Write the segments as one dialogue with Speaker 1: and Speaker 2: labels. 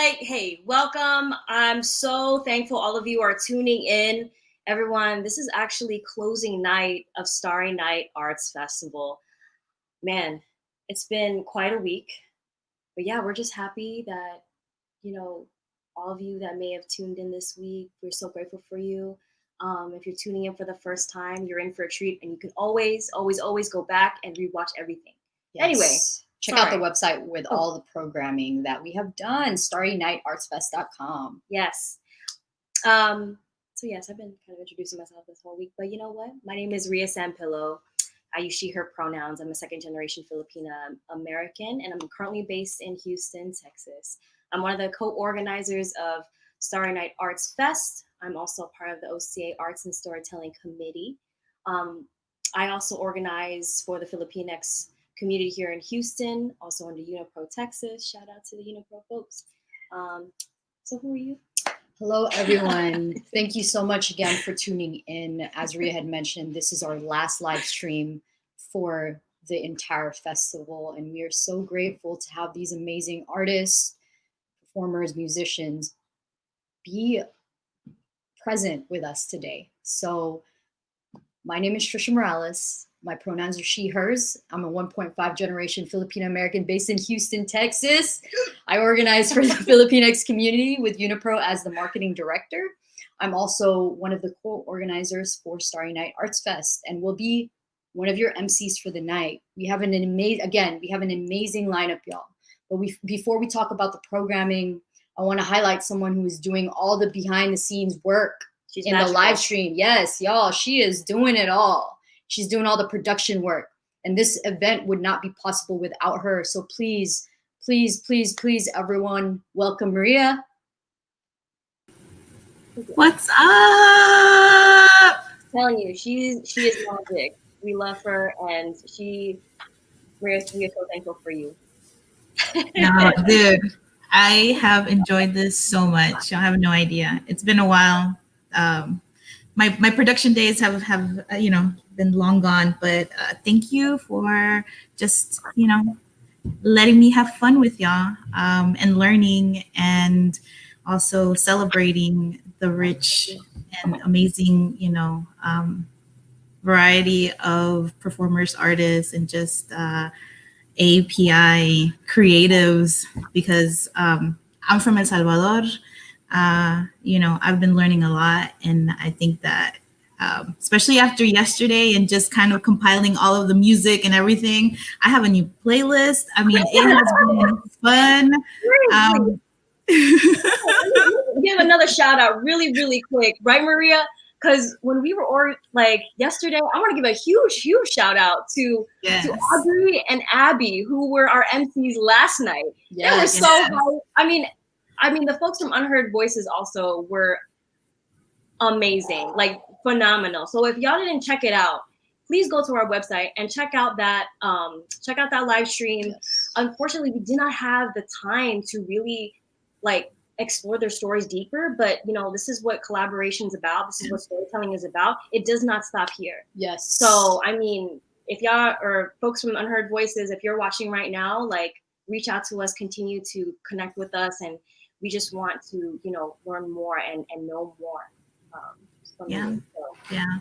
Speaker 1: right. Hey, welcome. I'm so thankful all of you are tuning in. Everyone, this is actually closing night of Starry Night Arts Festival. Man, it's been quite a week. But yeah, we're just happy that, you know, all of you that may have tuned in this week, we're so grateful for you. If you're tuning in for the first time, you're in for a treat, and you can always go back and rewatch everything.
Speaker 2: Yes.
Speaker 1: Anyway,
Speaker 2: check out the website with all the programming that we have done, starrynighteartsfest.com.
Speaker 1: Yes. So yes, I've been kind of introducing myself this whole week, but you know what? My name is Ria Sampillo. I use she, her pronouns. I'm a second generation Filipina American, and I'm currently based in Houston, Texas. I'm one of the co-organizers of Starry Night Arts Fest. I'm also part of the OCA Arts and Storytelling Committee. I also organize for the Filipinx community here in Houston, also under UniPro Texas. Shout out to the UniPro folks. So who are you?
Speaker 2: Hello, everyone. Thank you so much again for tuning in. As Ria had mentioned, this is our last live stream for the entire festival, and we are so grateful to have these amazing artists, performers, musicians be present with us today. So my name is Trisha Morales. My pronouns are she, hers. I'm a 1.5 generation Filipino American based in Houston, Texas. I organize for the Filipinx community with UniPro as the marketing director. I'm also one of the co-organizers for Starry Night Arts Fest and will be one of your MCs for the night. We have an amazing lineup, y'all. But before we talk about the programming, I want to highlight someone who is doing all the behind the scenes work in the live stream. Yes, y'all, she is doing it all. She's doing all the production work. And this event would not be possible without her. So please, everyone, welcome Maria.
Speaker 3: What's up?
Speaker 1: I'm telling you, she is magic. We love her, and we are so thankful for you.
Speaker 3: No, dude, I have enjoyed this so much. I have no idea. It's been a while. My production days have been long gone, but thank you for just letting me have fun with y'all and learning and also celebrating the rich and amazing variety of performers, artists, and just API creatives, because I'm from El Salvador. I've been learning a lot, and I think that especially after yesterday and just kind of compiling all of the music and everything, I have a new playlist. I mean, it has been fun.
Speaker 1: Give another shout out really quick, right, Maria? Because when we were yesterday, I want to give a huge shout out to Audrey and Abby, who were our MCs last night. Yes. They were so hyped. I mean, the folks from Unheard Voices also were amazing, like phenomenal. So if y'all didn't check it out, please go to our website and check out that live stream. Yes. Unfortunately, we did not have the time to really explore their stories deeper, but this is what collaboration is about. This is what storytelling is about. It does not stop here.
Speaker 2: Yes.
Speaker 1: So I mean, if y'all or folks from Unheard Voices, if you're watching right now, reach out to us, continue to connect with us, and we just want to learn more and know more.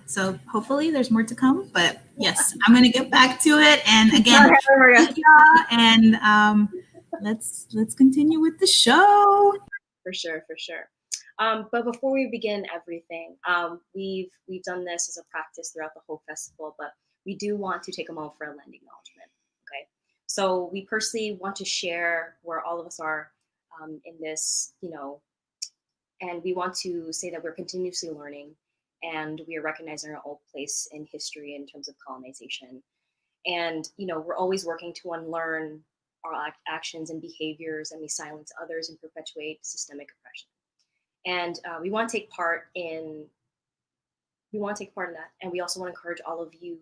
Speaker 3: So hopefully there's more to come, but yes, I'm gonna get back to it. And again, thank y'all, and let's continue with the show.
Speaker 1: For sure. But before we begin everything, we've done this as a practice throughout the whole festival, but we do want to take a moment for a land acknowledgement. Okay, so we personally want to share where all of us are in this, and we want to say that we're continuously learning, and we are recognizing our own place in history in terms of colonization, and we're always working to unlearn our actions and behaviors, and we silence others and perpetuate systemic oppression. And we want to take part in that, and we also want to encourage all of you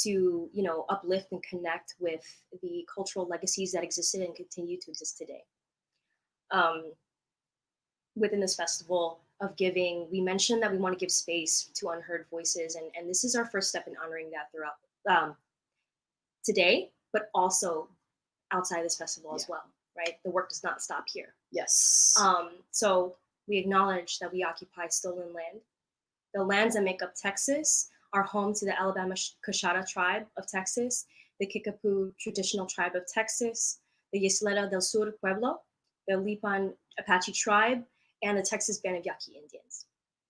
Speaker 1: to uplift and connect with the cultural legacies that existed and continue to exist today. Within this festival of giving, we mentioned that we want to give space to unheard voices, and this is our first step in honoring that throughout today, but also outside this festival as well, right? The work does not stop here.
Speaker 2: Yes.
Speaker 1: So we acknowledge that we occupy stolen land. The lands that make up Texas are home to the Alabama Coshada tribe of Texas, the Kickapoo traditional tribe of Texas, the Ysleta del Sur Pueblo, the Lipan Apache tribe, and the Texas Band of Yaqui Indians.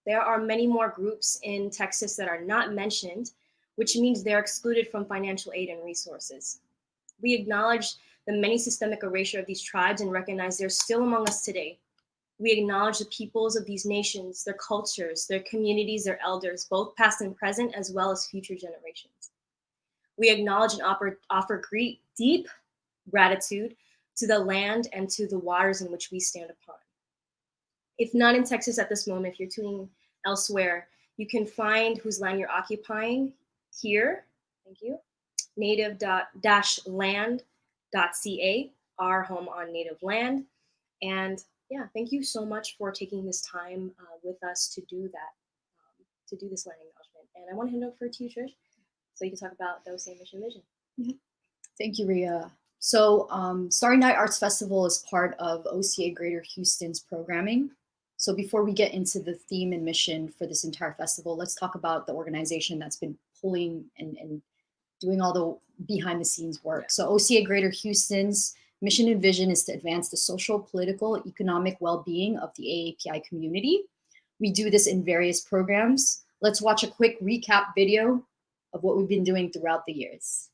Speaker 1: There are many more groups in Texas that are not mentioned, which means they're excluded from financial aid and resources. We acknowledge the many systemic erasure of these tribes and recognize they're still among us today. We acknowledge the peoples of these nations, their cultures, their communities, their elders, both past and present, as well as future generations. We acknowledge and offer deep gratitude to the land and to the waters in which we stand upon. If not in Texas at this moment, if you're tuning elsewhere, you can find whose land you're occupying here. Thank you. native-land.ca, our home on native land. And yeah, thank you so much for taking this time with us to do that, to do this land acknowledgement. And I want to hand over to you, Trish, so you can talk about the OCA mission vision.
Speaker 2: Yeah. Thank you, Ria. So Starry Nite Arts Festival is part of OCA Greater Houston's programming. So before we get into the theme and mission for this entire festival, let's talk about the organization that's been pulling and doing all the behind the scenes work. So OCA Greater Houston's mission and vision is to advance the social, political, economic well-being of the AAPI community. We do this in various programs. Let's watch a quick recap video of what we've been doing throughout the years.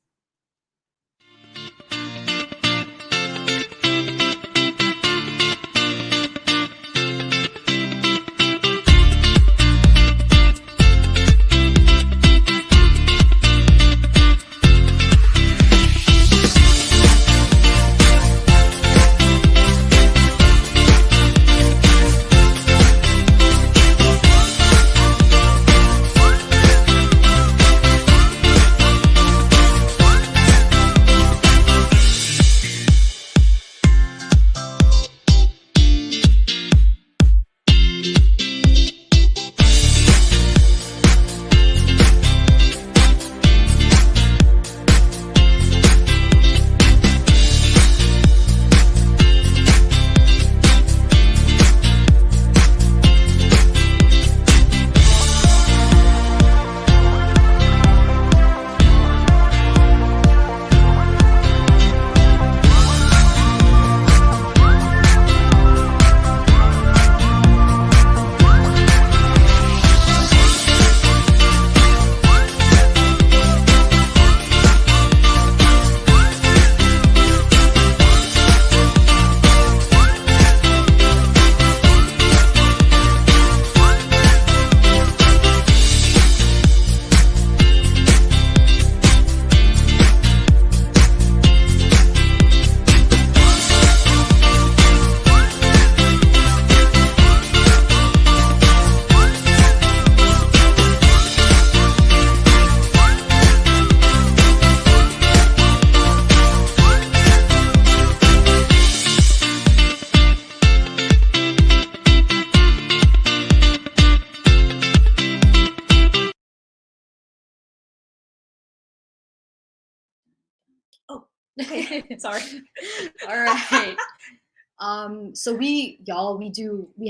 Speaker 1: Okay, sorry.
Speaker 2: All right. So we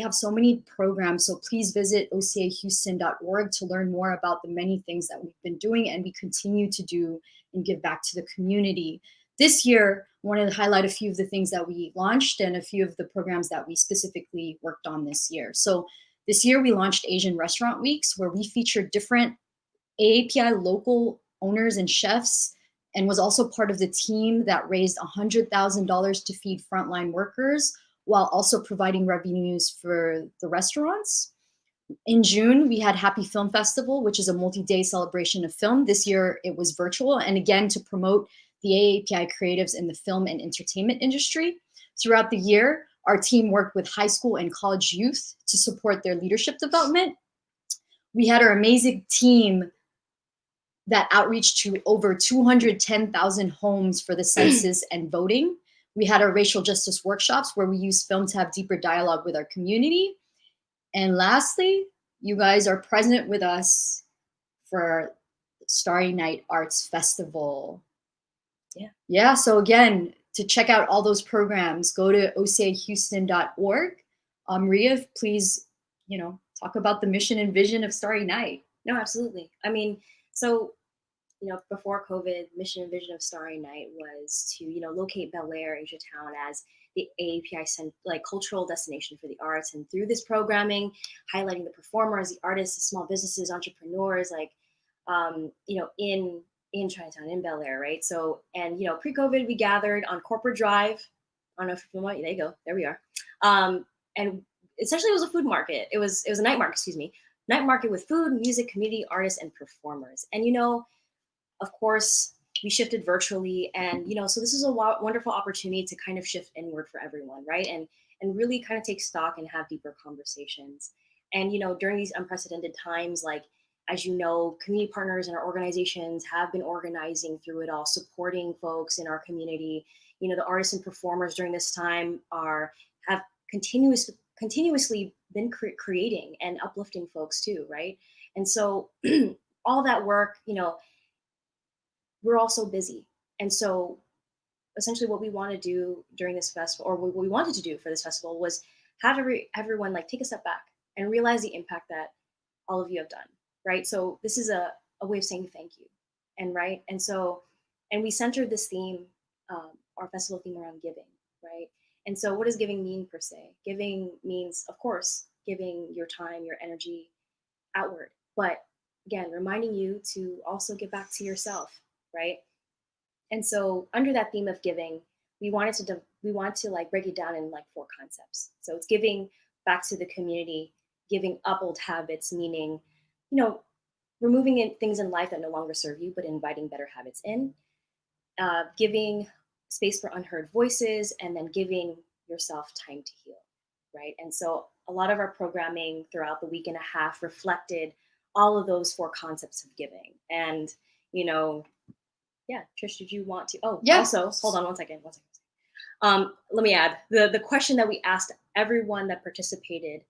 Speaker 2: have so many programs. So please visit ocahouston.org to learn more about the many things that we've been doing and we continue to do and give back to the community. This year, I wanted to highlight a few of the things that we launched and a few of the programs that we specifically worked on this year. So this year we launched Asian Restaurant Weeks, where we featured different AAPI local owners and chefs, and was also part of the team that raised $100,000 to feed frontline workers while also providing revenues for the restaurants. In June, we had Happy Film Festival, which is a multi-day celebration of film. This year, it was virtual, and again, to promote the AAPI creatives in the film and entertainment industry. Throughout the year, our team worked with high school and college youth to support their leadership development. We had our amazing team that outreach to over 210,000 homes for the census and voting. We had our racial justice workshops where we use film to have deeper dialogue with our community. And lastly, you guys are present with us for Starry Nite Arts Festival. Yeah. So again, to check out all those programs, go to ocahouston.org. Ria, please, talk about the mission and vision of Starry Nite.
Speaker 1: No, absolutely. I mean, so, before COVID, mission and vision of Starry Nite was to, locate Bel Air, Asia Town, as the AAPI cultural destination for the arts. And through this programming, highlighting the performers, the artists, the small businesses, entrepreneurs, in Chinatown, in Bel Air, right? So, and pre-COVID, we gathered on Corporate Drive. I don't know if you're familiar. There you go. There we are. And essentially, it was a food market. It was a night market. Excuse me, night market with food, music, community, artists, and performers. And of course, we shifted virtually, and so this is a wonderful opportunity to kind of shift inward for everyone, right? And really kind of take stock and have deeper conversations. And during these unprecedented times, as community partners and our organizations have been organizing through it all, supporting folks in our community. The artists and performers during this time have continuously been creating and uplifting folks too, right? And so all that work, we're all so busy. And so essentially what we want to do during this festival, or what we wanted to do for this festival, was have everyone take a step back and realize the impact that all of you have done, right? So this is a way of saying thank you. And right. And we centered this theme, our festival theme, around giving, right? And so what does giving mean per se? Giving means, of course, giving your time, your energy outward. But again, reminding you to also give back to yourself, right? And so under that theme of giving, we wanted to break it down in 4 concepts. So it's giving back to the community, giving up old habits, meaning, removing things in life that no longer serve you, but inviting better habits in, giving space for unheard voices, and then giving yourself time to heal, right? And so a lot of our programming throughout the week and a half reflected all of those 4 concepts of giving. And, yeah, Trish, did you want to? Oh, yeah. Also, hold on one second. Let me add, the question that we asked everyone that participated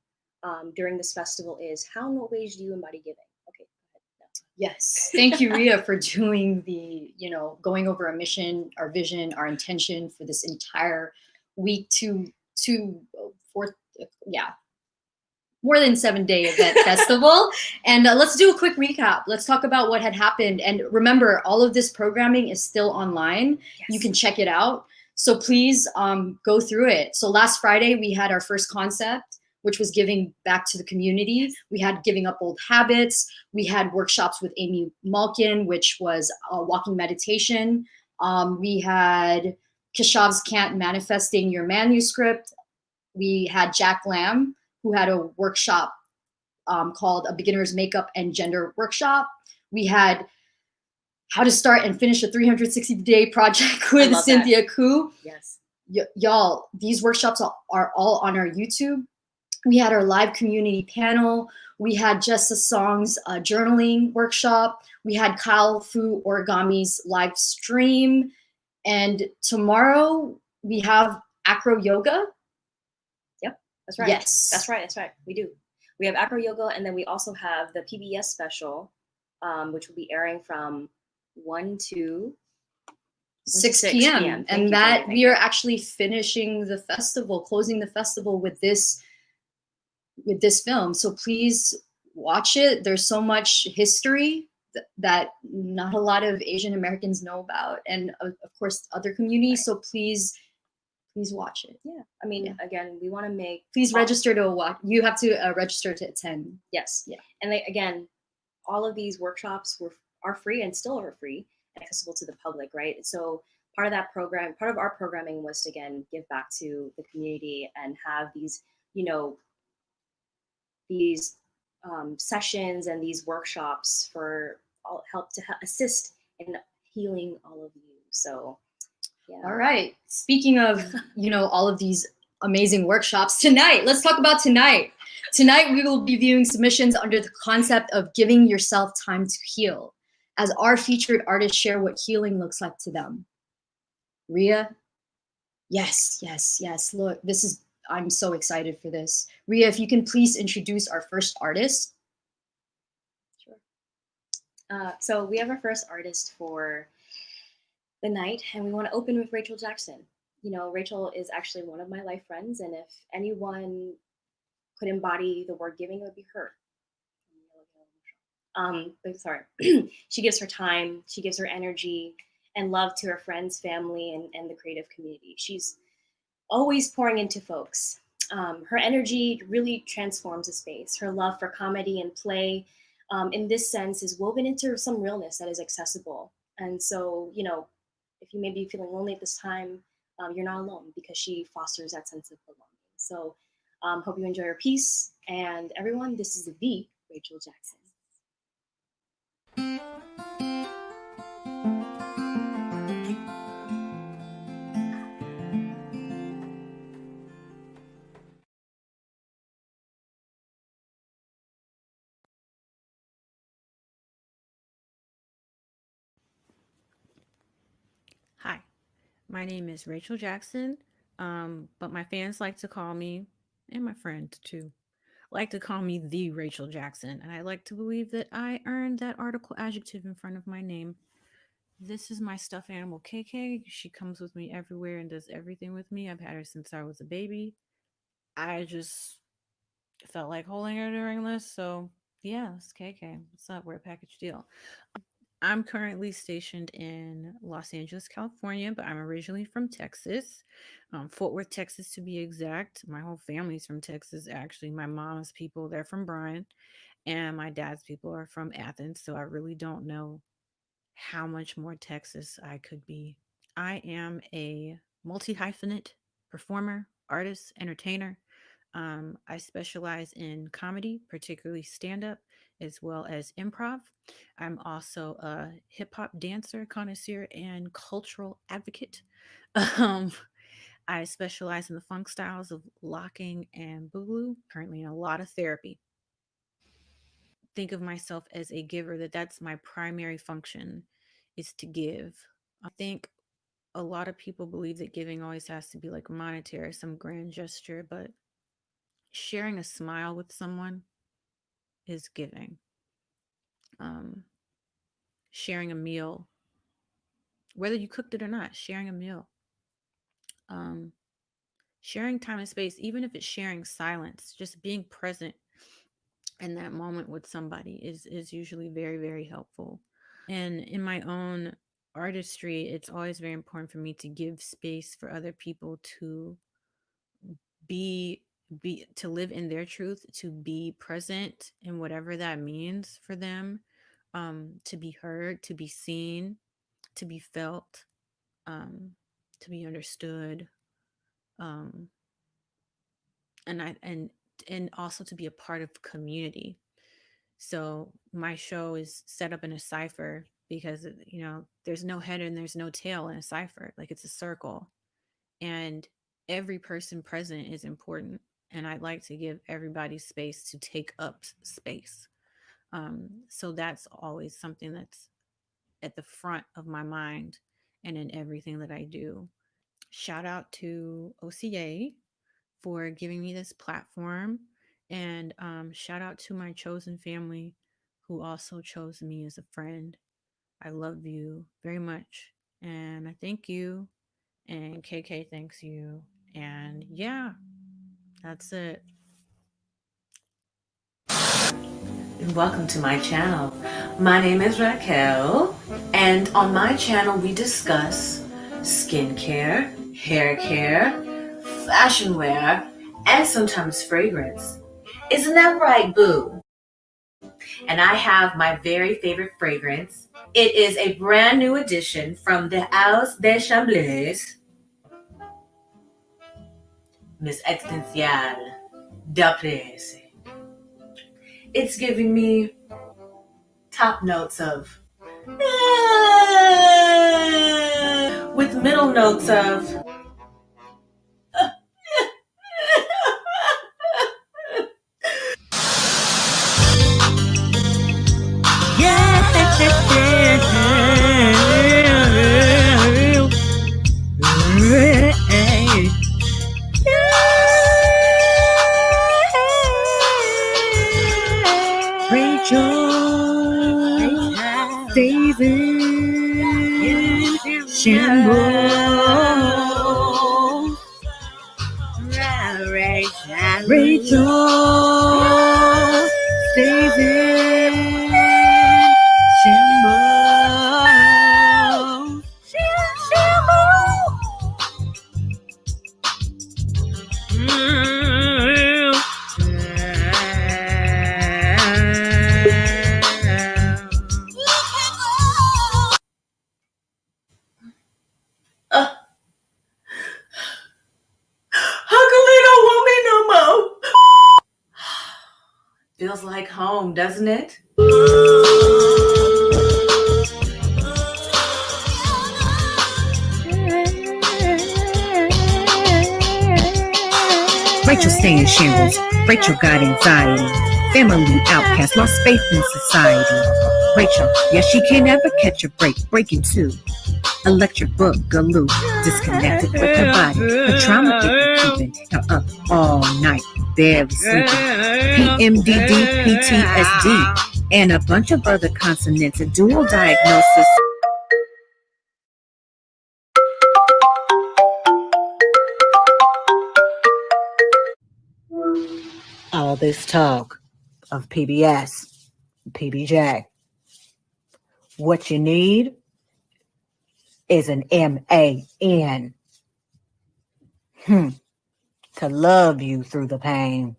Speaker 1: during this festival is, how in what ways do you embody giving? Okay, go ahead.
Speaker 2: Yes. Thank you, Ria, for doing the, going over our mission, our vision, our intention for this entire week more than 7-day event festival. And let's do a quick recap. Let's talk about what had happened. And remember, all of this programming is still online. Yes. You can check it out. So please go through it. So last Friday, we had our first concept, which was giving back to the community. We had giving up old habits. We had workshops with Amy Malkin, which was a walking meditation. We had Keshav's Can't Manifesting Your Manuscript. We had Jack Lamb, who had a workshop called A Beginner's Makeup and Gender Workshop. We had How to Start and Finish a 360-Day Project with Cynthia Koo.
Speaker 1: Yes.
Speaker 2: Y'all, these workshops are all on our YouTube. We had our live community panel. We had Jessa Song's journaling workshop. We had Kyle Fu Origami's live stream. And tomorrow we have acro yoga.
Speaker 1: That's right.
Speaker 2: Yes.
Speaker 1: That's right. We do. We have acro yoga, and then we also have the PBS special, which will be airing from 1 to
Speaker 2: 6 p.m. And that we are actually finishing the festival, closing the festival with this film. So please watch it. There's so much history that not a lot of Asian Americans know about, and of course other communities. Right. So please watch it.
Speaker 1: Yeah. I mean, again, we want to make...
Speaker 2: Please register to watch. You have to register to attend.
Speaker 1: Yes. Yeah. And again, all of these workshops are free and still are free and accessible to the public, right? So part of our programming was to, again, give back to the community and have these, these sessions and these workshops for help to assist in healing all of you. So... yeah.
Speaker 2: All right. Speaking of, all of these amazing workshops, let's talk about tonight. Tonight, we will be viewing submissions under the concept of giving yourself time to heal, as our featured artists share what healing looks like to them. Ria? Yes. Look, I'm so excited for this. Ria, if you can please introduce our first artist.
Speaker 1: Sure. So we have our first artist for the night, and we want to open with Rachel Jackson. Rachel is actually one of my life friends, and if anyone could embody the word giving, it would be her. But sorry, she gives her time, she gives her energy and love to her friends, family, and the creative community. She's always pouring into folks. Her energy really transforms a space. Her love for comedy and play, in this sense, is woven into some realness that is accessible. And so, if you may be feeling lonely at this time, you're not alone because she fosters that sense of belonging. So, hope you enjoy her piece. And everyone, this is the Rachel Jackson.
Speaker 4: Hi, my name is Rachel Jackson, but my fans like to call me, and my friends too, like to call me the Rachel Jackson, and I like to believe that I earned that article adjective in front of my name. This is my stuffed animal KK. She comes with me everywhere and does everything with me. I've had her since I was a baby. I just felt like holding her during this, so yeah, it's KK. What's up? We're a package deal. I'm currently stationed in Los Angeles, California, but I'm originally from Texas, Fort Worth, Texas to be exact. My whole family's from Texas, actually. My mom's people, they're from Bryan, and my dad's people are from Athens. So I really don't know how much more Texas I could be. I am a multi hyphenate performer, artist, entertainer. I specialize in comedy, particularly stand up, as well as improv. I'm also a hip hop dancer, connoisseur, and cultural advocate. Um, I specialize in the funk styles of locking and boogaloo, currently in a lot of therapy. Think of myself as a giver, that's my primary function is to give. I think a lot of people believe that giving always has to be like monetary, some grand gesture, but sharing a smile with someone is giving. Um, Sharing a meal, whether you cooked it or not, sharing a meal. Um, Sharing time and space, even if it's sharing silence, just being present in that moment with somebody is usually very, very helpful. And in my own artistry, it's always very important for me to give space for other people to be to live in their truth, to be present in whatever that means for them, to be heard, to be seen, to be felt, um, to be understood, um, and also to be a part of community. So my show is set up in a cipher because there's no head and there's no tail in a cipher. Like it's a circle, and every person present is important. And I'd like to give everybody space to take up space. So that's always something that's at the front of my mind and in everything that I do. Shout out to OCA for giving me this platform. And shout out to my chosen family who also chose me as a friend. I love you very much. And I thank you. And KK thanks you. And yeah, that's it.
Speaker 5: And welcome to my channel. My name is Raquel, and on my channel we discuss skincare, hair care, fashion wear, and sometimes fragrance. Isn't that right, boo? And I have my very favorite fragrance. It is a brand new addition from the House des Chamblés, Miss Existential d'Après. It's giving me top notes of with middle notes of
Speaker 4: Rachel, David, Shambo.
Speaker 5: Rachel stays in shambles. How come they don't want me no more? Feels like home, doesn't it?
Speaker 6: Rachel stay in shambles. Rachel got anxiety. Family outcast, lost faith in society. Rachel, yeah, she can't ever catch a break. Breaking two. Electric boogaloo. Disconnected with her body. Her trauma keeping her up all night. Barely sleeping. PMDD, PTSD, and a bunch of other consonants. A dual diagnosis.
Speaker 5: All this talk of PBS, PBJ. What you need is an MAN. To love you through the pain.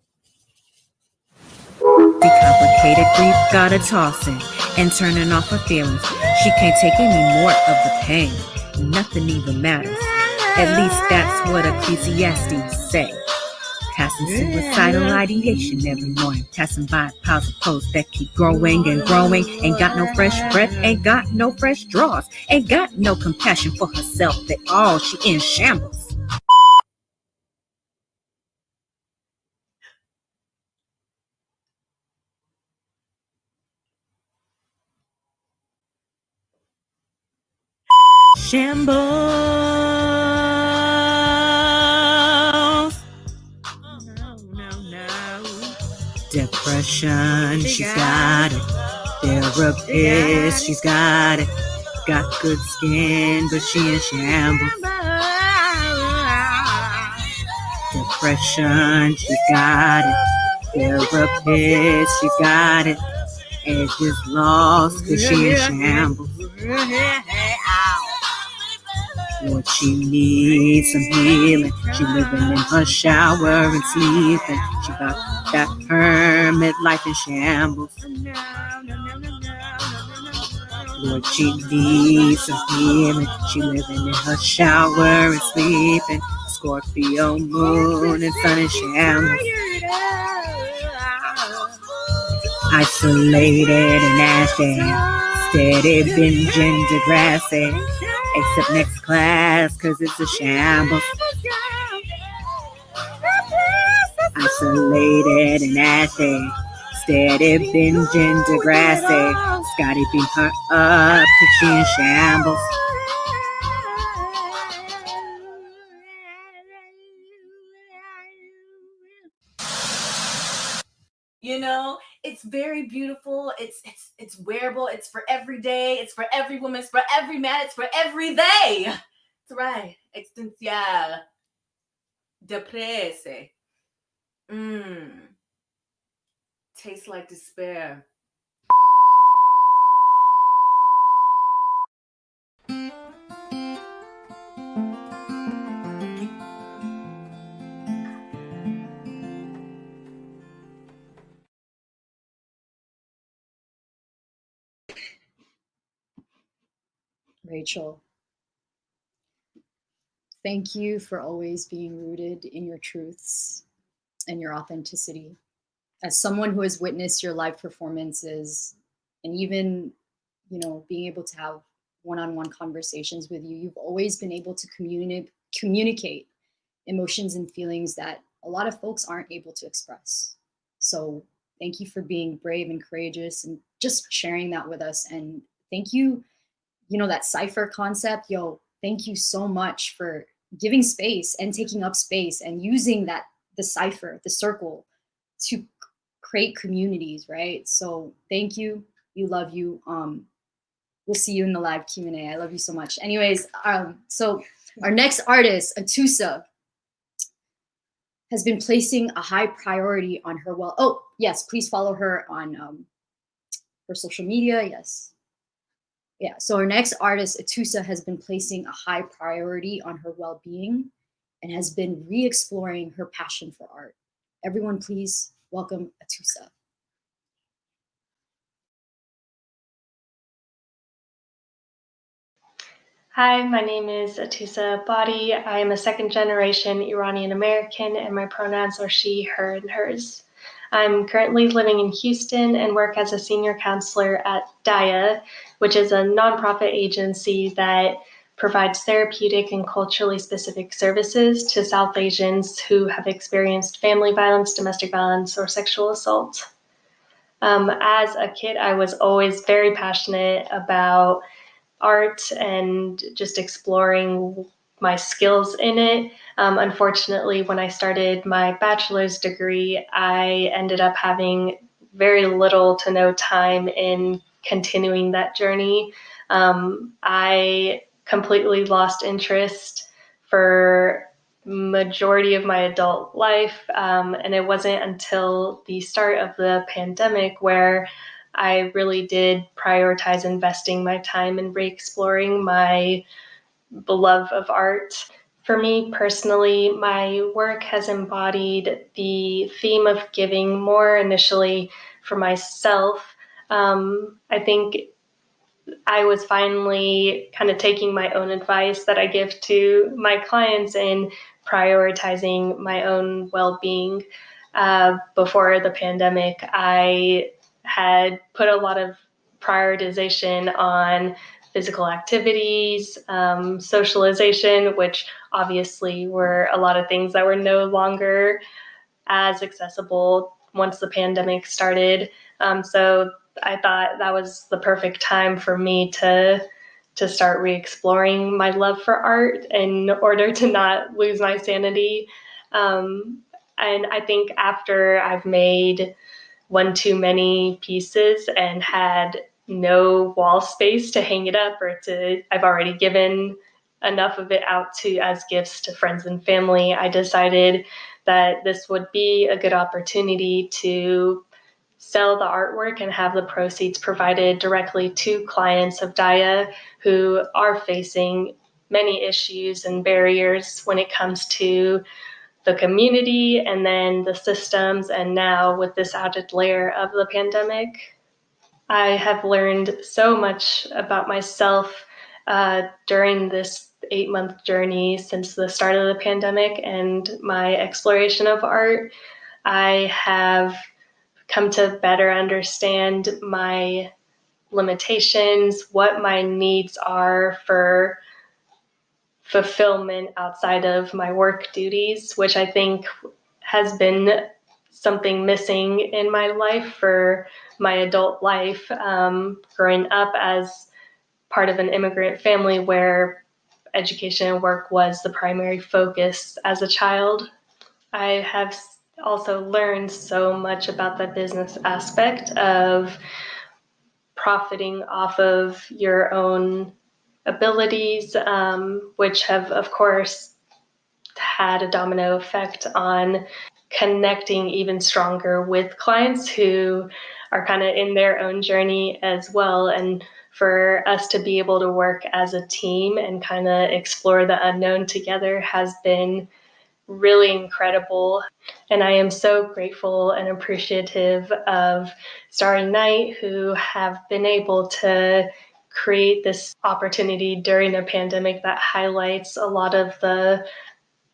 Speaker 6: Decomplicated grief got her tossing and turning off her feelings. She can't take any more of the pain. Nothing even matters. At least that's what Ecclesiastes say. Passing suicidal ideation every morning. Passing by piles of clothes that keep growing and growing. Ain't got no fresh breath, ain't got no fresh draws. Ain't got no compassion for herself at all. She in shambles. Shambles. No. Depression, she's got it. Therapist, she's got it. Got good skin, but she in shambles. Depression, she's got it. Therapist, she's got it. Edge is lost, cause she in shambles. What she needs, some healing. She living in her shower and sleeping. She got that hermit life in shambles. Lord, she needs some healing. She living in her shower and sleeping. Scorpio moon and sun in shambles. Isolated and ashy. Steady binging Degrassi. Except next class, cause it's a shambles. Isolated and ashy. Steady binging Degrassi. Scotty beat her up cause she in shambles.
Speaker 5: You know, it's very beautiful. It's wearable. It's for every day. It's for every woman. It's for every man. It's for every they. That's right. Existencial. Deprese. Tastes like despair.
Speaker 2: Rachel, thank you for always being rooted in your truths and your authenticity. As someone who has witnessed your live performances and even, being able to have one-on-one conversations with you, you've always been able to communicate emotions and feelings that a lot of folks aren't able to express. So thank you for being brave and courageous and just sharing that with us. And thank you, that cipher concept, thank you so much for giving space and taking up space and using the cipher, the circle, to create communities, right? So thank you. We love you. We'll see you in the live Q&A. I love you so much. Anyways, so our next artist, Atusa. has been placing a high priority on her oh yes, please follow her on her social media. Yes. Yeah, so our next artist, Atusa, has been placing a high priority on her well-being and has been re-exploring her passion for art. Everyone, please welcome Atusa.
Speaker 7: Hi, my name is Atusa Badi. I am a second generation Iranian American and my pronouns are she, her, and hers. I'm currently living in Houston and work as a senior counselor at DAIA, which is a nonprofit agency that provides therapeutic and culturally specific services to South Asians who have experienced family violence, domestic violence, or sexual assault. As a kid, I was always very passionate about art and just exploring my skills in it. Unfortunately, when I started my bachelor's degree, I ended up having very little to no time in continuing that journey. I completely lost interest for majority of my adult life, and it wasn't until the start of the pandemic where I really did prioritize investing my time in re-exploring my love of art. For me personally, my work has embodied the theme of giving more initially for myself. I think I was finally kind of taking my own advice that I give to my clients in prioritizing my own well-being. Before the pandemic, I had put a lot of prioritization on physical activities, socialization, which obviously were a lot of things that were no longer as accessible once the pandemic started. So I thought that was the perfect time for me to start re-exploring my love for art in order to not lose my sanity. And I think after I've made one too many pieces and had no wall space to hang it up or I've already given enough of it out to as gifts to friends and family, I decided that this would be a good opportunity to sell the artwork and have the proceeds provided directly to clients of DAIA who are facing many issues and barriers when it comes to the community and then the systems, and now with this added layer of the pandemic. I have learned so much about myself during this 8-month journey since the start of the pandemic and my exploration of art. I have come to better understand my limitations, what my needs are for fulfillment outside of my work duties, which I think has been something missing in my life for my adult life, growing up as part of an immigrant family where education and work was the primary focus as a child. I have also learned so much about the business aspect of profiting off of your own abilities, which have, of course, had a domino effect on connecting even stronger with clients who are kind of in their own journey as well. And for us to be able to work as a team and kind of explore the unknown together has been really incredible. And I am so grateful and appreciative of Starry Nite, who have been able to create this opportunity during a pandemic that highlights a lot of the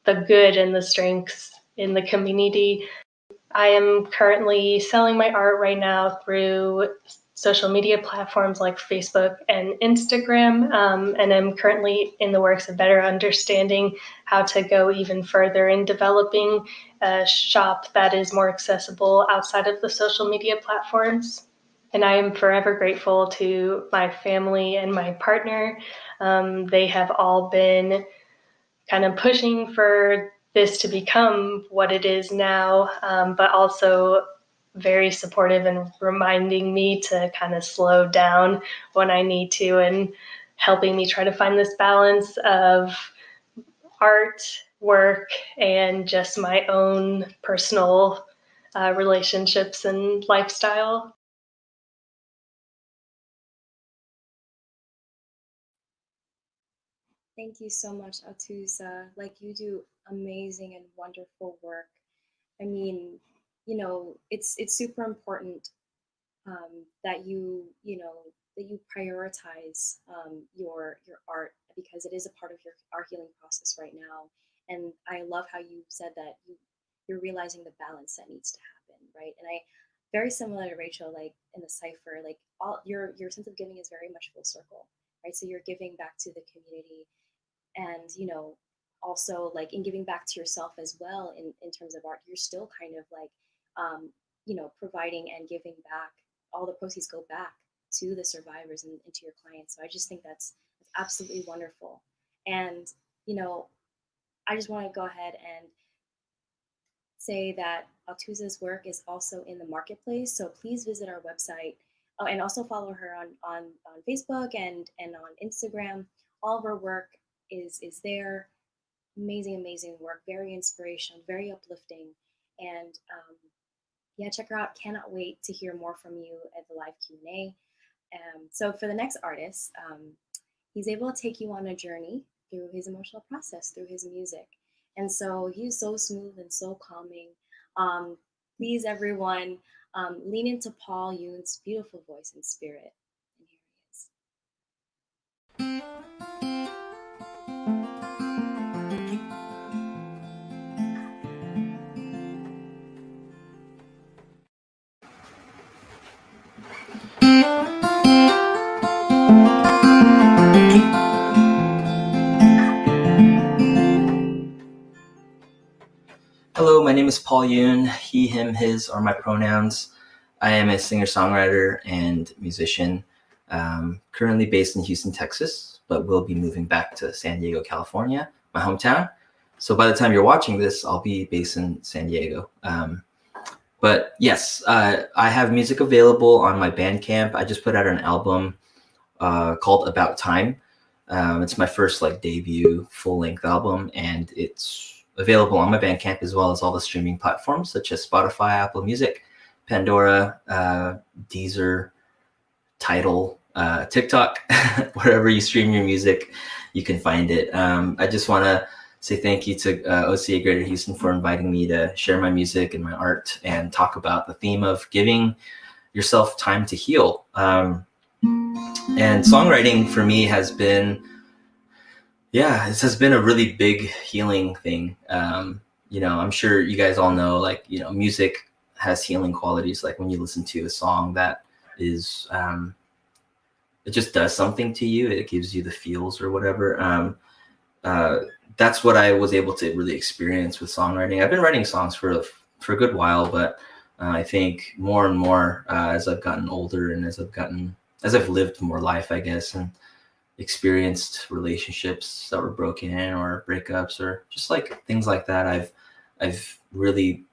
Speaker 7: good and the strengths in the community. I am currently selling my art right now through social media platforms like Facebook and Instagram, and I'm currently in the works of better understanding how to go even further in developing a shop that is more accessible outside of the social media platforms. And I am forever grateful to my family and my partner. They have all been kind of pushing for this to become what it is now, but also very supportive and reminding me to kind of slow down when I need to and helping me try to find this balance of art, work and just my own personal relationships and lifestyle.
Speaker 1: Thank you so much, Atusa. Like, you do amazing and wonderful work. I mean, it's super important that you prioritize your art, because it is a part of our healing process right now. And I love how you said that you're realizing the balance that needs to happen, right? And I very similar to Rachel, like in the cipher, like all your sense of giving is very much full circle, right? So you're giving back to the community, and also like in giving back to yourself as well, in terms of art, you're still kind of like providing and giving back. All the proceeds go back to the survivors and to your clients. So I just think that's absolutely wonderful. And I just want to go ahead and say that Altuza's work is also in the marketplace, so please visit our website. Oh, and also follow her on Facebook and on Instagram. All of her work is there. Amazing work, very inspirational, very uplifting. And yeah, check her out. Cannot wait to hear more from you at the live Q&A. So for the next artist, he's able to take you on a journey through his emotional process, through his music. And so he's so smooth and so calming. Please, everyone, lean into Paul Yoon's beautiful voice and spirit. And here he is.
Speaker 8: Hello, my name is Paul Yoon. He, him, his are my pronouns. I am a singer-songwriter and musician, currently based in Houston, Texas, but will be moving back to San Diego, California, my hometown. So by the time you're watching this, I'll be based in San Diego. But yes, I have music available on my Bandcamp. I just put out an album called About Time. It's my first debut full-length album, and it's available on my Bandcamp as well as all the streaming platforms such as Spotify, Apple Music, Pandora, Deezer, Tidal, TikTok, wherever you stream your music, you can find it. I just want to say thank you to OCA Greater Houston for inviting me to share my music and my art and talk about the theme of giving yourself time to heal. And songwriting for me has been, this has been a really big healing thing. I'm sure you guys all know, music has healing qualities. Like when you listen to a song that is, it just does something to you. It gives you the feels or whatever. That's what I was able to really experience with songwriting. I've been writing songs for a good while, but I think more and more as I've gotten older and as I've lived more life, I guess, and experienced relationships that were broken or breakups or just things like that, I've really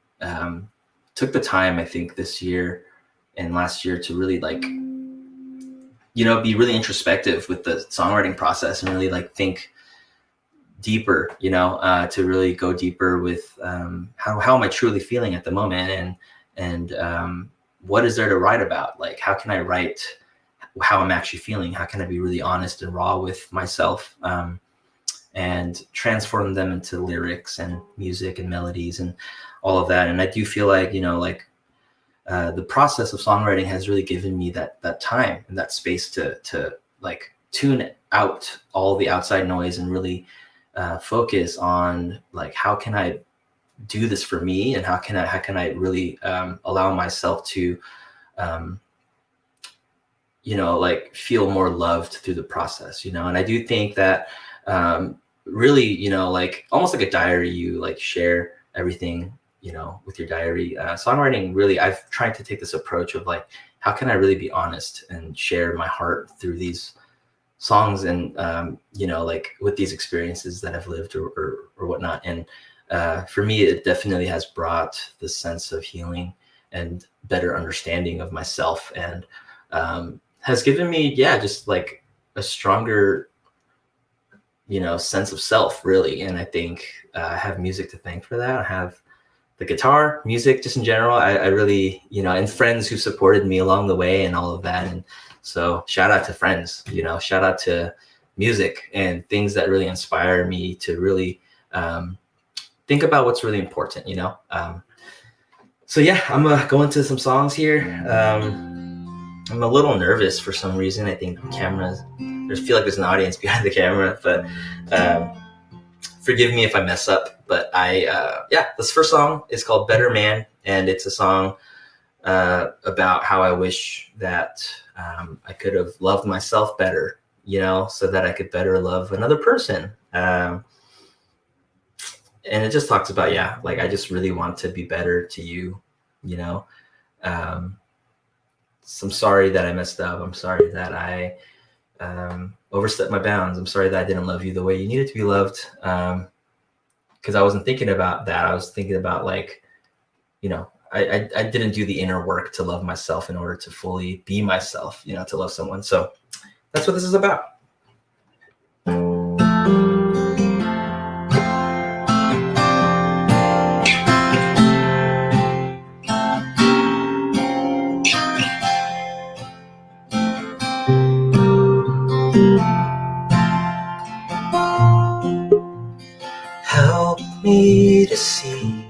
Speaker 8: took the time, I think, this year and last year to really be really introspective with the songwriting process and really think deeper, to really go deeper with how am I truly feeling at the moment, and what is there to write about? How can I write how I'm actually feeling? How can I be really honest and raw with myself, and transform them into lyrics and music and melodies and all of that? And I do feel the process of songwriting has really given me that time and that space to tune out all the outside noise and really focus on how can I do this for me, and how can I really allow myself to feel more loved through the process, and I do think that really, almost like a diary, you share everything, with your diary. Songwriting, really, I've tried to take this approach of how can I really be honest and share my heart through these songs and, with these experiences that I've lived or whatnot. And for me, it definitely has brought this sense of healing and better understanding of myself, and has given me, just a stronger, sense of self, really. And I think I have music to thank for that. I have the guitar, music, just in general. I really, and friends who supported me along the way and all of that. And so shout out to friends, shout out to music and things that really inspire me to really think about what's really important, So yeah, I'm gonna go into some songs here. I'm a little nervous for some reason. I think cameras, I feel like there's an audience behind the camera, but forgive me if I mess up. But this first song is called Better Man, and it's a song about how I wish that I could have loved myself better, so that I could better love another person. And it just talks about, I just really want to be better to you, So I'm sorry that I messed up. I'm sorry that I overstepped my bounds. I'm sorry that I didn't love you the way you needed to be loved. Because I wasn't thinking about that. I was thinking about I didn't do the inner work to love myself in order to fully be myself, to love someone. So that's what this is about. Help me to see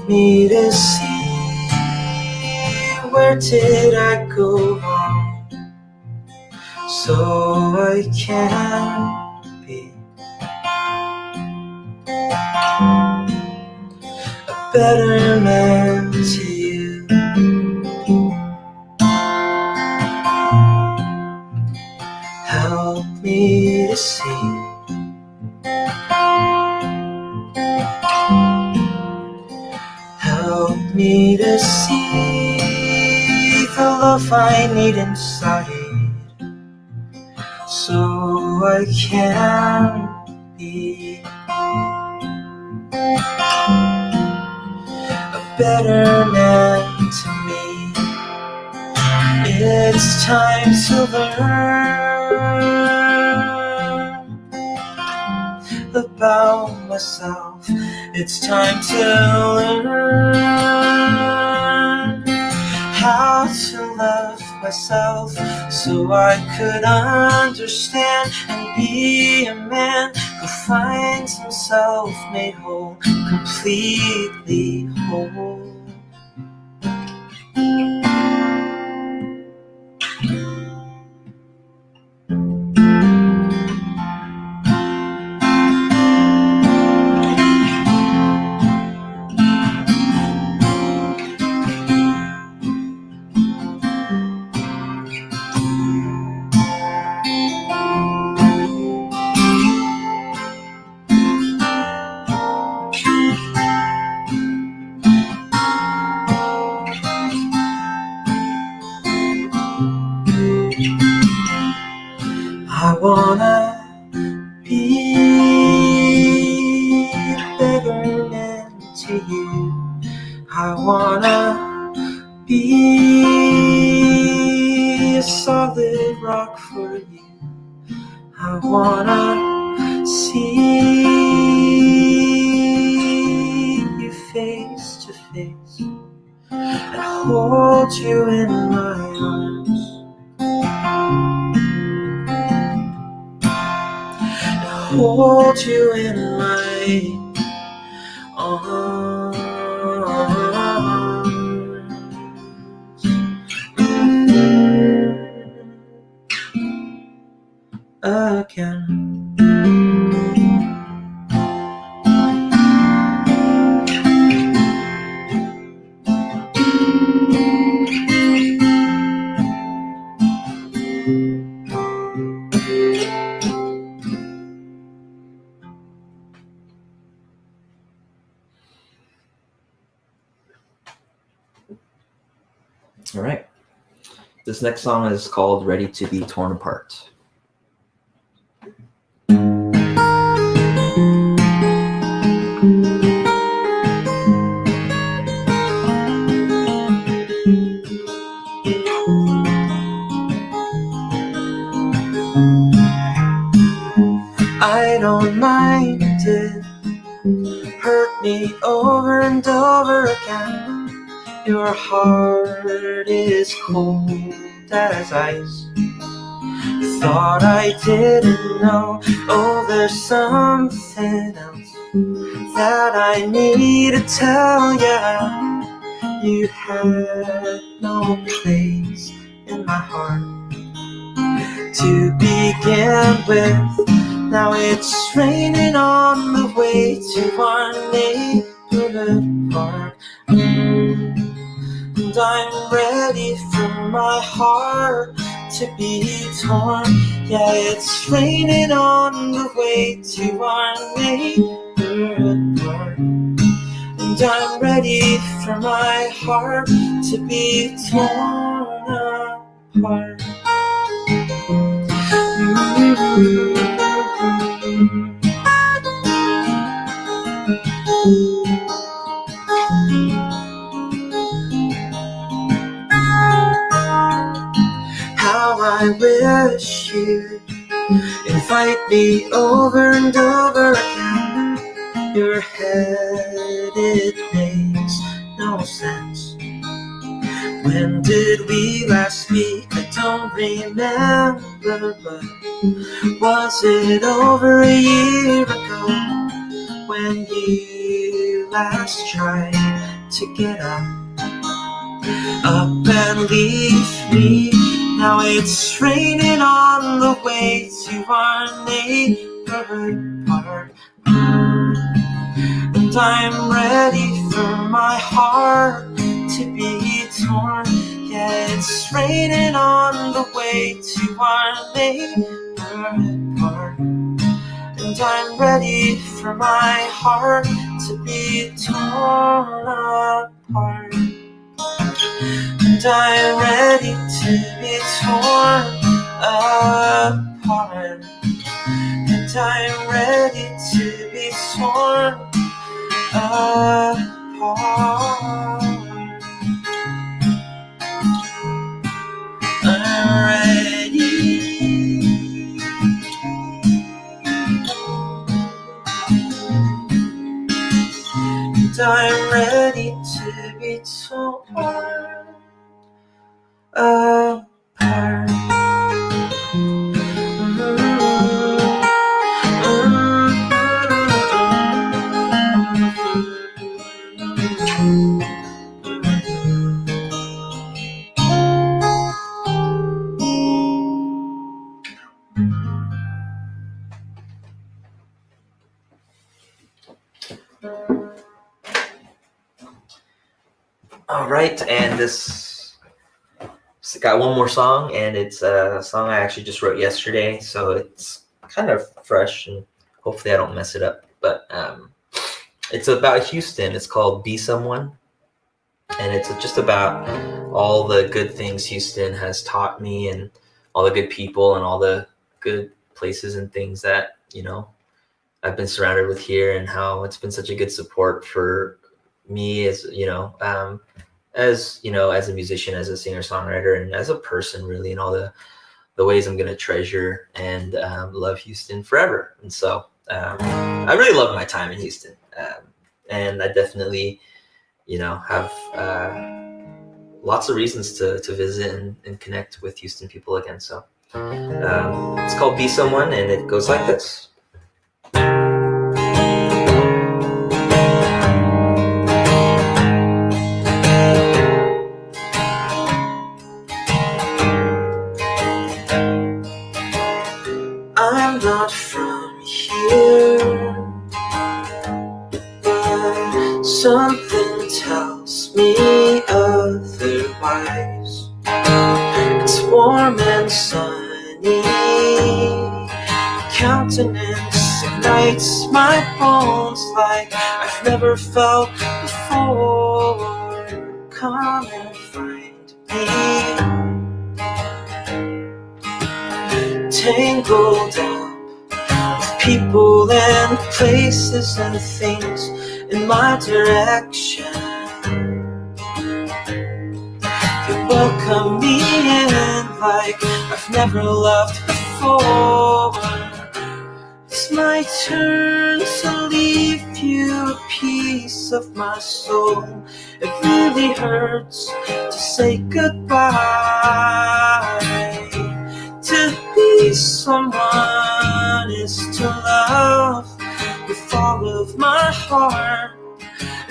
Speaker 8: me to see, where did I go wrong, so I can be a better man to you. Help me to see me to see the love I need inside, so I can be a better man to me. It's time to learn about myself. It's time to learn how to love myself, so I could understand and be a man who finds himself made whole, completely whole. I wanna be a better man to you. I wanna be a solid rock for you. I wanna see you face to face and hold you in my arms. Hold you in my arms again. All right. This next song is called Ready to Be Torn Apart. over and over again. Your heart is cold as ice. Thought I didn't know. Oh, there's something else that I need to tell ya. You had no place in my heart to begin with. Now it's raining on the way to our neighborhood park. And I'm ready for my heart to be torn. Yeah, it's raining on the way to our neighborhood park. And I'm ready for my heart to be torn apart. How I wish you'd invite me over and over again. Your head, it makes no sense. When did we last speak? I don't remember, but was it over a year ago when you last tried to get up and leave me? Now it's raining on the way to our neighborhood park. And I'm ready for my heart to be torn. Yeah, it's raining on the way to our neighborhood park. And I'm ready for my heart to be torn apart. And I'm ready to be torn apart. And I'm ready to be torn apart. I'm ready. And I'm ready to be torn apart. All right, and this got one more song, and it's a song I actually just wrote yesterday, so it's kind of fresh, and hopefully I don't mess it up. But it's about Houston. It's called "Be Someone," and it's just about all the good things Houston has taught me, and all the good people, and all the good places and things that I've been surrounded with here, and how it's been such a good support for me as as a musician, as a singer-songwriter, and as a person, really, and all the ways I'm going to treasure and love Houston forever. And so I really love my time in Houston, and I definitely have lots of reasons to visit and connect with Houston people again. So it's called "Be Someone," and it goes like this. I'm not from here, but something tells me otherwise. It's warm and sunny, countenance ignites my bones like I've never felt before. Come and find me, tangled up with people and places and things in my direction. You welcome me in like I've never loved before. It's my turn to leave you a piece piece of my soul. It really hurts to say goodbye. To be someone is to love with all of my heart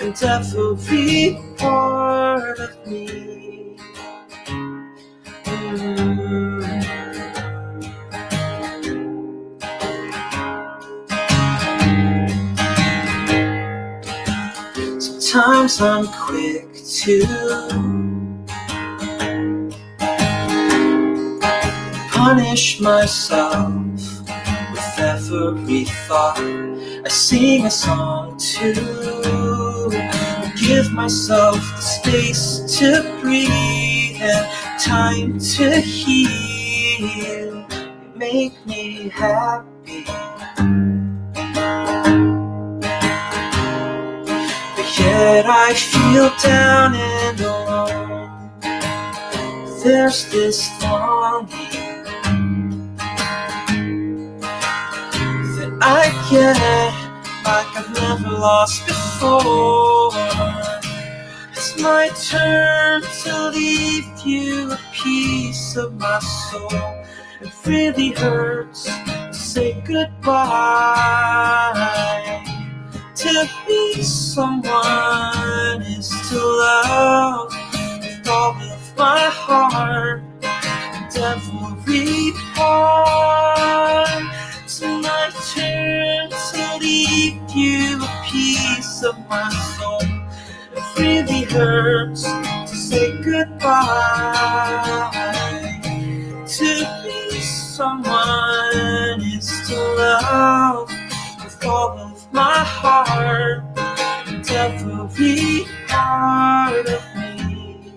Speaker 8: and every part of me. Sometimes I'm quick to punish myself with every thought. I sing a song to give myself the space to breathe and time to heal. You make me happy, but yet I feel down and alone. There's this longing that I get like I've never lost before. It's my turn to leave you a piece of my soul. It really hurts to say goodbye. To be someone is to love with all of my heart and every part. It's my turn to leave you a piece of my soul. It really hurts to say goodbye. To be someone is to love with all of my heart and every part of me.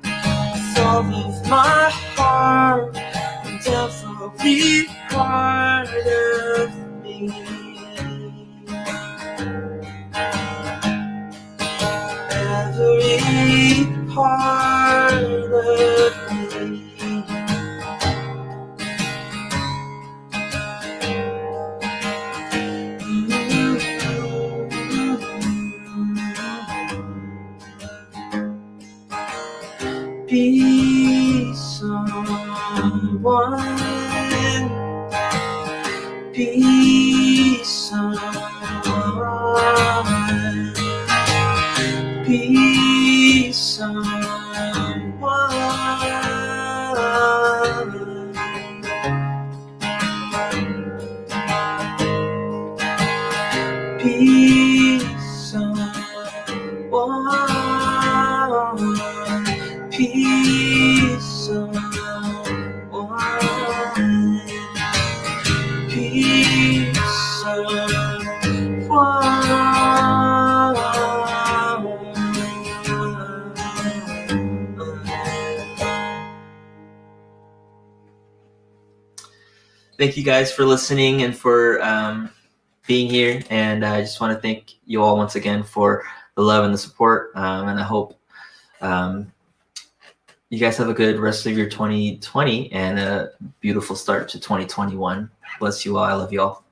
Speaker 8: With all of my heart and every part of me. Every part of me. Be someone. Be someone. Be someone. Be someone. Be someone. Be Thank you guys for listening and for being here. And I just want to thank you all once again for the love and the support. And I hope you guys have a good rest of your 2020 and a beautiful start to 2021. Bless you all. I love you all.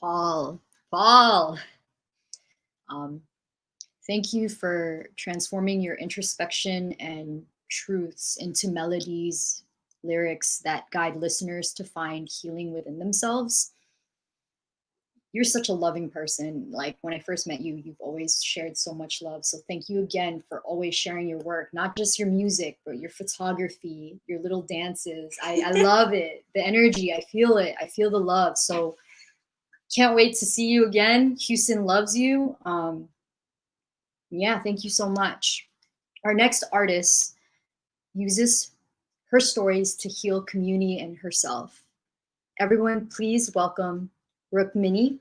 Speaker 2: Paul. Thank you for transforming your introspection and truths into melodies, lyrics that guide listeners to find healing within themselves. You're such a loving person. Like when I first met you, you've always shared so much love. So thank you again for always sharing your work, not just your music, but your photography, your little dances. I love it. The energy, I feel it. I feel the love. So can't wait to see you again. Houston loves you. Yeah, thank you so much. Our next artist uses her stories to heal community and herself. Everyone, please welcome Rukmini.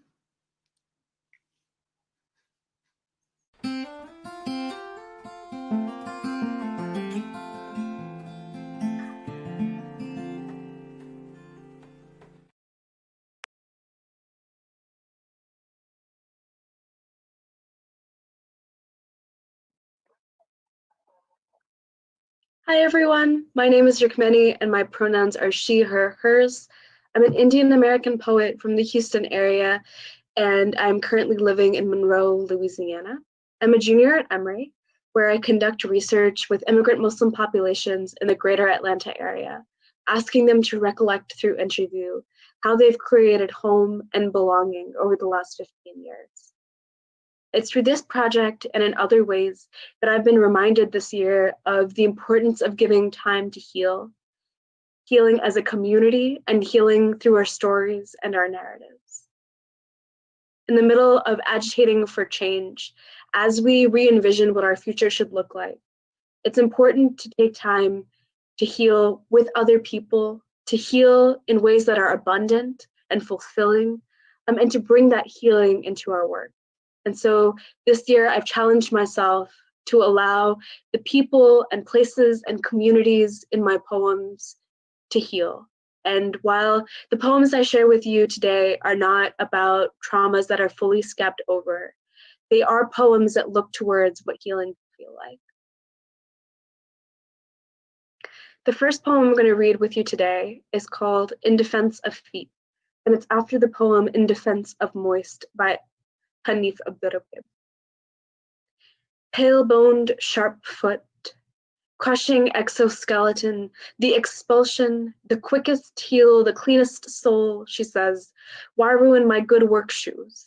Speaker 9: Hi everyone, my name is Rukmini and my pronouns are she, her, hers. I'm an Indian American poet from the Houston area and I'm currently living in Monroe, Louisiana. I'm a junior at Emory, where I conduct research with immigrant Muslim populations in the greater Atlanta area, asking them to recollect through interview how they've created home and belonging over the last 15 years. It's through this project and in other ways that I've been reminded this year of the importance of giving time to heal, healing as a community and healing through our stories and our narratives. In the middle of agitating for change, as we re-envision what our future should look like, it's important to take time to heal with other people, to heal in ways that are abundant and fulfilling, and to bring that healing into our work. And so this year I've challenged myself to allow the people and places and communities in my poems to heal. And while the poems I share with you today are not about traumas that are fully scabbed over, they are poems that look towards what healing can feel like. The first poem I'm going to read with you today is called In Defense of Feet, and it's after the poem In Defense of Moist by Hanif Abdurrahim. Pale-boned, sharp foot, crushing exoskeleton, the expulsion, the quickest heel, the cleanest soul, she says, why ruin my good work shoes?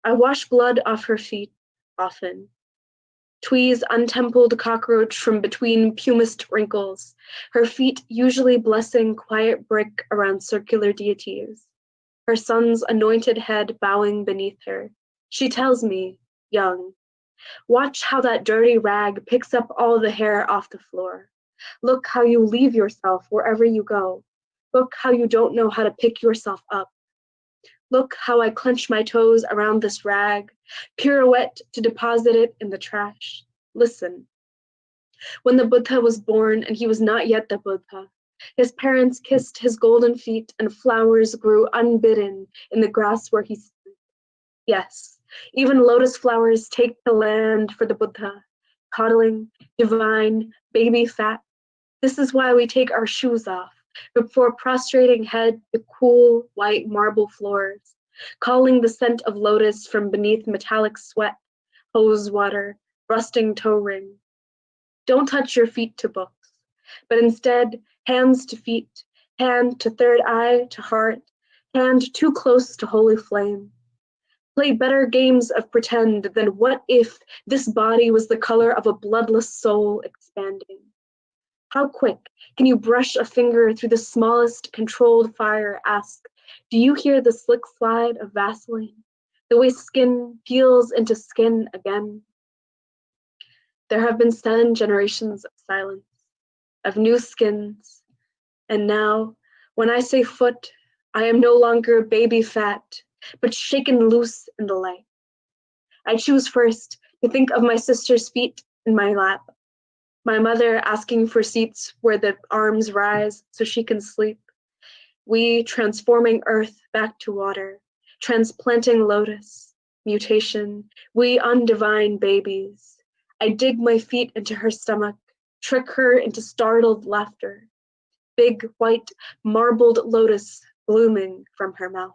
Speaker 9: I wash blood off her feet, often. Tweeze untempled cockroach from between pumist wrinkles, her feet usually blessing quiet brick around circular deities, her son's anointed head bowing beneath her. She tells me, young, watch how that dirty rag picks up all the hair off the floor. Look how you leave yourself wherever you go. Look how you don't know how to pick yourself up. Look how I clench my toes around this rag, pirouette to deposit it in the trash. Listen. When the Buddha was born and he was not yet the Buddha, his parents kissed his golden feet and flowers grew unbidden in the grass where he stood. Yes, even lotus flowers take the land for the Buddha, coddling, divine, baby fat. This is why we take our shoes off before prostrating head to cool, white marble floors, calling the scent of lotus from beneath metallic sweat, hose water, rusting toe ring. Don't touch your feet to books, but instead hands to feet, hand to third eye to heart, hand too close to holy flame. Play better games of pretend than what if this body was the color of a bloodless soul expanding. How quick can you brush a finger through the smallest controlled fire? Ask, do you hear the slick slide of Vaseline? The way skin peels into skin again? There have been 7 generations of silence, of new skins, and now, when I say foot, I am no longer baby fat, but shaken loose in the light. I choose first to think of my sister's feet in my lap, my mother asking for seats where the arms rise so she can sleep. We transforming earth back to water, transplanting lotus, mutation, we undivine babies. I dig my feet into her stomach, trick her into startled laughter. Big white marbled lotus blooming from her mouth.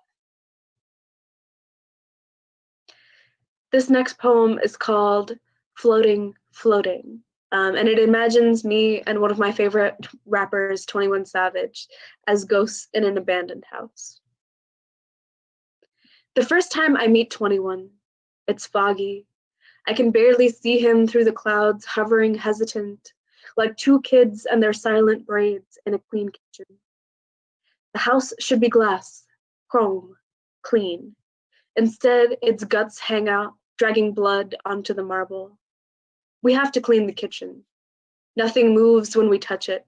Speaker 9: This next poem is called Floating, Floating, and it imagines me and one of my favorite rappers, 21 Savage, as ghosts in an abandoned house. The first time I meet 21, it's foggy. I can barely see him through the clouds, hovering hesitant, like 2 kids and their silent braids in a clean kitchen. The house should be glass, chrome, clean. Instead, its guts hang out, dragging blood onto the marble. We have to clean the kitchen. Nothing moves when we touch it.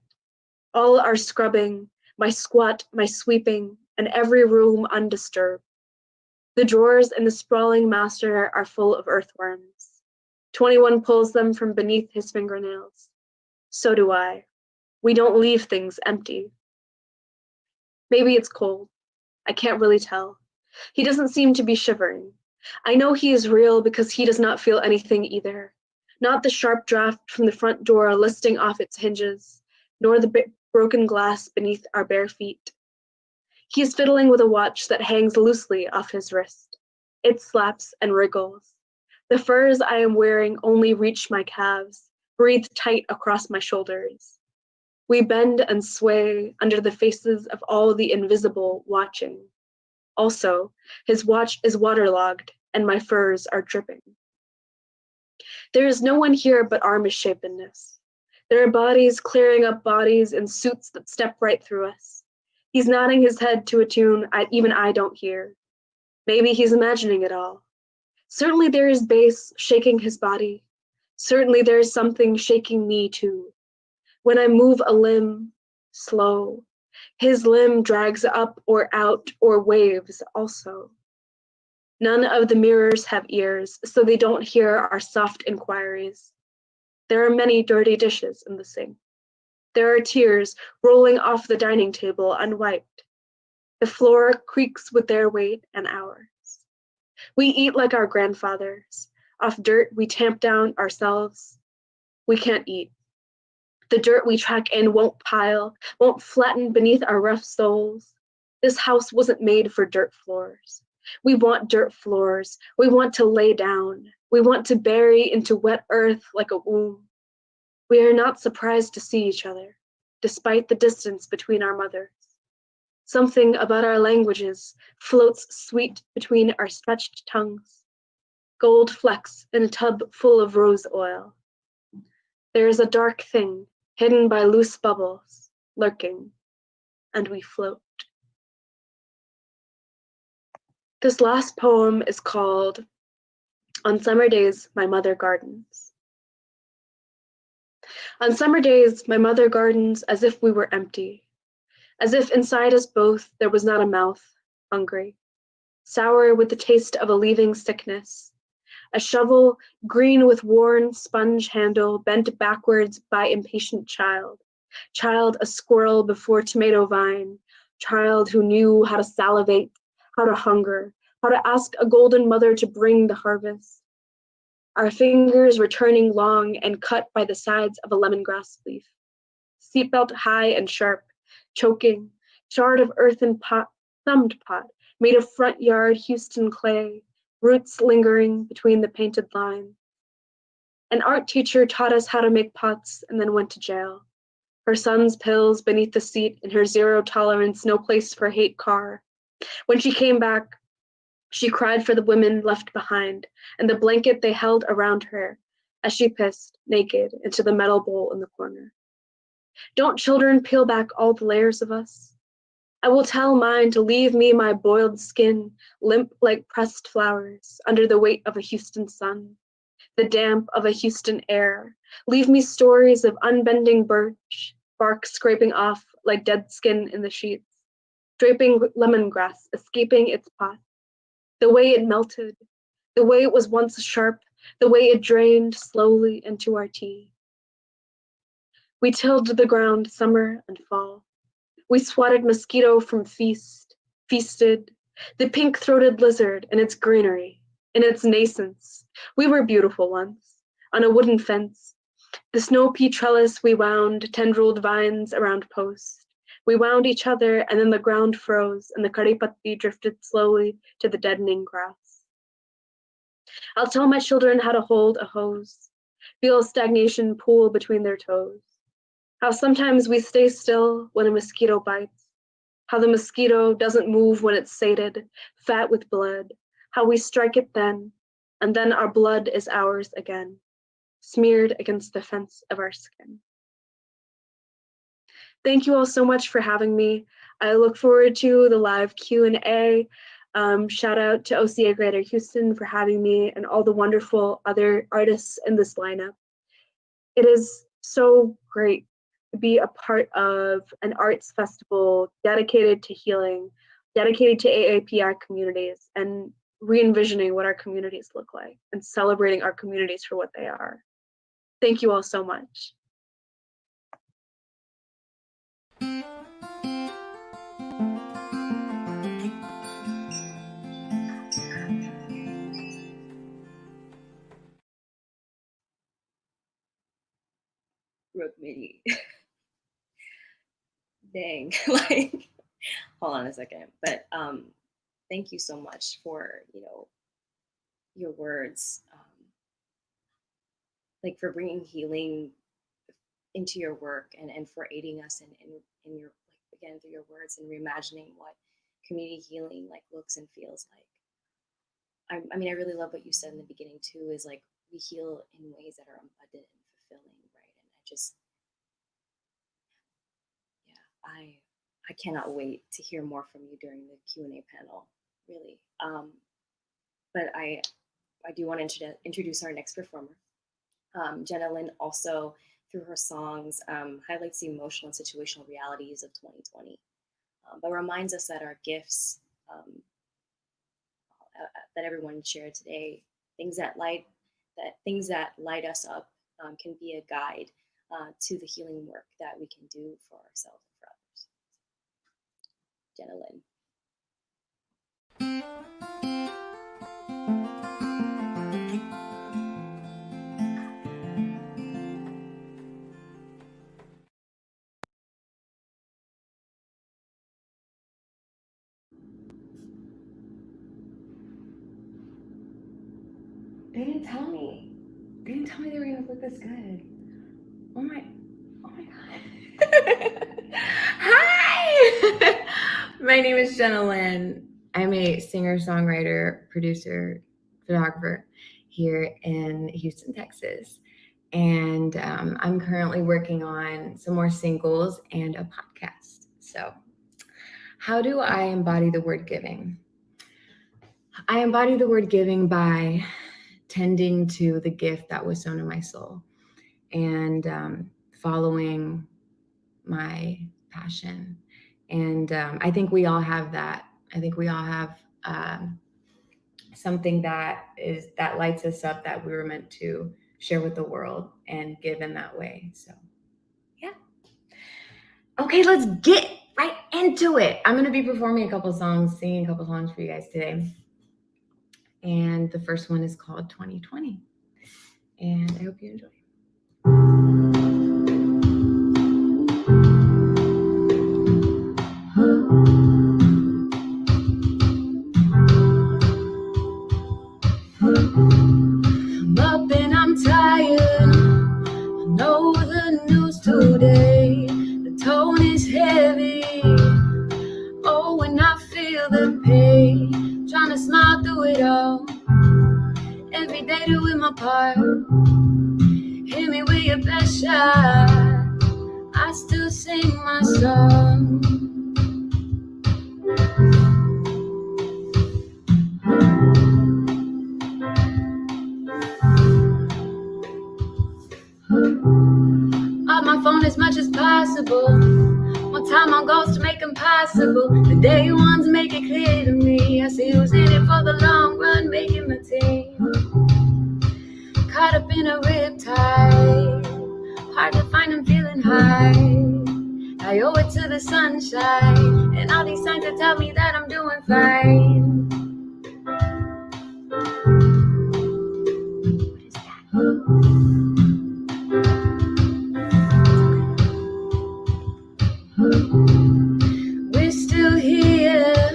Speaker 9: All our scrubbing, my squat, my sweeping, and every room undisturbed. The drawers in the sprawling master are full of earthworms. 21 pulls them from beneath his fingernails. So do I. We don't leave things empty. Maybe it's cold. I can't really tell. He doesn't seem to be shivering. I know he is real because he does not feel anything either. not the sharp draft from the front door listing off its hinges, nor the broken glass beneath our bare feet. He is fiddling with a watch that hangs loosely off his wrist. It slaps and wriggles. The furs I am wearing only reach my calves, breathe tight across my shoulders. We bend and sway under the faces of all the invisible watching. Also, his watch is waterlogged and my furs are dripping. There is no one here but our misshapenness. There are bodies clearing up bodies in suits that step right through us. He's nodding his head to a tune even I don't hear. Maybe he's imagining it all. Certainly there is bass shaking his body. Certainly there is something shaking me too. When I move a limb, slow, his limb drags up or out or waves also. None of the mirrors have ears, so they don't hear our soft inquiries. There are many dirty dishes in the sink. There are tears rolling off the dining table unwiped. The floor creaks with their weight and ours. We eat like our grandfathers. Off dirt we tamp down ourselves. We can't eat. The dirt we track in won't pile, won't flatten beneath our rough soles. This house wasn't made for dirt floors. We want dirt floors. We want to lay down. We want to bury into wet earth like a womb. We are not surprised to see each other, despite the distance between our mothers. Something about our languages floats sweet between our stretched tongues. Gold flecks in a tub full of rose oil. There is a dark thing hidden by loose bubbles, lurking, and we float. This last poem is called On Summer Days, My Mother Gardens. On summer days, my mother gardens as if we were empty, as if inside us both there was not a mouth, hungry, sour with the taste of a leaving sickness, a shovel green with worn sponge handle bent backwards by impatient child a squirrel before tomato vine, child who knew how to salivate, how to hunger, how to ask a golden mother to bring the harvest. Our fingers were turning long and cut by the sides of a lemongrass leaf, seatbelt high and sharp, choking, shard of earthen pot, thumbed pot, made of front yard Houston clay, roots lingering between the painted lines. An art teacher taught us how to make pots and then went to jail. Her son's pills beneath the seat in her zero tolerance, no place for hate car. When she came back, she cried for the women left behind and the blanket they held around her as she pissed, naked, into the metal bowl in the corner. Don't children peel back all the layers of us? I will tell mine to leave me my boiled skin, limp like pressed flowers, under the weight of a Houston sun, the damp of a Houston air. Leave me stories of unbending birch, bark scraping off like dead skin in the sheets, draping lemongrass, escaping its pot. The way it melted, the way it was once sharp, the way it drained slowly into our tea. We tilled the ground summer and fall. We swatted mosquito from feasted, the pink-throated lizard in its greenery, in its nascence. We were beautiful once, on a wooden fence. The snow pea trellis we wound tendrilled vines around post. We wound each other and then the ground froze and the karipati drifted slowly to the deadening grass. I'll tell my children how to hold a hose, feel stagnation pool between their toes. How sometimes we stay still when a mosquito bites. How the mosquito doesn't move when it's sated, fat with blood. How we strike it then, and then our blood is ours again, smeared against the fence of our skin. Thank you all so much for having me. I look forward to the live Q&A. Shout out to OCA Greater Houston for having me and all the wonderful other artists in this lineup. It is so great to be a part of an arts festival dedicated to healing, dedicated to AAPI communities, and re-envisioning what our communities look like and celebrating our communities for what they are. Thank you all so much.
Speaker 1: Rukmini. Dang, like, hold on a second. But thank you so much for, your words, like for bringing healing into your work and for aiding us in your, like, again, through your words and reimagining what community healing like looks and feels like. I mean, I really love what you said in the beginning too, is like we heal in ways that are abundant and fulfilling, right? And I just, yeah, I cannot wait to hear more from you during the Q&A panel, really. But I do want to introduce our next performer. Jenna Lynn also, through her songs, highlights the emotional and situational realities of 2020, but reminds us that our gifts that everyone shared today, things that light us up, can be a guide to the healing work that we can do for ourselves and for others. Jenna Lynn.
Speaker 10: They didn't tell me. They didn't tell me they were gonna look this good. Oh my god. Hi! My name is Jenna Lynn. I'm a singer, songwriter, producer, photographer here in Houston, Texas. And I'm currently working on some more singles and a podcast. So, how do I embody the word giving? I embody the word giving by tending to the gift that was sown in my soul and following my passion. And I think we all have that. I think we all have something that lights us up, that we were meant to share with the world and give in that way. So yeah. Okay, let's get right into it. I'm going to be performing a couple songs, singing a couple songs for you guys today. And the first one is called 2020. And I hope you enjoy. I'm up and I'm tired. I know the news today. The tone is heavy. Oh, and I feel the pain. Trying to smile through it all. Every day doing my part. Hit me with your best shot. I still sing my song. Off my phone as much as possible. More time on goals to make them possible. The day ones make it clear to me. I see who's in it for the long run, making my team. Caught up in a riptide. Hard to find them feeling high. I owe it to the sunshine. And all these signs that tell me that I'm doing fine. What is that? We're still here,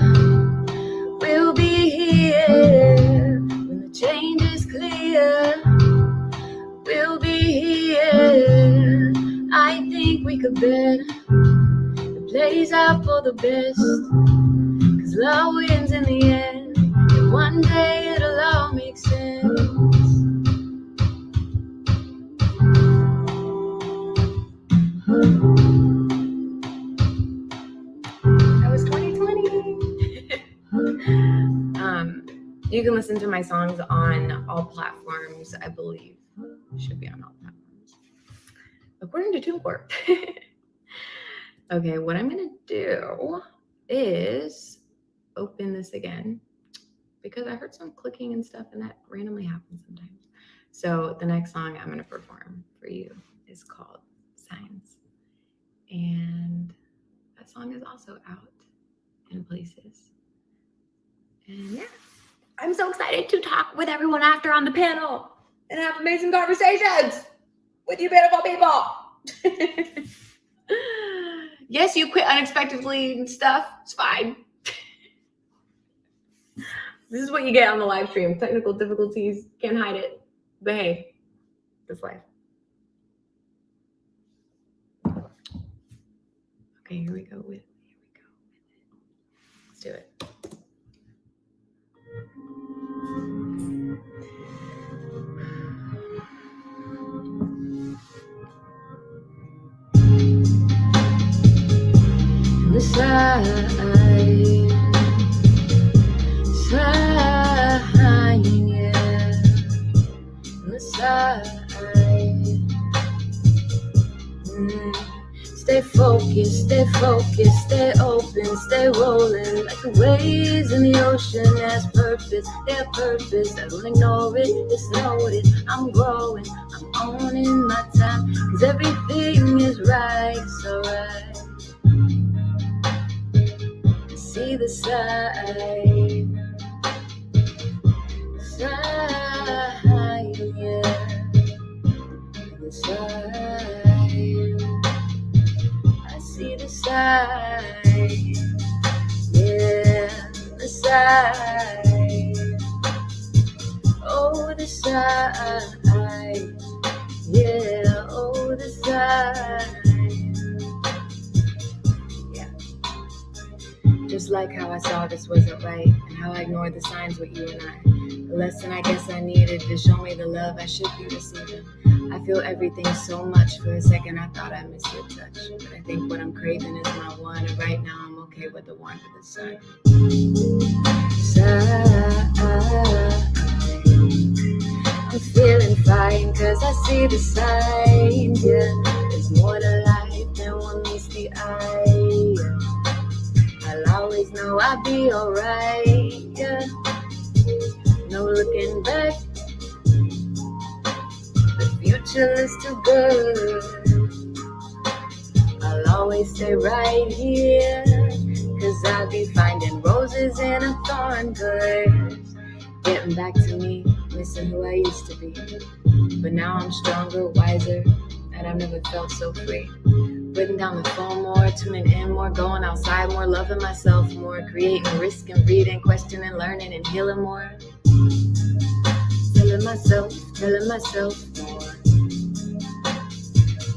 Speaker 10: we'll be here when the change is clear. We'll be here. I think we could bet it plays out for the best, 'cause love wins in the end, and one day it'll all make sense. That was 2020. You can listen to my songs on all platforms, I believe. Should be on all platforms, according to TuneCore. Okay, what I'm gonna do is open this again because I heard some clicking and stuff, and that randomly happens sometimes. So the next song I'm gonna perform for you is called Signs. And that song is also out in places. And yeah, I'm so excited to talk with everyone after on the panel and have amazing conversations with you beautiful people. Yes, you quit unexpectedly and stuff. It's fine. This is what you get on the live stream. Technical difficulties, can't hide it. But hey, that's life. Okay, here we go. Let's do it. The side, yeah. The side. Stay focused, stay open, stay rolling like the waves in the ocean. Has purpose, their purpose. I don't ignore it, just know it. I'm growing, I'm owning my time, 'cause everything is right, it's alright. See the side, yeah. The side. I see the side, yeah, the side. Oh, the side, yeah, oh, the side. Yeah. Just like how I saw this wasn't right, and how I ignored the signs with you and I. The lesson I guess I needed to show me the love I should be receiving. I feel everything so much. For a second I thought I missed your touch, but I think what I'm craving is my one, and right now I'm okay with the warmth of the sun. I'm feeling fine 'cause I see the signs, yeah. There's more to life than one meets the eye, yeah. I'll always know I'll be alright, yeah. No looking back, the future is too good. I'll always stay right here, 'cause I'll be finding roses in a thorn bush. Getting back to me, missing who I used to be. But now I'm stronger, wiser, and I've never felt so free. Breaking down the phone more, tuning in more, going outside more, loving myself more, creating, risking, reading, questioning, learning, and healing more. Telling myself more.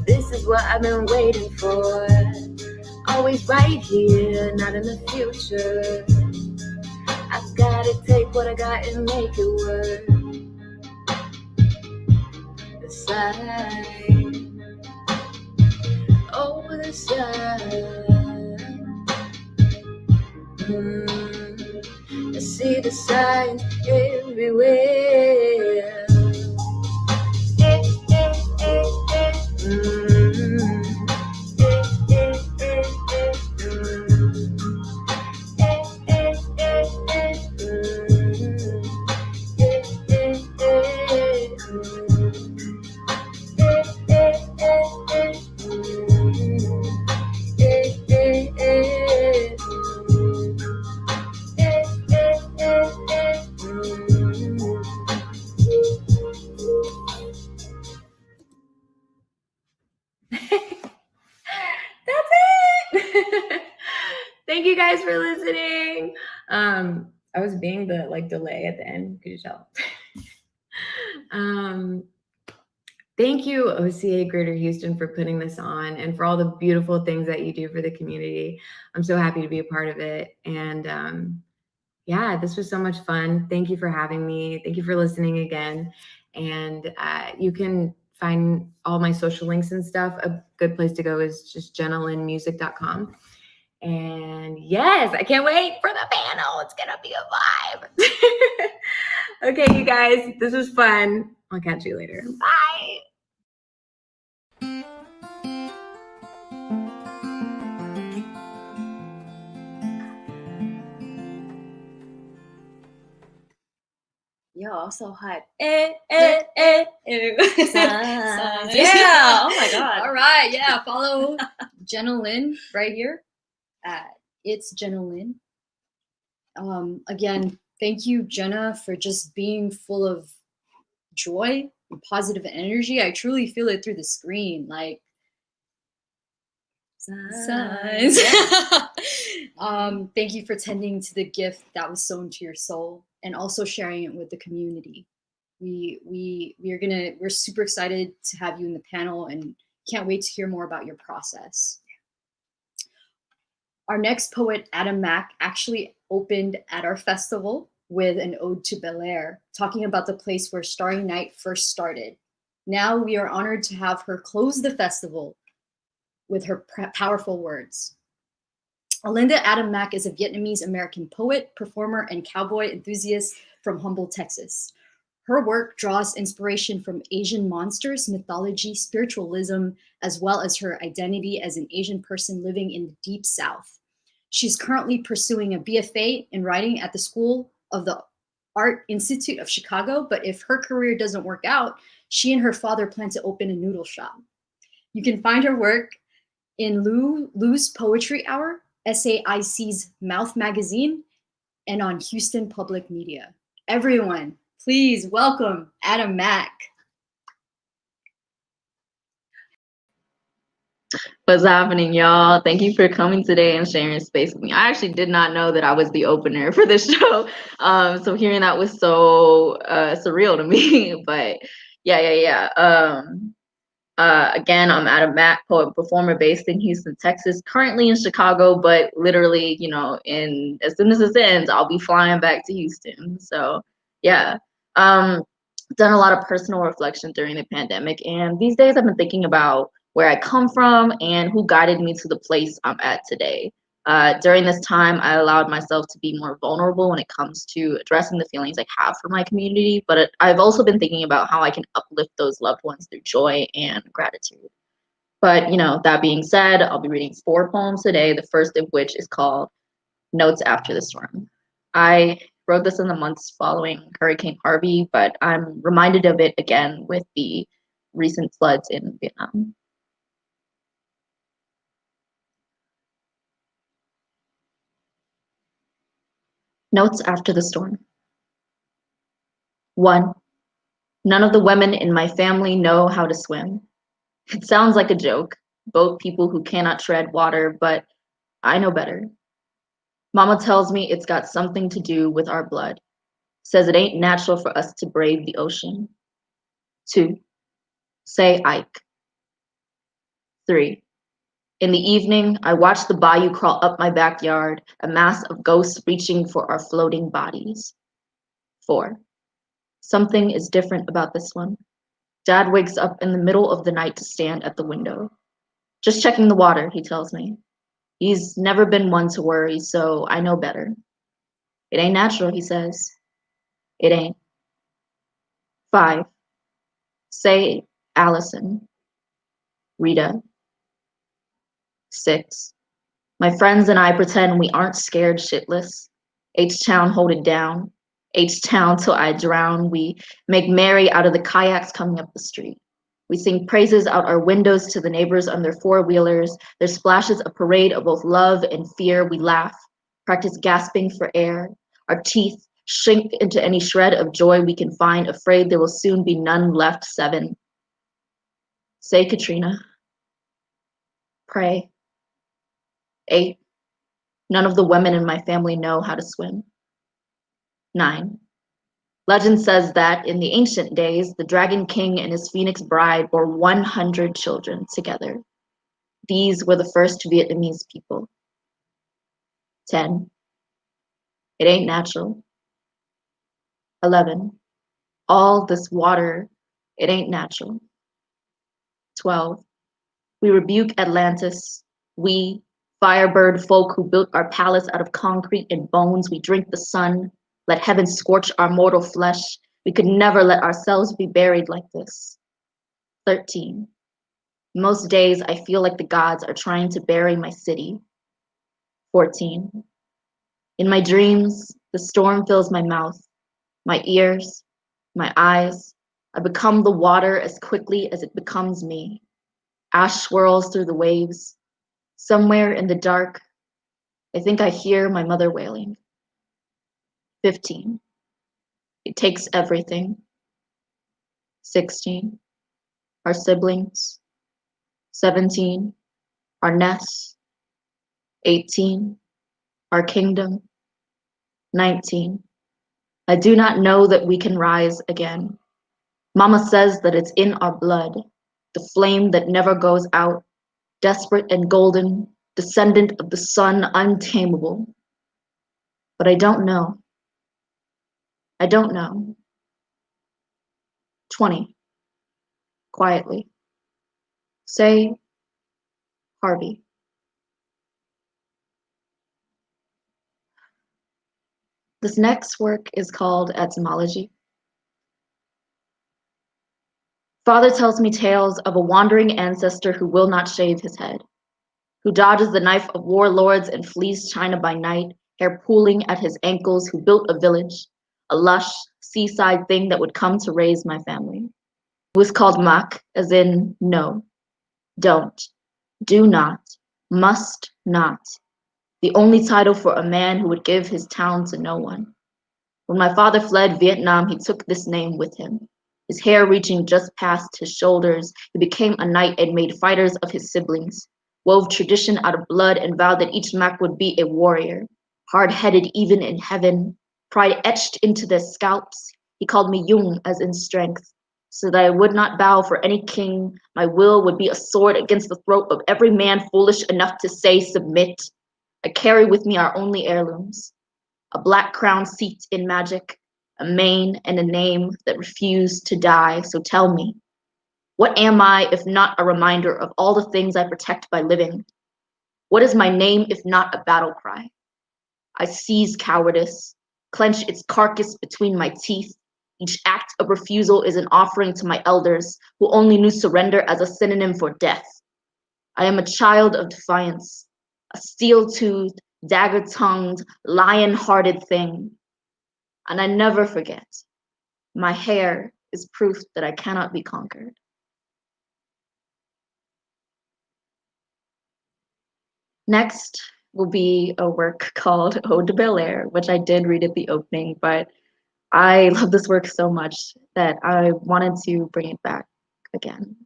Speaker 10: This is what I've been waiting for. Always right here, not in the future. I've gotta take what I got and make it work. The side, oh, the side. I see the signs everywhere. That's it. Thank you guys for listening. I was being the delay at the end. Could you tell? Thank you, OCA Greater Houston, for putting this on and for all the beautiful things that you do for the community. I'm so happy to be a part of it. And yeah, this was so much fun. Thank you for having me. Thank you for listening again. And you can find all my social links and stuff. A good place to go is just jennalynnmusic.com. And yes, I can't wait for the panel. It's gonna be a vibe. Okay, you guys, this was fun. I'll catch you later. Bye.
Speaker 1: Yo, I'm so hyped. Signs. Yeah. Oh my God.
Speaker 2: All right. Yeah. Follow Jenna Lynn right here. It's Jenna Lynn. Again, thank you, Jenna, for just being full of joy and positive energy. I truly feel it through the screen. Like, Signs. Thank you for tending to the gift that was sown to your soul and also sharing it with the community. We're super excited to have you in the panel and can't wait to hear more about your process. Our next poet, Adam Mack, actually opened at our festival with an ode to Bel Air, talking about the place where Starry Nite first started. Now we are honored to have her close the festival with her powerful words. Alinda Adam Mack is a Vietnamese-American poet, performer, and cowboy enthusiast from Humboldt, Texas. Her work draws inspiration from Asian monsters, mythology, spiritualism, as well as her identity as an Asian person living in the Deep South. She's currently pursuing a BFA in writing at the School of the Art Institute of Chicago, but if her career doesn't work out, she and her father plan to open a noodle shop. You can find her work in Lou's Poetry Hour, SAIC's Mouth Magazine, and on Houston Public Media. Everyone, please welcome Adam Mack.
Speaker 11: What's happening, y'all? Thank you for coming today and sharing space with me. I actually did not know that I was the opener for this show. So hearing that was so surreal to me. But yeah. Again, I'm Adam Mack, poet performer based in Houston, Texas, currently in Chicago, but literally, as soon as this ends, I'll be flying back to Houston. So yeah. Done a lot of personal reflection during the pandemic, and these days I've been thinking about where I come from and who guided me to the place I'm at today. During this time, I allowed myself to be more vulnerable when it comes to addressing the feelings I have for my community, but I've also been thinking about how I can uplift those loved ones through joy and gratitude. But, that being said, I'll be reading 4 poems today, the first of which is called Notes After the Storm. I wrote this in the months following Hurricane Harvey, but I'm reminded of it again with the recent floods in Vietnam. Notes after the storm. 1. None of the women in my family know how to swim. It sounds like a joke, boat people who cannot tread water, but I know better. Mama tells me it's got something to do with our blood. Says it ain't natural for us to brave the ocean. 2. Say Ike. 3. In the evening, I watch the bayou crawl up my backyard, a mass of ghosts reaching for our floating bodies. 4. Something is different about this one. Dad wakes up in the middle of the night to stand at the window. Just checking the water, he tells me. He's never been one to worry, so I know better. It ain't natural, he says. It ain't. 5. Say Allison. Rita. 6. My friends and I pretend we aren't scared shitless. H-Town hold it down. H-Town till I drown. We make merry out of the kayaks coming up the street. We sing praises out our windows to the neighbors on their 4-wheelers. There's splashes of parade of both love and fear. We laugh, practice gasping for air. Our teeth shrink into any shred of joy we can find, afraid there will soon be none left. 7. Say Katrina. Pray. 8. None of the women in my family know how to swim. 9. Legend says that in the ancient days, the Dragon King and his Phoenix bride bore 100 children together. These were the first Vietnamese people. 10. It ain't natural. 11. All this water, it ain't natural. 12. We rebuke Atlantis. We, firebird folk who built our palace out of concrete and bones, we drink the sun. Let heaven scorch our mortal flesh. We could never let ourselves be buried like this. 13. Most days I feel like the gods are trying to bury my city. 14. In my dreams, the storm fills my mouth, my ears, my eyes. I become the water as quickly as it becomes me. Ash swirls through the waves. Somewhere in the dark, I think I hear my mother wailing. 15. It takes everything. 16. Our siblings. 17. our nests, 18, our kingdom, 19. I do not know that we can rise again. Mama says that it's in our blood, the flame that never goes out, desperate and golden, descendant of the sun, untamable. But I don't know. I don't know. 20. Quietly. Say, Harvey. This next work is called Etymology. Father tells me tales of a wandering ancestor who will not shave his head, who dodges the knife of warlords and flees China by night, hair pooling at his ankles, who built a village, a lush seaside thing that would come to raise my family. It was called Mak, as in no, don't, do not, must not. The only title for a man who would give his town to no one. When my father fled Vietnam, he took this name with him. His hair reaching just past his shoulders, he became a knight and made fighters of his siblings, wove tradition out of blood and vowed that each Mac would be a warrior, hard-headed even in heaven, pride etched into their scalps. He called me Jung, as in strength, so that I would not bow for any king. My will would be a sword against the throat of every man foolish enough to say submit. I carry with me our only heirlooms, a black crown seat in magic, a mane and a name that refuse to die. So tell me, what am I if not a reminder of all the things I protect by living? What is my name if not a battle cry? I seize cowardice, clench its carcass between my teeth. Each act of refusal is an offering to my elders, who only knew surrender as a synonym for death. I am a child of defiance, a steel-toothed, dagger-tongued, lion-hearted thing. And I never forget, my hair is proof that I cannot be conquered. Next will be a work called Ode to Bel Air, which I did read at the opening, but I love this work so much that I wanted to bring it back again.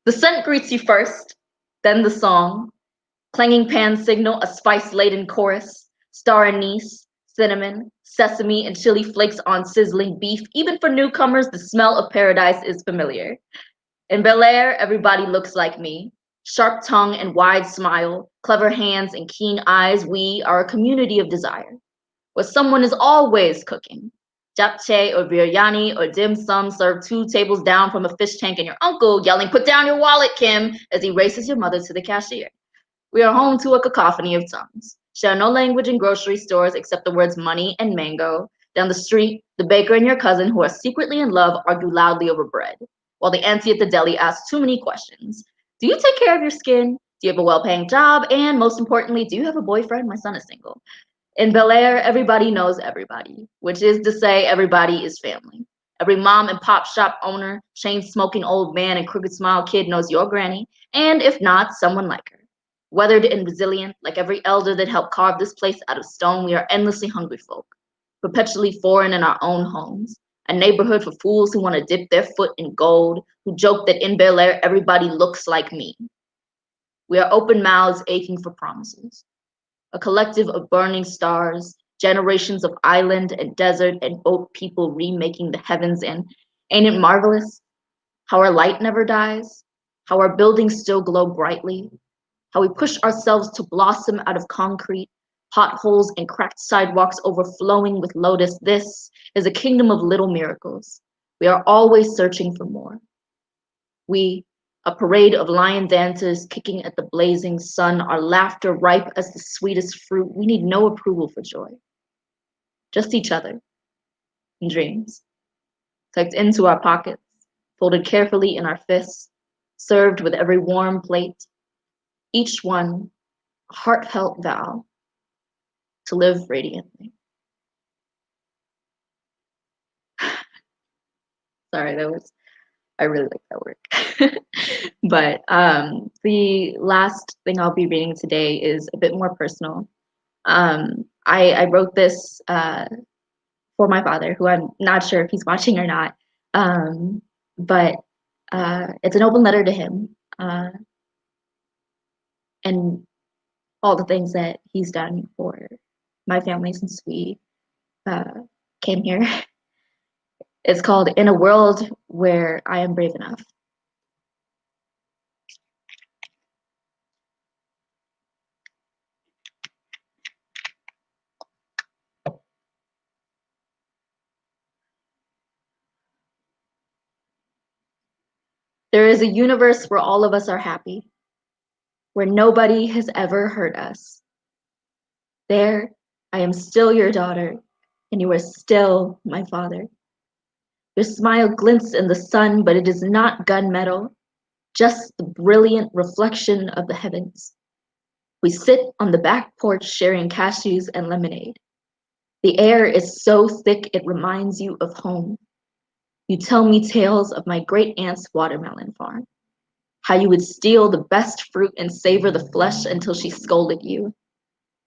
Speaker 11: The scent greets you first, then the song. Clanging pan signal, a spice-laden chorus. Star anise, cinnamon, sesame, and chili flakes on sizzling beef. Even for newcomers, the smell of paradise is familiar. In Bel Air, everybody looks like me. Sharp tongue and wide smile, clever hands and keen eyes. We are a community of desire, where someone is always cooking. Japchae or biryani or dim sum served 2 tables down from a fish tank, and your uncle yelling, "Put down your wallet, Kim," as he races your mother to the cashier. We are home to a cacophony of tongues. Share no language in grocery stores except the words money and mango. Down the street, the baker and your cousin, who are secretly in love, argue loudly over bread, while the auntie at the deli asks too many questions. Do you take care of your skin? Do you have a well-paying job? And most importantly, do you have a boyfriend? My son is single. In Bel Air, everybody knows everybody, which is to say everybody is family. Every mom and pop shop owner, chain-smoking old man, and crooked smile kid knows your granny, and if not, someone like her. Weathered and resilient, like every elder that helped carve this place out of stone, we are endlessly hungry folk, perpetually foreign in our own homes. A neighborhood for fools who want to dip their foot in gold, who joke that in Bel Air everybody looks like me. We are open mouths aching for promises. A collective of burning stars, generations of island and desert and boat people remaking the heavens. And ain't it marvelous how our light never dies, how our buildings still glow brightly, how we push ourselves to blossom out of concrete, potholes and cracked sidewalks overflowing with lotus. This is a kingdom of little miracles. We are always searching for more. We, a parade of lion dancers kicking at the blazing sun, our laughter ripe as the sweetest fruit. We need no approval for joy, just each other and dreams, tucked into our pockets, folded carefully in our fists, served with every warm plate, each one a heartfelt vow to live radiantly. Sorry, I really like that work. But the last thing I'll be reading today is a bit more personal. I wrote this for my father, who I'm not sure if he's watching or not, but it's an open letter to him. uh, and all the things that he's done for my family since we came here. It's called In a World Where I Am Brave Enough. There is a universe where all of us are happy, where nobody has ever hurt us. There, I am still your daughter, and you are still my father. Your smile glints in the sun, but it is not gunmetal, just the brilliant reflection of the heavens. We sit on the back porch sharing cashews and lemonade. The air is so thick it reminds you of home. You tell me tales of my great aunt's watermelon farm, how you would steal the best fruit and savor the flesh until she scolded you.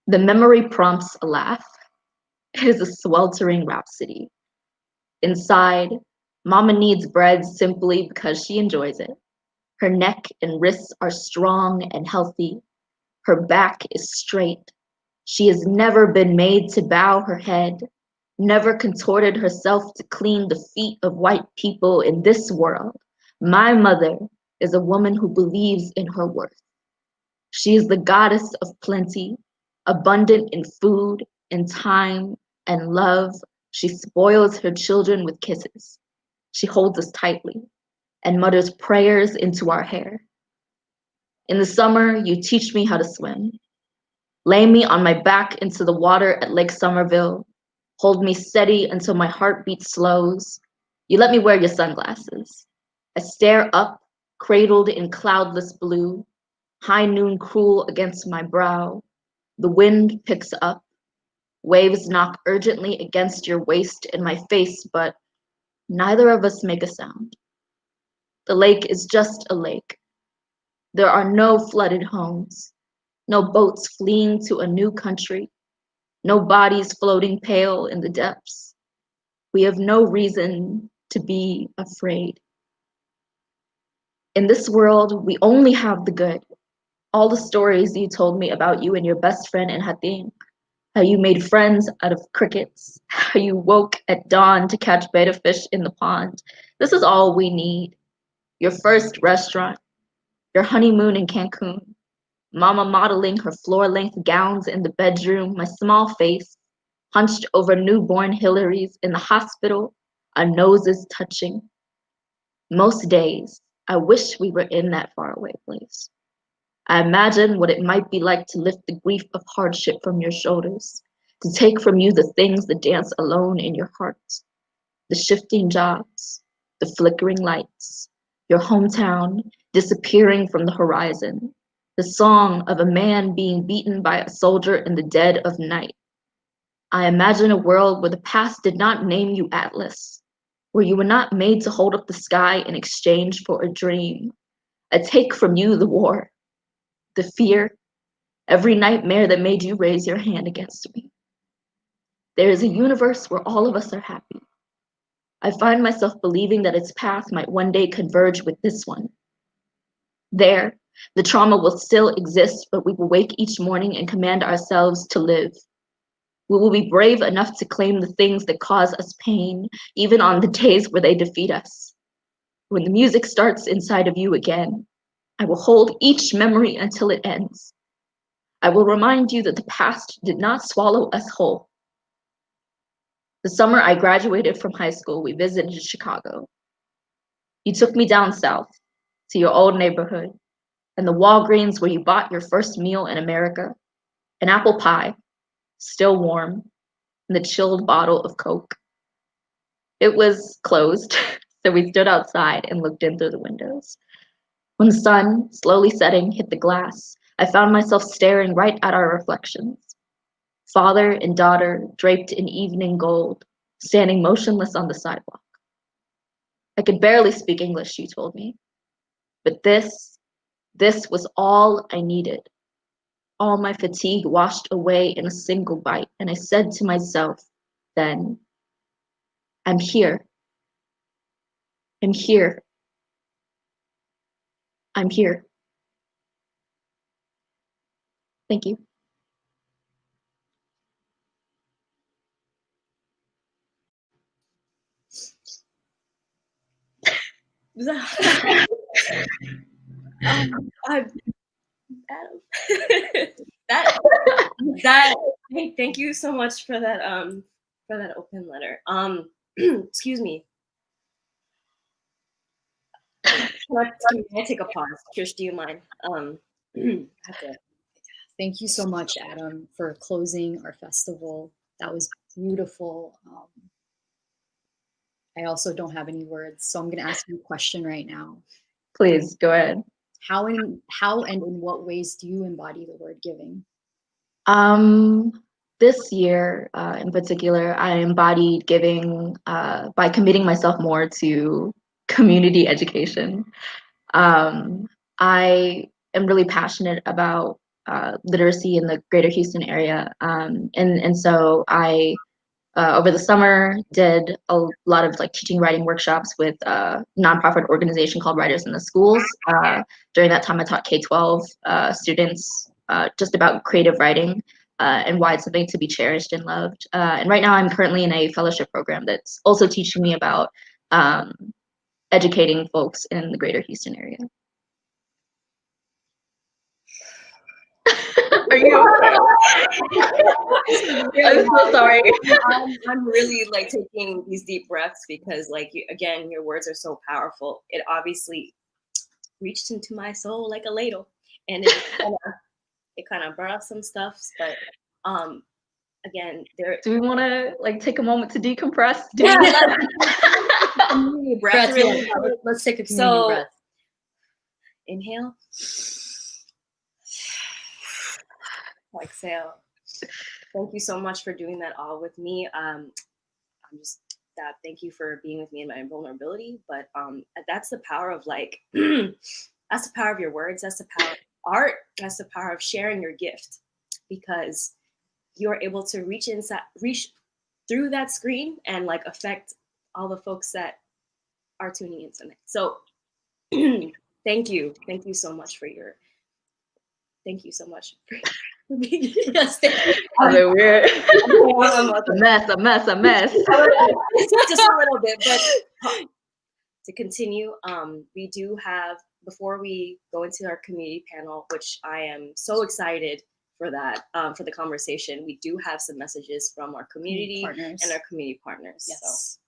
Speaker 11: The memory prompts a laugh. It is a sweltering rhapsody. Inside, Mama needs bread simply because she enjoys it. Her neck and wrists are strong and healthy. Her back is straight. She has never been made to bow her head, never contorted herself to clean the feet of white people in this world. My mother is a woman who believes in her worth. She is the goddess of plenty, abundant in food and time and love. She spoils her children with kisses. She holds us tightly and mutters prayers into our hair. In the summer, you teach me how to swim. Lay me on my back into the water at Lake Somerville. Hold me steady until my heartbeat slows. You let me wear your sunglasses. I stare up, cradled in cloudless blue. High noon cruel against my brow. The wind picks up. Waves knock urgently against your waist and my face, but neither of us make a sound. The lake is just a lake. There are no flooded homes, no boats fleeing to a new country, no bodies floating pale in the depths. We have no reason to be afraid. In this world, we only have the good. All the stories you told me about you and your best friend in Hating, how you made friends out of crickets, how you woke at dawn to catch betta fish in the pond. This is all we need. Your first restaurant, your honeymoon in Cancun, Mama modeling her floor-length gowns in the bedroom, my small face, hunched over newborn Hillary's in the hospital, our noses touching. Most days, I wish we were in that faraway place. I imagine what it might be like to lift the grief of hardship from your shoulders, to take from you the things that dance alone in your heart, the shifting jobs, the flickering lights, your hometown disappearing from the horizon, the song of a man being beaten by a soldier in the dead of night. I imagine a world where the past did not name you Atlas, where you were not made to hold up the sky in exchange for a dream. I take from you the war, the fear, every nightmare that made you raise your hand against me. There is a universe where all of us are happy. I find myself believing that its path might one day converge with this one. There, the trauma will still exist, but we will wake each morning and command ourselves to live. We will be brave enough to claim the things that cause us pain, even on the days where they defeat us. When the music starts inside of you again, I will hold each memory until it ends. I will remind you that the past did not swallow us whole. The summer I graduated from high school, we visited Chicago. You took me down south to your old neighborhood and the Walgreens where you bought your first meal in America, an apple pie, still warm, and the chilled bottle of Coke. It was closed, so we stood outside and looked in through the windows. When the sun, slowly setting, hit the glass, I found myself staring right at our reflections. Father and daughter draped in evening gold, standing motionless on the sidewalk. I could barely speak English, you told me. But this was all I needed. All my fatigue washed away in a single bite, and I said to myself then, I'm here. I'm here. I'm here. Thank you.
Speaker 1: I'm Adam. that that thank you so much for that open letter. Excuse me. Can I take a pause? Trish, do you mind? Have to.
Speaker 2: Thank you so much, Adam, for closing our festival. That was beautiful. I also don't have any words, so I'm going to ask you a question right now.
Speaker 11: Please go ahead.
Speaker 2: How and in what ways do you embody the word giving?
Speaker 11: This year, in particular, I embodied giving by committing myself more to community education. I am really passionate about literacy in the greater Houston area. And so I, over the summer, did a lot of like teaching writing workshops with a nonprofit organization called Writers in the Schools. During that time, I taught K-12 students just about creative writing and why it's something to be cherished and loved. And right now I'm currently in a fellowship program that's also teaching me about educating folks in the greater Houston area. Are you okay? I'm so sorry.
Speaker 1: I'm really like taking these deep breaths because like again, your words are so powerful. It obviously reached into my soul like a ladle, and it kind of brought up some stuff. But again, there.
Speaker 11: Do we want to like take a moment to decompress?
Speaker 2: Breath, really let's take a community breath.
Speaker 1: Inhale. Exhale. Thank you so much for doing that all with me. Thank you for being with me in my vulnerability. But that's the power of like, that's the power of your words. That's the power of art. That's the power of sharing your gift, because you're able to reach through that screen and like affect all the folks that are tuning in tonight. So thank you so much for your. Thank you so much for being
Speaker 11: yes, weird. a mess.
Speaker 1: Just a little bit, but to continue, we do have, before we go into our community panel, which I am so excited for that, for the conversation, we do have some messages from our community partners and our community partners. Yes. So.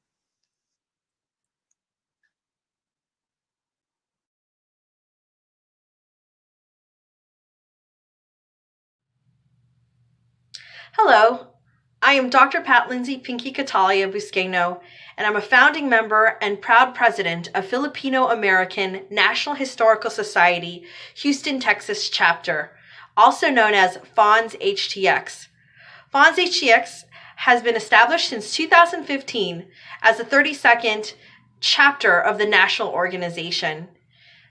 Speaker 12: Hello, I am Dr. Pat Lindsay Pinky Catalia Busqueno, and I'm a founding member and proud president of Filipino American National Historical Society, Houston, Texas chapter, also known as FONS HTX. FONS HTX has been established since 2015 as the 32nd chapter of the national organization.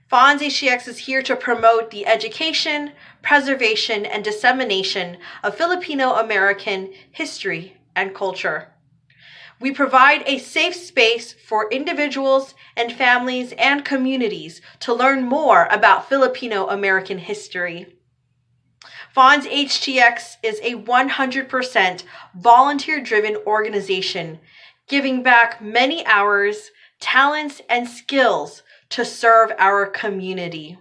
Speaker 12: FONS HTX is here to promote the education, preservation, and dissemination of Filipino American history and culture. We provide a safe space for individuals and families and communities to learn more about Filipino American history. FONS HTX is a 100% volunteer-driven organization, giving back many hours, talents, and skills to serve our community.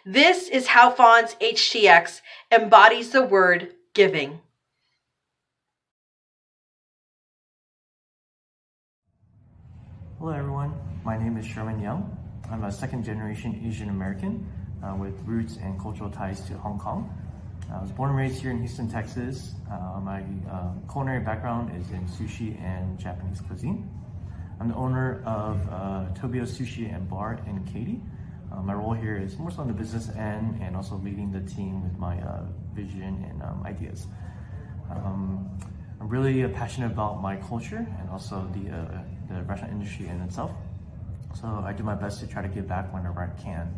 Speaker 12: This is how FONS HTX embodies the word giving.
Speaker 13: Hello everyone, my name is Sherman Young. I'm a second generation Asian American with roots and cultural ties to Hong Kong. I was born and raised here in Houston, Texas. My culinary background is in sushi and Japanese cuisine. I'm the owner of Tobio Sushi and Bar in Katy. My role here is more so on the business end and also leading the team with my vision and ideas. I'm really passionate about my culture and also the restaurant industry in itself. So I do my best to try to give back whenever I can.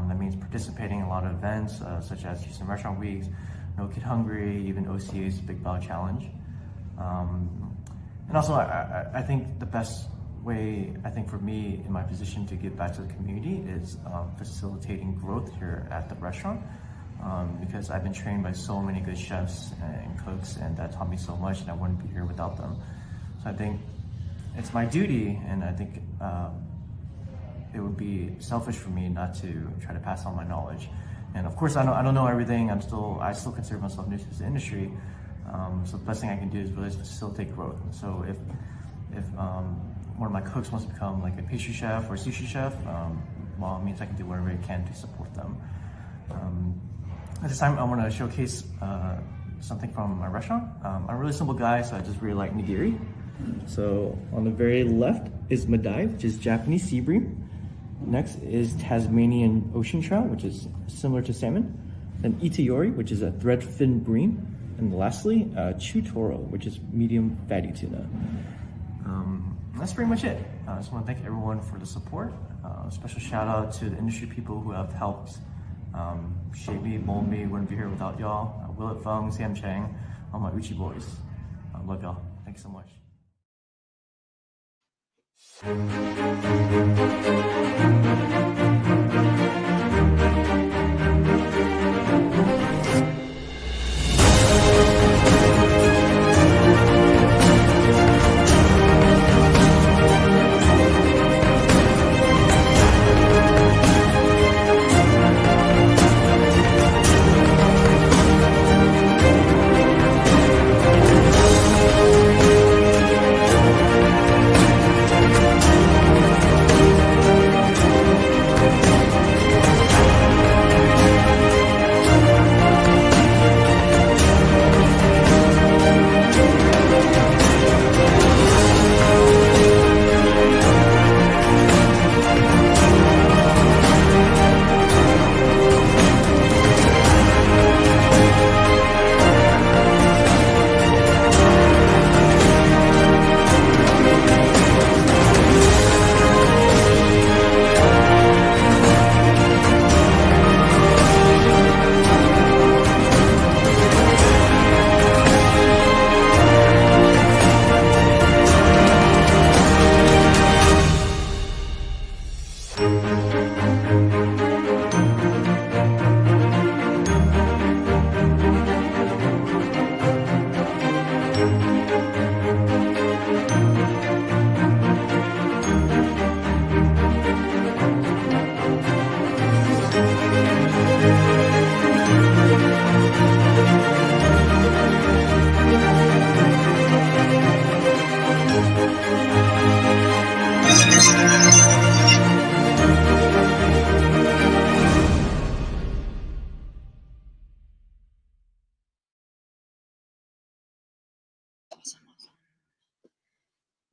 Speaker 13: That means participating in a lot of events such as Houston Restaurant Weeks, No Kid Hungry, even OCA's Big Bow Challenge. And also, I think the best way, I think for me, in my position to give back to the community is facilitating growth here at the restaurant. Because I've been trained by so many good chefs and cooks, and that taught me so much, and I wouldn't be here without them. So I think it's my duty, and I think it would be selfish for me not to try to pass on my knowledge. And of course, I don't know everything. I still consider myself new to this industry. So the best thing I can do is really facilitate growth. So if one of my cooks wants to become like a pastry chef or a sushi chef, well, it means I can do whatever I can to support them. At this time, I want to showcase something from my restaurant. I'm a really simple guy, so I just really like nigiri. So on the very left is madai, which is Japanese sea bream. Next is Tasmanian ocean trout, which is similar to salmon. Then itayori, which is a threadfin bream. And lastly, chutoro, which is medium fatty tuna. That's pretty much it. I just want to thank everyone for the support. Special shout out to the industry people who have helped shape me, mold me. Wouldn't be here without y'all. Willett Fung, Sam Chang, all my Uchi boys. Love y'all. Thank you so much.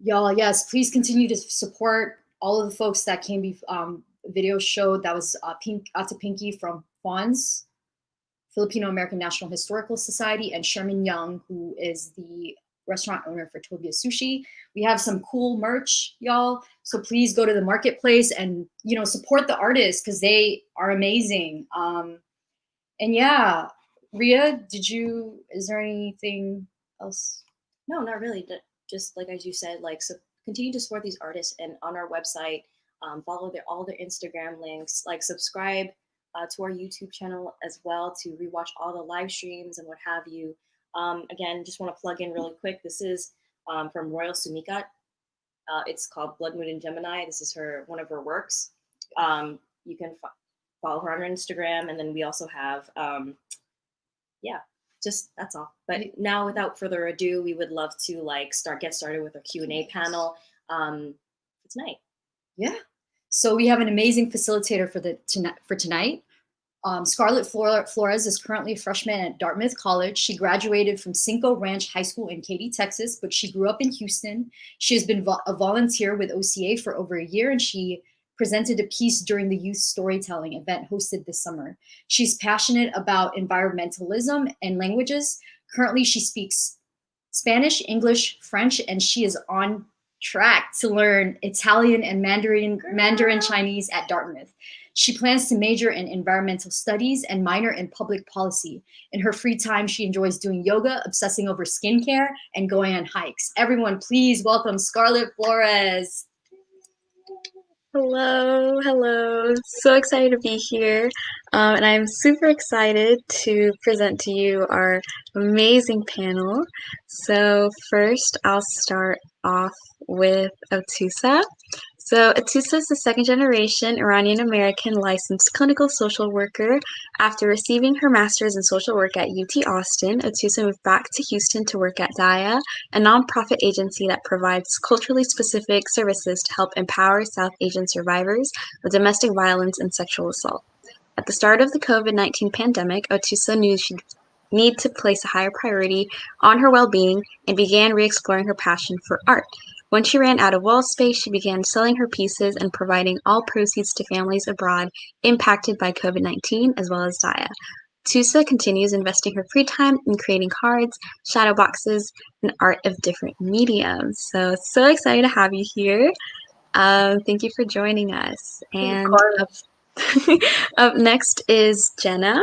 Speaker 2: Y'all, yes, please continue to support all of the folks that came video showed. That was Ate Pinky from FAWNS, Filipino American National Historical Society, and Sherman Young, who is the restaurant owner for Tobia Sushi. We have some cool merch, y'all. So please go to the marketplace and, you know, support the artists because they are amazing. And yeah, Ria, is there anything else?
Speaker 1: No, not really. Just like as you said, like, so continue to support these artists, and on our website, follow all their Instagram links, like subscribe to our YouTube channel as well to rewatch all the live streams and what have you. Again, just want to plug in really quick. This is from Royal Sumikat. It's called Blood Moon in Gemini. This is one of her works. You can follow her on her Instagram, and then we also have, just that's all. But now, without further ado, we would love to get started with our Q&A panel for tonight.
Speaker 2: Yeah. So we have an amazing facilitator for tonight. Scarlett Flores is currently a freshman at Dartmouth College. She graduated from Cinco Ranch High School in Katy, Texas, but she grew up in Houston. She has been a volunteer with OCA for over a year, and she presented a piece during the youth storytelling event hosted this summer. She's passionate about environmentalism and languages. Currently, she speaks Spanish, English, French, and she is on track to learn Italian and Mandarin Chinese at Dartmouth. She plans to major in environmental studies and minor in public policy. In her free time, she enjoys doing yoga, obsessing over skincare, and going on hikes. Everyone, please welcome Scarlett Flores.
Speaker 14: Hello, hello. So excited to be here. And I'm super excited to present to you our amazing panel. So first, I'll start off with Otusa. So Atusa is a second-generation Iranian-American licensed clinical social worker. After receiving her master's in social work at UT Austin, Atusa moved back to Houston to work at DAIA, a nonprofit agency that provides culturally specific services to help empower South Asian survivors of domestic violence and sexual assault. At the start of the COVID-19 pandemic, Otusa knew she'd need to place a higher priority on her well-being and began re-exploring her passion for art. When she ran out of wall space, she began selling her pieces and providing all proceeds to families abroad impacted by COVID-19, as well as DAIA. Tusa continues investing her free time in creating cards, shadow boxes, and art of different mediums. So excited to have you here. Thank you for joining us. And up next is Jenna.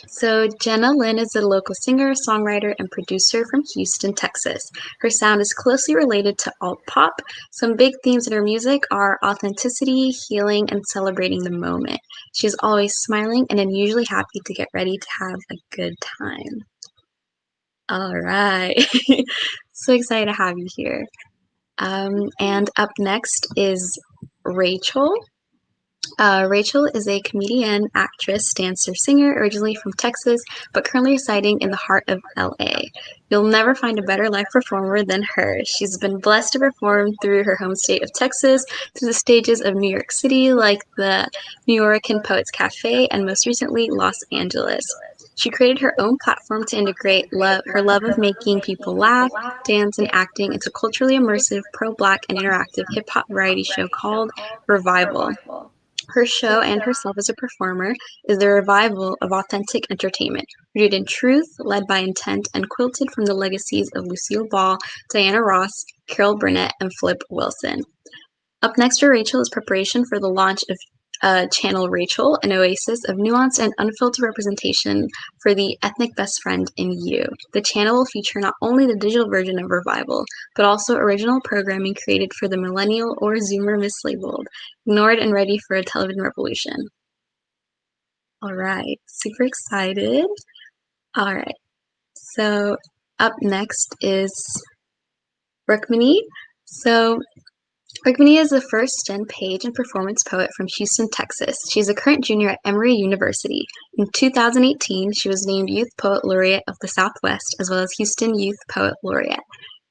Speaker 14: So Jenna Lynn is a local singer, songwriter, and producer from Houston, Texas. Her sound is closely related to alt pop. Some big themes in her music are authenticity, healing, and celebrating the moment. She's always smiling and unusually happy to get ready to have a good time. All right. So excited to have you here. And up next is Rachel. Rachel is a comedian, actress, dancer, singer, originally from Texas, but currently residing in the heart of LA. You'll never find a better live performer than her. She's been blessed to perform through her home state of Texas to the stages of New York City, like the New Yorkan Poets Cafe, and most recently, Los Angeles. She created her own platform to integrate her love of making people laugh, dance, and acting into a culturally immersive, pro-Black, and interactive hip-hop variety show called Revival. Her show and herself as a performer is the revival of authentic entertainment, rooted in truth, led by intent, and quilted from the legacies of Lucille Ball, Diana Ross, Carol Burnett, and Flip Wilson. Up next for Rachel is preparation for the launch of Channel Rachel, an oasis of nuance and unfiltered representation for the ethnic best friend in you. The channel will feature not only the digital version of Revival, but also original programming created for the millennial or Zoomer mislabeled, ignored and ready for a television revolution. All right, super excited. All right, so up next is Rukmini. So Rukmini is the first gen page and performance poet from Houston, Texas. She's a current junior at Emory University. In 2018, she was named Youth Poet Laureate of the Southwest, as well as Houston Youth Poet Laureate.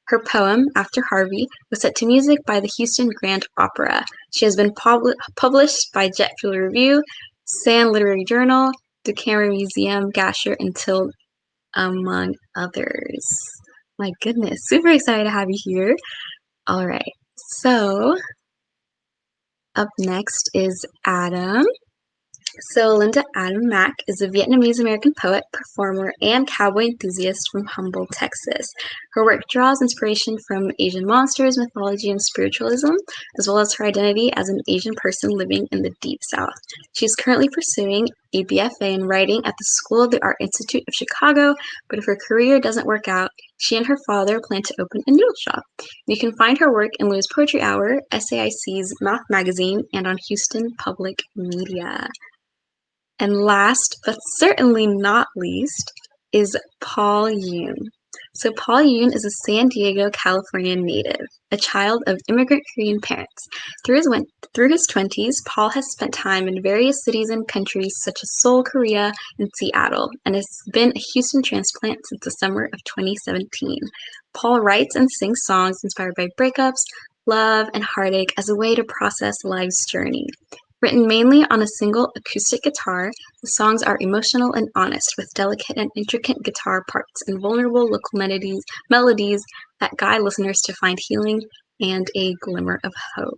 Speaker 14: Her poem, After Harvey, was set to music by the Houston Grand Opera. She has been published by Jet Fuel Review, Sand Literary Journal, Decameron Museum, Gasher, and Till, among others. My goodness, super excited to have you here. All right. So, up next is Adam. So, Linda Adam Mack is a Vietnamese-American poet, performer, and cowboy enthusiast from Humboldt, Texas. Her work draws inspiration from Asian monsters, mythology, and spiritualism, as well as her identity as an Asian person living in the Deep South. She's currently pursuing a BFA in writing at the School of the Art Institute of Chicago, but if her career doesn't work out, she and her father plan to open a noodle shop. You can find her work in Lou's Poetry Hour, SAIC's Mouth Magazine, and on Houston Public Media. And last, but certainly not least, is Paul Yoon. So Paul Yoon is a San Diego, California native, a child of immigrant Korean parents. Through his 20s, Paul has spent time in various cities and countries such as Seoul, Korea, and Seattle, and has been a Houston transplant since the summer of 2017. Paul writes and sings songs inspired by breakups, love, and heartache as a way to process life's journey. Written mainly on a single acoustic guitar, the songs are emotional and honest, with delicate and intricate guitar parts and vulnerable local melodies that guide listeners to find healing and a glimmer of hope.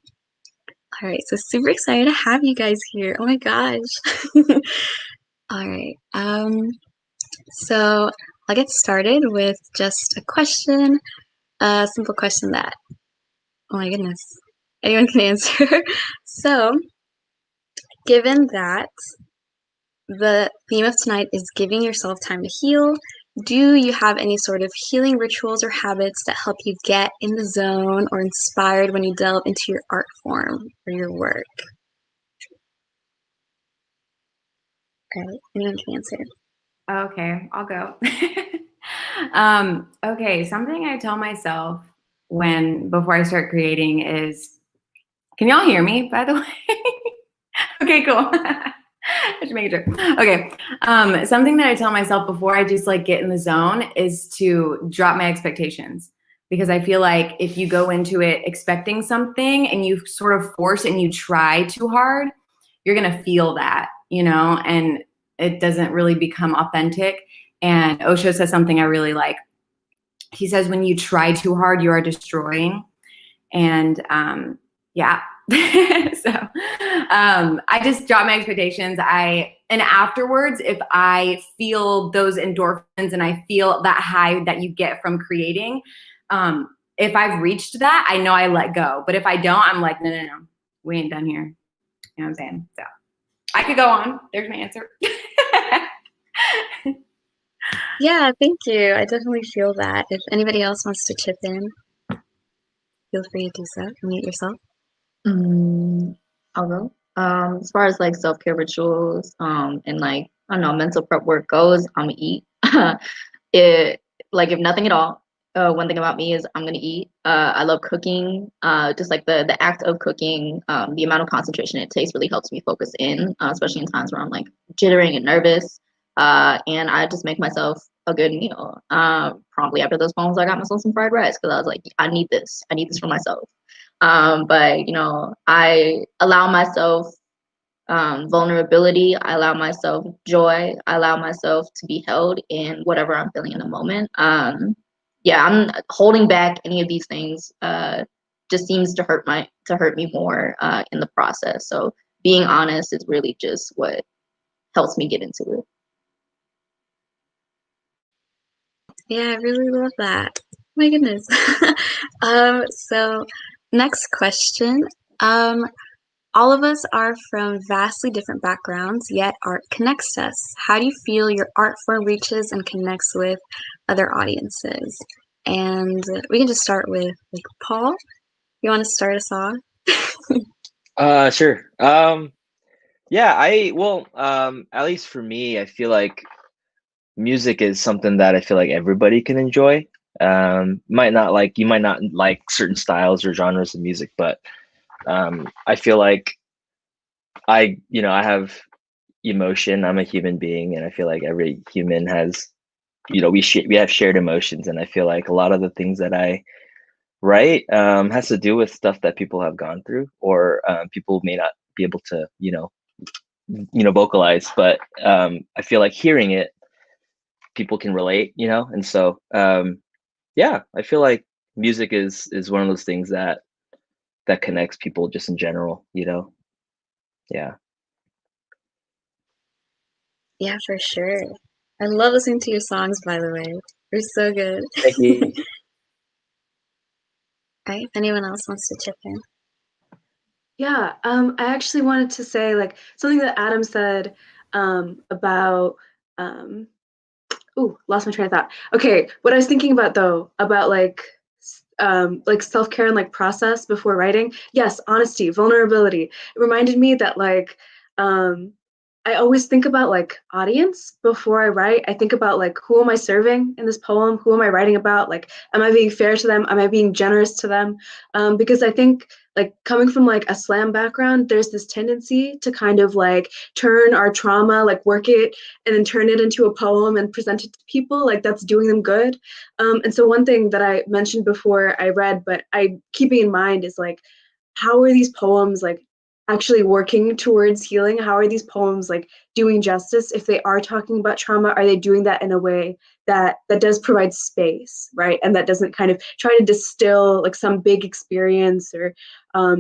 Speaker 14: All right, so super excited to have you guys here. Oh my gosh. All right, so I'll get started with just a question, a simple question that, oh my goodness, anyone can answer. So, given that the theme of tonight is giving yourself time to heal, do you have any sort of healing rituals or habits that help you get in the zone or inspired when you delve into your art form or your work? Okay, anyone can answer.
Speaker 10: Okay, I'll go. Okay, something I tell myself before I start creating is, can y'all hear me, by the way? Okay, cool. I should make it sure. Okay. Something that I tell myself before I just like get in the zone is to drop my expectations. Because I feel like if you go into it expecting something and you sort of force and you try too hard, you're gonna feel that, and it doesn't really become authentic. And Osho says something I really like. He says, when you try too hard, you are destroying. And yeah. So I just drop my expectations. And afterwards, if I feel those endorphins and I feel that high that you get from creating, if I've reached that, I know I let go. But if I don't, I'm like, no, we ain't done here. You know what I'm saying? So I could go on. There's my answer.
Speaker 14: Yeah, thank you. I definitely feel that. If anybody else wants to chip in, feel free to do so. Unmute yourself.
Speaker 11: I'll go. As far as like self-care rituals, and like, I don't know, mental prep work goes, I'm gonna eat. If nothing at all, one thing about me is I'm gonna eat. I love cooking. Just like the act of cooking, the amount of concentration it takes really helps me focus in, especially in times where I'm like jittering and nervous. And I just make myself a good meal. Promptly after those poems, I got myself some fried rice because I was like, I need this. I need this for myself. But I allow myself vulnerability. I allow myself joy. I allow myself to be held in whatever I'm feeling in the moment. Yeah, I'm holding back any of these things. Just seems to hurt me more in the process. So being honest is really just what helps me get into it.
Speaker 14: Yeah, I really love that. My goodness. So next question. All of us are from vastly different backgrounds, yet art connects us. How do you feel your art form reaches and connects with other audiences? And we can just start with like Paul. You want to start us off?
Speaker 8: Sure. Yeah, at least for me, I feel like music is something that I feel like everybody can enjoy. You might not like certain styles or genres of music, but I feel like I have emotion. I'm a human being, and I feel like every human has, we have shared emotions, and I feel like a lot of the things that I write has to do with stuff that people have gone through, or people may not be able to, vocalize, but I feel like hearing it, people can relate, and so yeah, I feel like music is one of those things that connects people just in general, yeah.
Speaker 14: Yeah, for sure. I love listening to your songs, by the way. They're so good.
Speaker 8: Thank you.
Speaker 14: Right? If anyone else wants to chip in.
Speaker 9: Yeah, I actually wanted to say like something that Adam said about ooh, lost my train of thought. Okay, what I was thinking about though, about like self-care and like process before writing. Yes, honesty, vulnerability. It reminded me that like I always think about like audience before I write. I think about like who am I serving in this poem? Who am I writing about? Like, am I being fair to them? Am I being generous to them? Because I think like coming from like a slam background, there's this tendency to kind of like turn our trauma, like work it and then turn it into a poem and present it to people like that's doing them good. And so one thing that I mentioned before I read, but I keeping in mind is like, how are these poems like actually working towards healing? How are these poems like doing justice? If they are talking about trauma, are they doing that in a way that does provide space, right? And that doesn't kind of try to distill like some big experience or a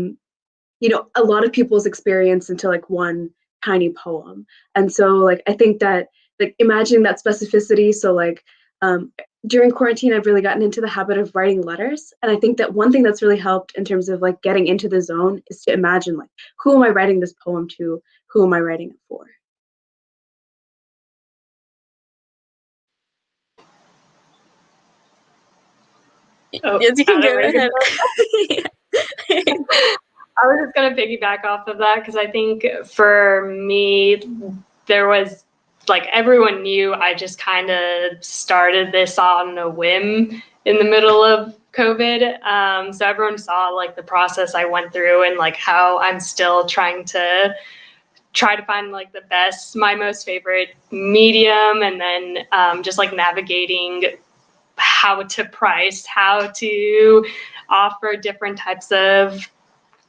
Speaker 9: lot of people's experience into like one tiny poem. And so like I think that like imagining that specificity, so like during quarantine I've really gotten into the habit of writing letters, and I think that one thing that's really helped in terms of like getting into the zone is to imagine like, who am I writing this poem to, who am I writing it for?
Speaker 14: Oh, yes, you can go ahead.
Speaker 7: I was just going to piggyback off of that because I think for me, there was like everyone knew I just kind of started this on a whim in the middle of COVID. So everyone saw like the process I went through and like how I'm still trying to find like the best, my most favorite medium, and then just like navigating how to price, how to offer different types of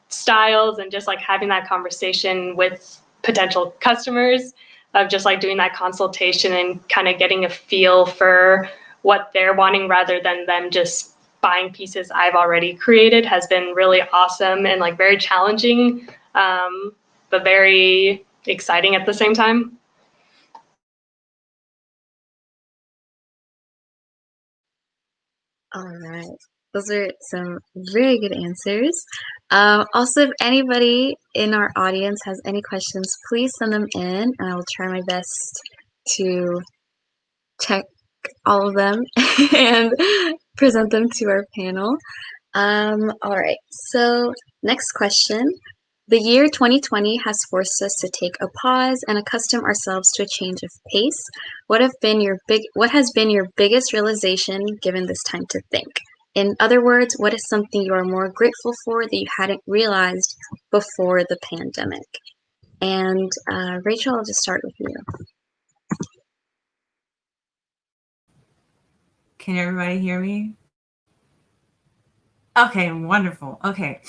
Speaker 7: styles, and just like having that conversation with potential customers of just like doing that consultation and kind of getting a feel for what they're wanting rather than them just buying pieces I've already created has been really awesome and like very challenging, but very exciting at the same time.
Speaker 14: All right. Those are some very good answers. Also, if anybody in our audience has any questions, please send them in, and I will try my best to check all of them and present them to our panel. All right. So, next question. The year 2020 has forced us to take a pause and accustom ourselves to a change of pace. What has been your biggest realization given this time to think? In other words, what is something you are more grateful for that you hadn't realized before the pandemic? And Rachel, I'll just start with you.
Speaker 6: Can everybody hear me? Okay, wonderful. Okay.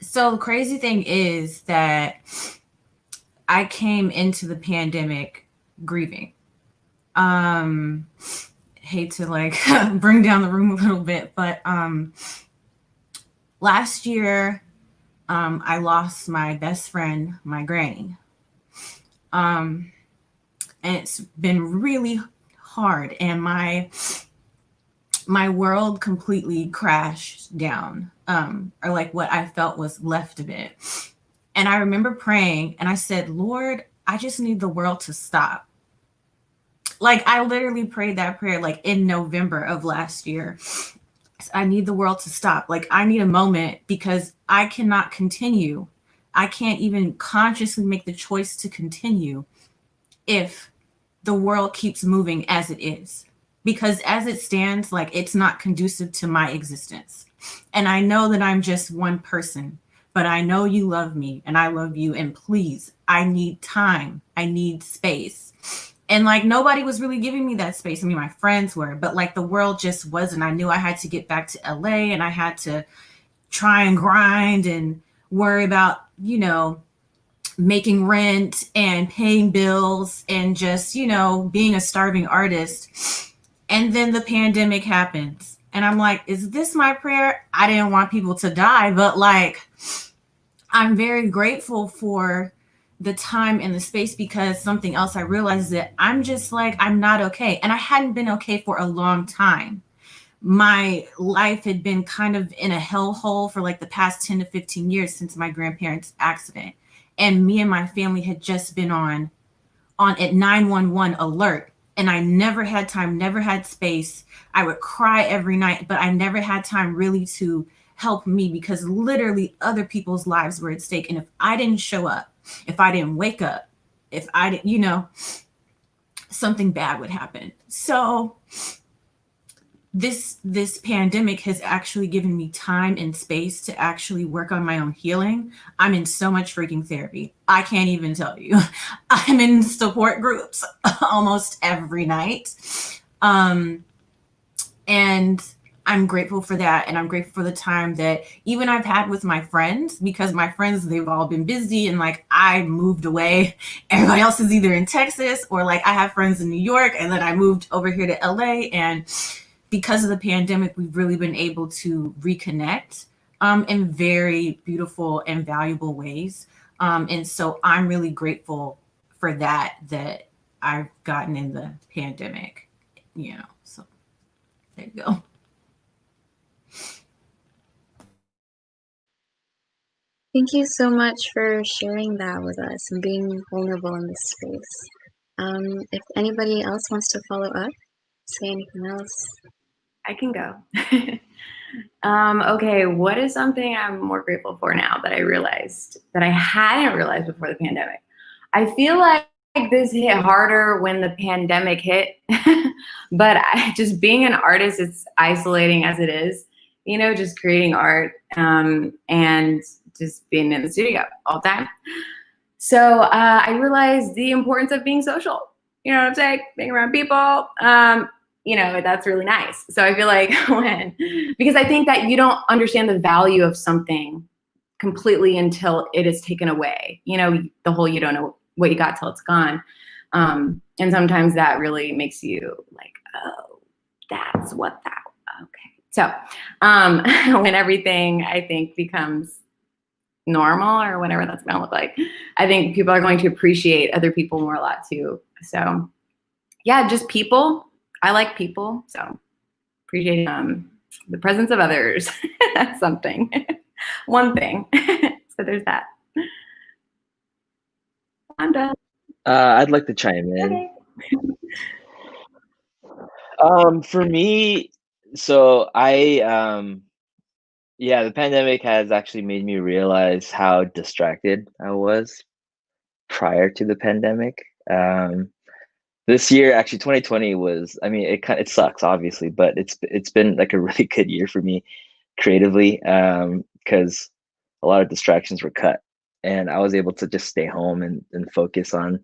Speaker 6: So the crazy thing is that I came into the pandemic grieving. Hate to like bring down the room a little bit, but last year I lost my best friend, my granny. And it's been really hard, and my world completely crashed down, or like what I felt was left of it. And I remember praying and I said, Lord, I just need the world to stop. Like I literally prayed that prayer like in November of last year. I need the world to stop. Like I need a moment because I cannot continue. I can't even consciously make the choice to continue if the world keeps moving as it is. Because as it stands, like it's not conducive to my existence. And I know that I'm just one person, but I know you love me and I love you. And please, I need time. I need space. And like nobody was really giving me that space. I mean, my friends were, but like the world just wasn't. I knew I had to get back to LA and I had to try and grind and worry about, you know, making rent and paying bills and just, you know, being a starving artist. And then the pandemic happens. And I'm like, is this my prayer? I didn't want people to die, but like, I'm very grateful for the time and the space because something else I realized that I'm just like, I'm not okay. And I hadn't been okay for a long time. My life had been kind of in a hellhole for like the past 10 to 15 years since my grandparents' accident. And me and my family had just been on at 911 alert. And I never had time, never had space. I would cry every night, but I never had time really to help me because literally other people's lives were at stake. And if I didn't show up, if I didn't wake up, if I didn't, you know, something bad would happen. So this pandemic has actually given me time and space to actually work on my own healing. I'm in so much freaking therapy. I can't even tell you. I'm in support groups almost every night. And I'm grateful for that. And I'm grateful for the time that even I've had with my friends, because my friends, they've all been busy and like I moved away. Everybody else is either in Texas or like I have friends in New York and then I moved over here to LA. And because of the pandemic, we've really been able to reconnect in very beautiful and valuable ways. And so I'm really grateful for that I've gotten in the pandemic, you know, so there you go.
Speaker 14: Thank you so much for sharing that with us and being vulnerable in this space. If anybody else wants to follow up, say anything else.
Speaker 10: I can go. Okay, what is something I'm more grateful for now that I realized that I hadn't realized before the pandemic? I feel like this hit harder when the pandemic hit, but just being an artist, it's isolating as it is, just creating art and just being in the studio all the time. So I realized the importance of being social. You know what I'm saying? Being around people. That's really nice. So I feel like because I think that you don't understand the value of something completely until it is taken away. The whole you don't know what you got till it's gone. And sometimes that really makes you like, oh, that's what that, okay. So when everything I think becomes normal or whatever that's gonna look like, I think people are going to appreciate other people more a lot too. So yeah, just people. I like people, so appreciate the presence of others. That's something. One thing. So there's that. I'm done.
Speaker 15: I'd like to chime in. For me, so the pandemic has actually made me realize how distracted I was prior to the pandemic. This year, actually, 2020 was. I mean, it sucks, obviously, but it's been like a really good year for me creatively, because a lot of distractions were cut, and I was able to just stay home and focus on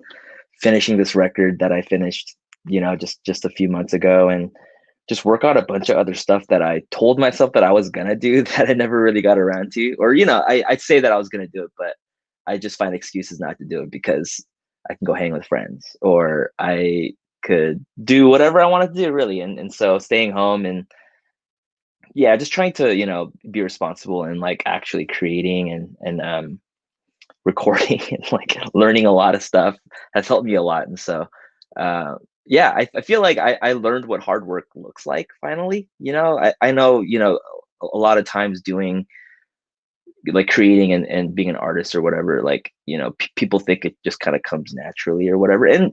Speaker 15: finishing this record that I finished, just a few months ago, and just work out a bunch of other stuff that I told myself that I was gonna do that I never really got around to. Or, I'd say that I was gonna do it, but I just find excuses not to do it because I can go hang with friends, or I could do whatever I wanted to do, really. And so staying home and just trying to, be responsible and like actually creating and recording and like learning a lot of stuff has helped me a lot. And so I feel like I learned what hard work looks like finally. I know, a lot of times doing like creating and being an artist or whatever, like, people think it just kind of comes naturally or whatever. And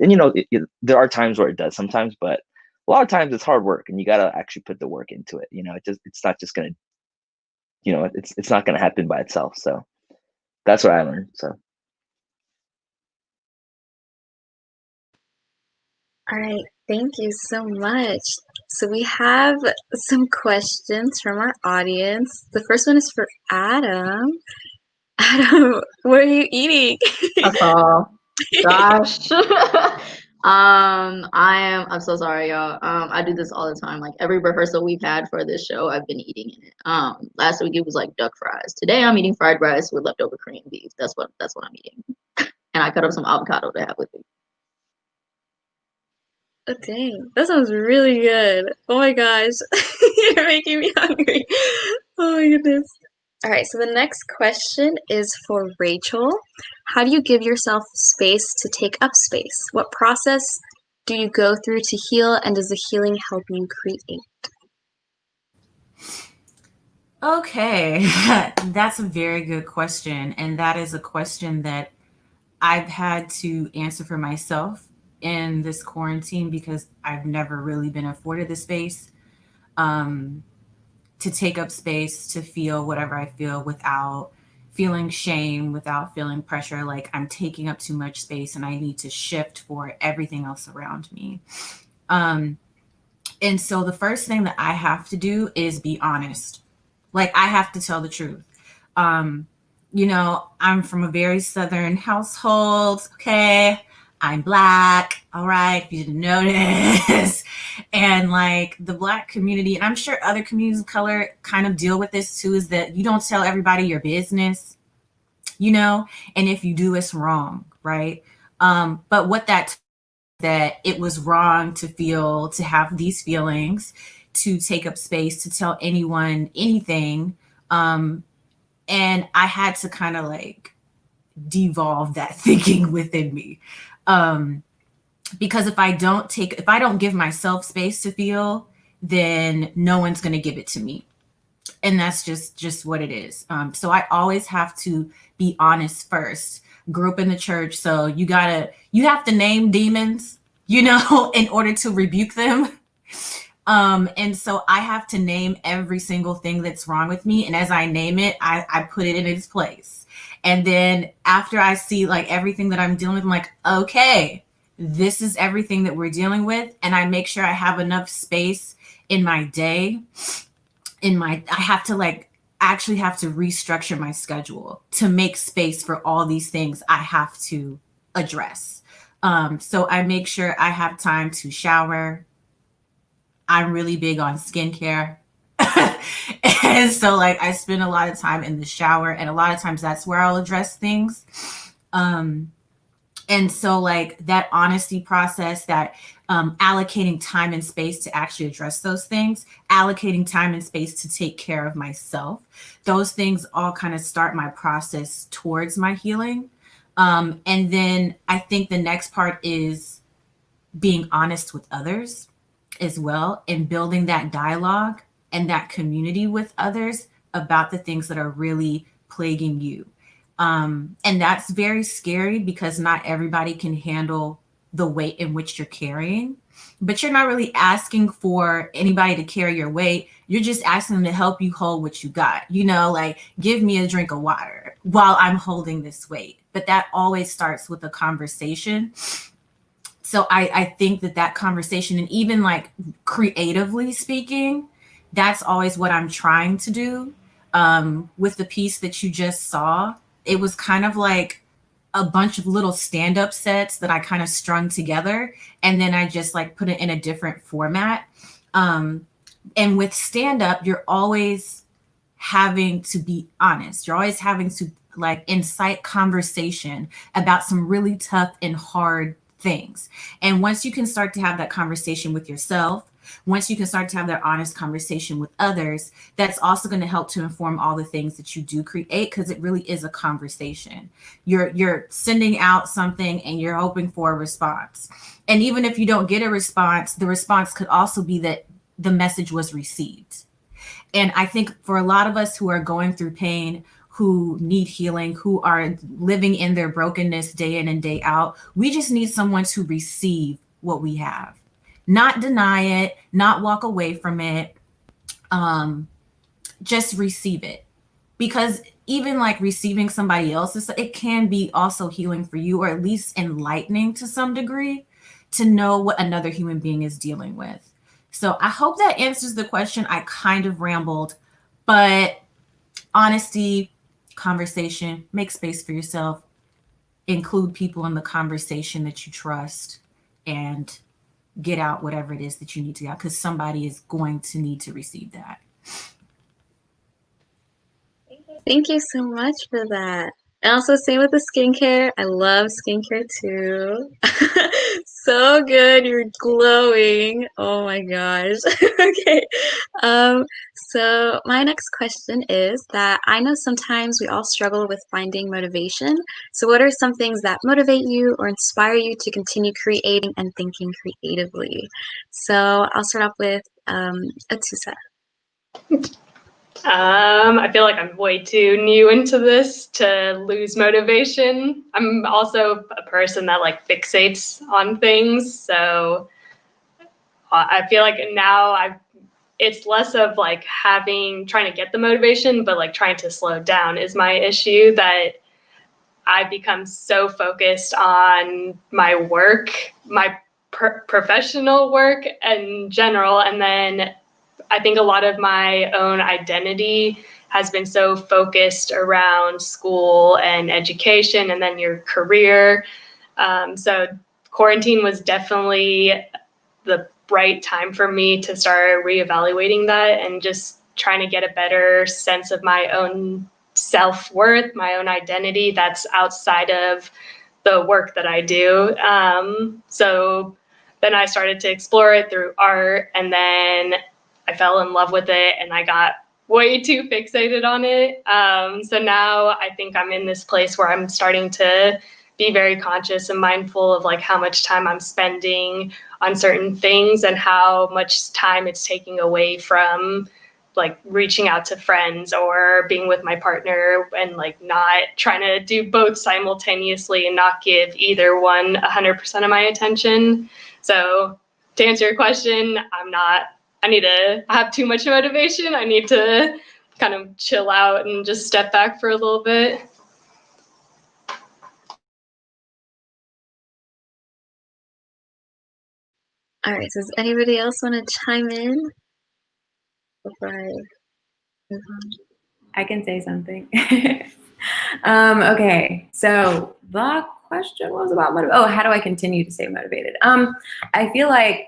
Speaker 15: there are times where it does sometimes, but a lot of times it's hard work and you got to actually put the work into it. It's not just going to, it's not going to happen by itself. So that's what I learned. So.
Speaker 14: All right, thank you so much. So we have some questions from our audience. The first one is for Adam. Adam, what are you eating?
Speaker 11: That's all. Gosh. I'm so sorry, y'all. I do this all the time. Like every rehearsal we've had for this show, I've been eating in it. Last week it was like duck fries. Today I'm eating fried rice with leftover Korean beef. That's what I'm eating. And I cut up some avocado to have with me.
Speaker 14: Oh, dang. That sounds really good. Oh my gosh. You're making me hungry. Oh my goodness. All right, so the next question is for Rachel. How do you give yourself space to take up space? What process do you go through to heal, and does the healing help you create?
Speaker 4: Okay, that's a very good question. And that is a question that I've had to answer for myself in this quarantine because I've never really been afforded the space to take up space, to feel whatever I feel without feeling shame, without feeling pressure, like I'm taking up too much space and I need to shift for everything else around me. And so the first thing that I have to do is be honest. Like I have to tell the truth. I'm from a very Southern household. Okay. I'm Black. All right. If you didn't notice. And like the Black community, and I'm sure other communities of color kind of deal with this too, is that you don't tell everybody your business, and if you do, it's wrong. Right. But what that it was wrong to have these feelings, to take up space, to tell anyone anything. And I had to kind of like devolve that thinking within me. Because if I don't give myself space to feel, then no one's going to give it to me. And that's just what it is. So I always have to be honest first. Grew up in the church. So you have to name demons, in order to rebuke them.
Speaker 3: And so I have to name every single thing that's wrong with me. And as I name it, I put it in its place. And then after I see like everything that I'm dealing with, I'm like, okay, this is everything that we're dealing with. And I make sure I have enough space in my day. I have to like actually have to restructure my schedule to make space for all these things I have to address. So I make sure I have time to shower. I'm really big on skincare. And so like I spend a lot of time in the shower, and a lot of times that's where I'll address things. And so like that honesty process, that allocating time and space to actually address those things, allocating time and space to take care of myself, those things all kind of start my process towards my healing. And then I think the next part is being honest with others as well, and building that dialogue and that community with others about the things that are really plaguing you. And that's very scary because not everybody can handle the weight in which you're carrying. But you're not really asking for anybody to carry your weight. You're just asking them to help you hold what you got. You know, like, give me a drink of water while I'm holding this weight. But that always starts with a conversation. So I think that conversation, and even like creatively speaking, that's always what I'm trying to do. With the piece that you just saw, it was kind of like a bunch of little stand-up sets that I kind of strung together, and then I just like put it in a different format. And with stand-up, you're always having to be honest. You're always having to like incite conversation about some really tough and hard things. And once you can start to have that conversation with yourself, once you can start to have that honest conversation with others, that's also going to help to inform all the things that you do create, because it really is a conversation. You're sending out something and you're hoping for a response. And even if you don't get a response, the response could also be that the message was received. And I think for a lot of us who are going through pain, who need healing, who are living in their brokenness day in and day out, we just need someone to receive what we have. Not deny it, not walk away from it, just receive it. Because even like receiving somebody else's, it can be also healing for you, or at least enlightening to some degree, to know what another human being is dealing with. So I hope that answers the question. I kind of rambled, but honesty, conversation, make space for yourself, include people in the conversation that you trust, and get out whatever it is that you need to get out, because somebody is going to need to receive that.
Speaker 14: Thank you so much for that. And also, same with the skincare. I love skincare too. So good. You're glowing. Oh my gosh. Okay. So my next question is that I know sometimes we all struggle with finding motivation. So what are some things that motivate you or inspire you to continue creating and thinking creatively? So I'll start off with Atusa.
Speaker 7: I feel like I'm way too new into this to lose motivation. I'm also a person that like fixates on things, so I feel like now it's less of like trying to get the motivation, but like trying to slow down is my issue, that I've become so focused on my work, my professional work in general, and then I think a lot of my own identity has been so focused around school and education and then your career. So quarantine was definitely the right time for me to start reevaluating that and just trying to get a better sense of my own self-worth, my own identity that's outside of the work that I do. So then I started to explore it through art, and then I fell in love with it and I got way too fixated on it. So now I think I'm in this place where I'm starting to be very conscious and mindful of like how much time I'm spending on certain things and how much time it's taking away from like reaching out to friends or being with my partner, and like not trying to do both simultaneously and not give either one 100% of my attention. So to answer your question, I'm not
Speaker 16: I have too much motivation. I need to kind of chill out and just step back for a little bit.
Speaker 14: All right, so does anybody else want to chime in before I move on?
Speaker 10: I can say something. Okay, so the question was about how do I continue to stay motivated? I feel like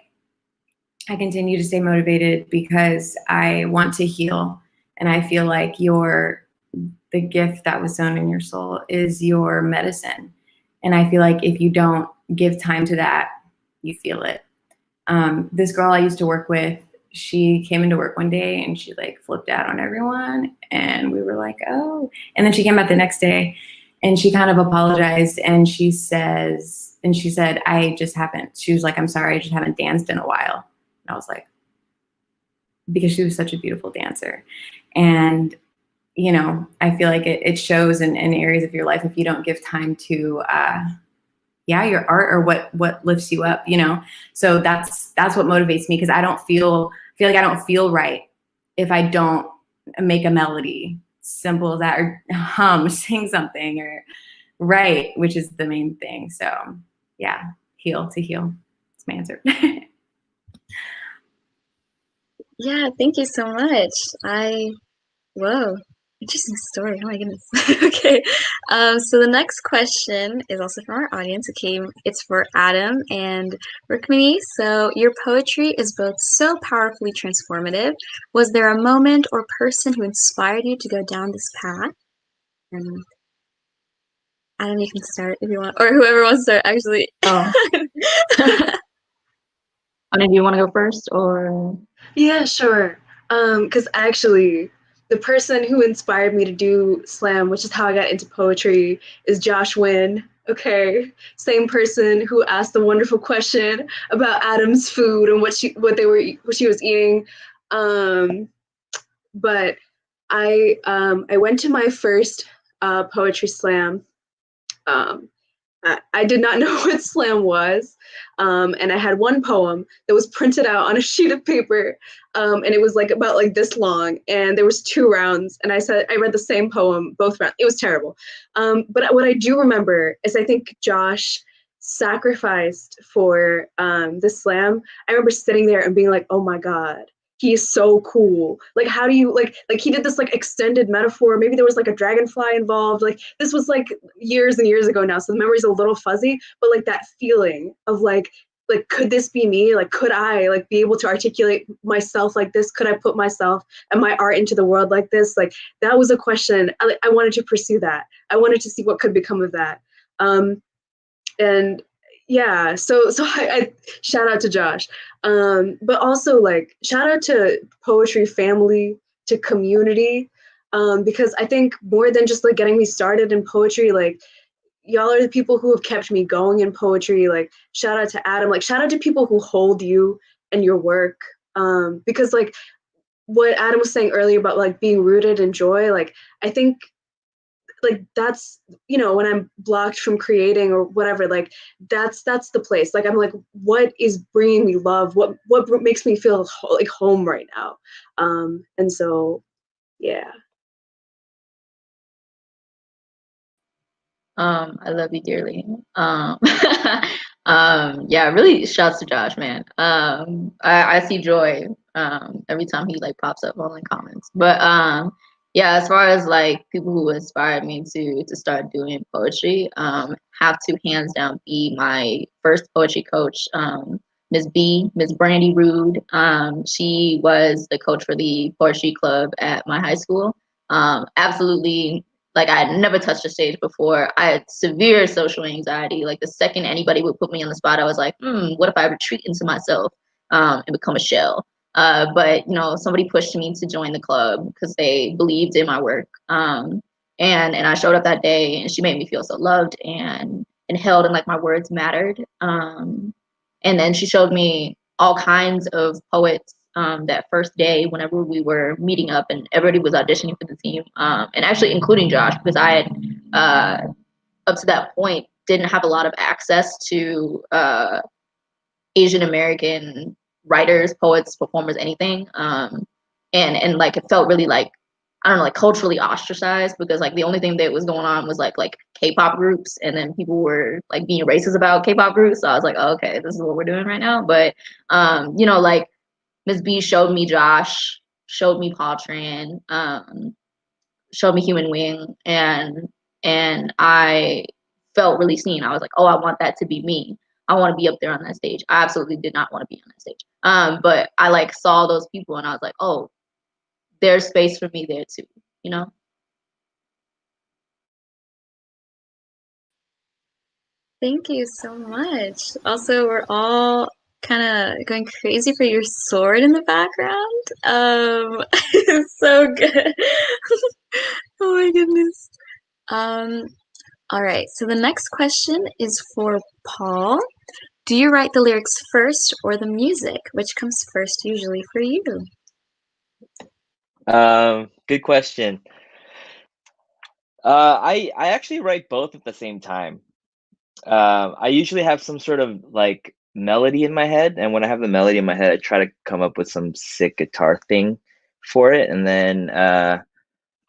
Speaker 10: I continue to stay motivated because I want to heal, and I feel like the gift that was sown in your soul is your medicine, and I feel like if you don't give time to that, you feel it. This girl I used to work with, she came into work one day and she like flipped out on everyone, and we were like, oh. And then she came back the next day and she kind of apologized, and she said, she was like, I'm sorry, I just haven't danced in a while. And I was like, because she was such a beautiful dancer. And, you know, I feel like it shows in areas of your life if you don't give time to, your art or what lifts you up, you know? So that's what motivates me, because I feel like I don't feel right if I don't make a melody, simple as that, or sing something, or write, which is the main thing. So yeah, heal. That's my answer.
Speaker 14: Yeah, thank you so much. Whoa, interesting story. Oh my goodness. Okay, so the next question is also from our audience. It's for Adam and Rukmini. So your poetry is both so powerfully transformative. Was there a moment or person who inspired you to go down this path? And Adam, you can start if you want, or whoever wants to start, actually.
Speaker 11: Oh. I mean, do you want to go first, or?
Speaker 9: Yeah, sure. Because actually, the person who inspired me to do slam, which is how I got into poetry, is Josh Wynn. Okay, same person who asked the wonderful question about Adam's food and what she was eating. But I went to my first poetry slam. I did not know what slam was, and I had one poem that was printed out on a sheet of paper, and it was like about like this long, and there was 2 rounds, and I read the same poem both rounds. It was terrible, but what I do remember is I think Josh sacrificed for this slam. I remember sitting there and being like, oh my god, he's so cool. Like, how do you like he did this like extended metaphor. Maybe there was like a dragonfly involved. Like, this was like years and years ago now, so the memory's a little fuzzy, but like that feeling of like could this be me? Like, could I like be able to articulate myself like this? Could I put myself and my art into the world like this? Like, that was a question. I wanted to pursue that. I wanted to see what could become of that. And yeah, so I shout out to Josh, but also like shout out to poetry family, to community, because I think more than just like getting me started in poetry, like y'all are the people who have kept me going in poetry. Like, shout out to Adam, like shout out to people who hold you and your work, because like what Adam was saying earlier about like being rooted in joy, like I think like that's, you know, when I'm blocked from creating or whatever, like that's the place. Like I'm like, what is bringing me love? What makes me feel like home right now? And so yeah.
Speaker 11: I love you dearly. Yeah, really shouts to Josh, man. I see joy every time he like pops up on the comments. But yeah, as far as like people who inspired me to start doing poetry, have to hands down be my first poetry coach, Miss Brandy Rude. She was the coach for the poetry club at my high school. Absolutely, like I had never touched a stage before. I had severe social anxiety. Like the second anybody would put me on the spot, I was like, what if I retreat into myself and become a shell? But you know, somebody pushed me to join the club because they believed in my work. And I showed up that day, and she made me feel so loved and held, and like my words mattered. And then she showed me all kinds of poets that first day whenever we were meeting up and everybody was auditioning for the team, and actually including Josh, because I had up to that point didn't have a lot of access to Asian American writers, poets, performers, anything. And like it felt really like, I don't know, like culturally ostracized, because like the only thing that was going on was like K-pop groups, and then people were like being racist about K-pop groups. So I was like, oh, okay, this is what we're doing right now. But you know, like Ms. B showed me Josh, showed me Paul Tran, showed me Human Wing, and I felt really seen. I was like, oh, I want that to be me. I want to be up there on that stage. I absolutely did not want to be on that stage. But I like saw those people and I was like, oh, there's space for me there too, you know?
Speaker 14: Thank you so much. Also, we're all kind of going crazy for your sword in the background. It's so good. Oh my goodness. All right, so the next question is for Paul. Do you write the lyrics first or the music? Which comes first usually for you?
Speaker 15: Good question. I actually write both at the same time. I usually have some sort of like melody in my head, and when I have the melody in my head, I try to come up with some sick guitar thing for it, and then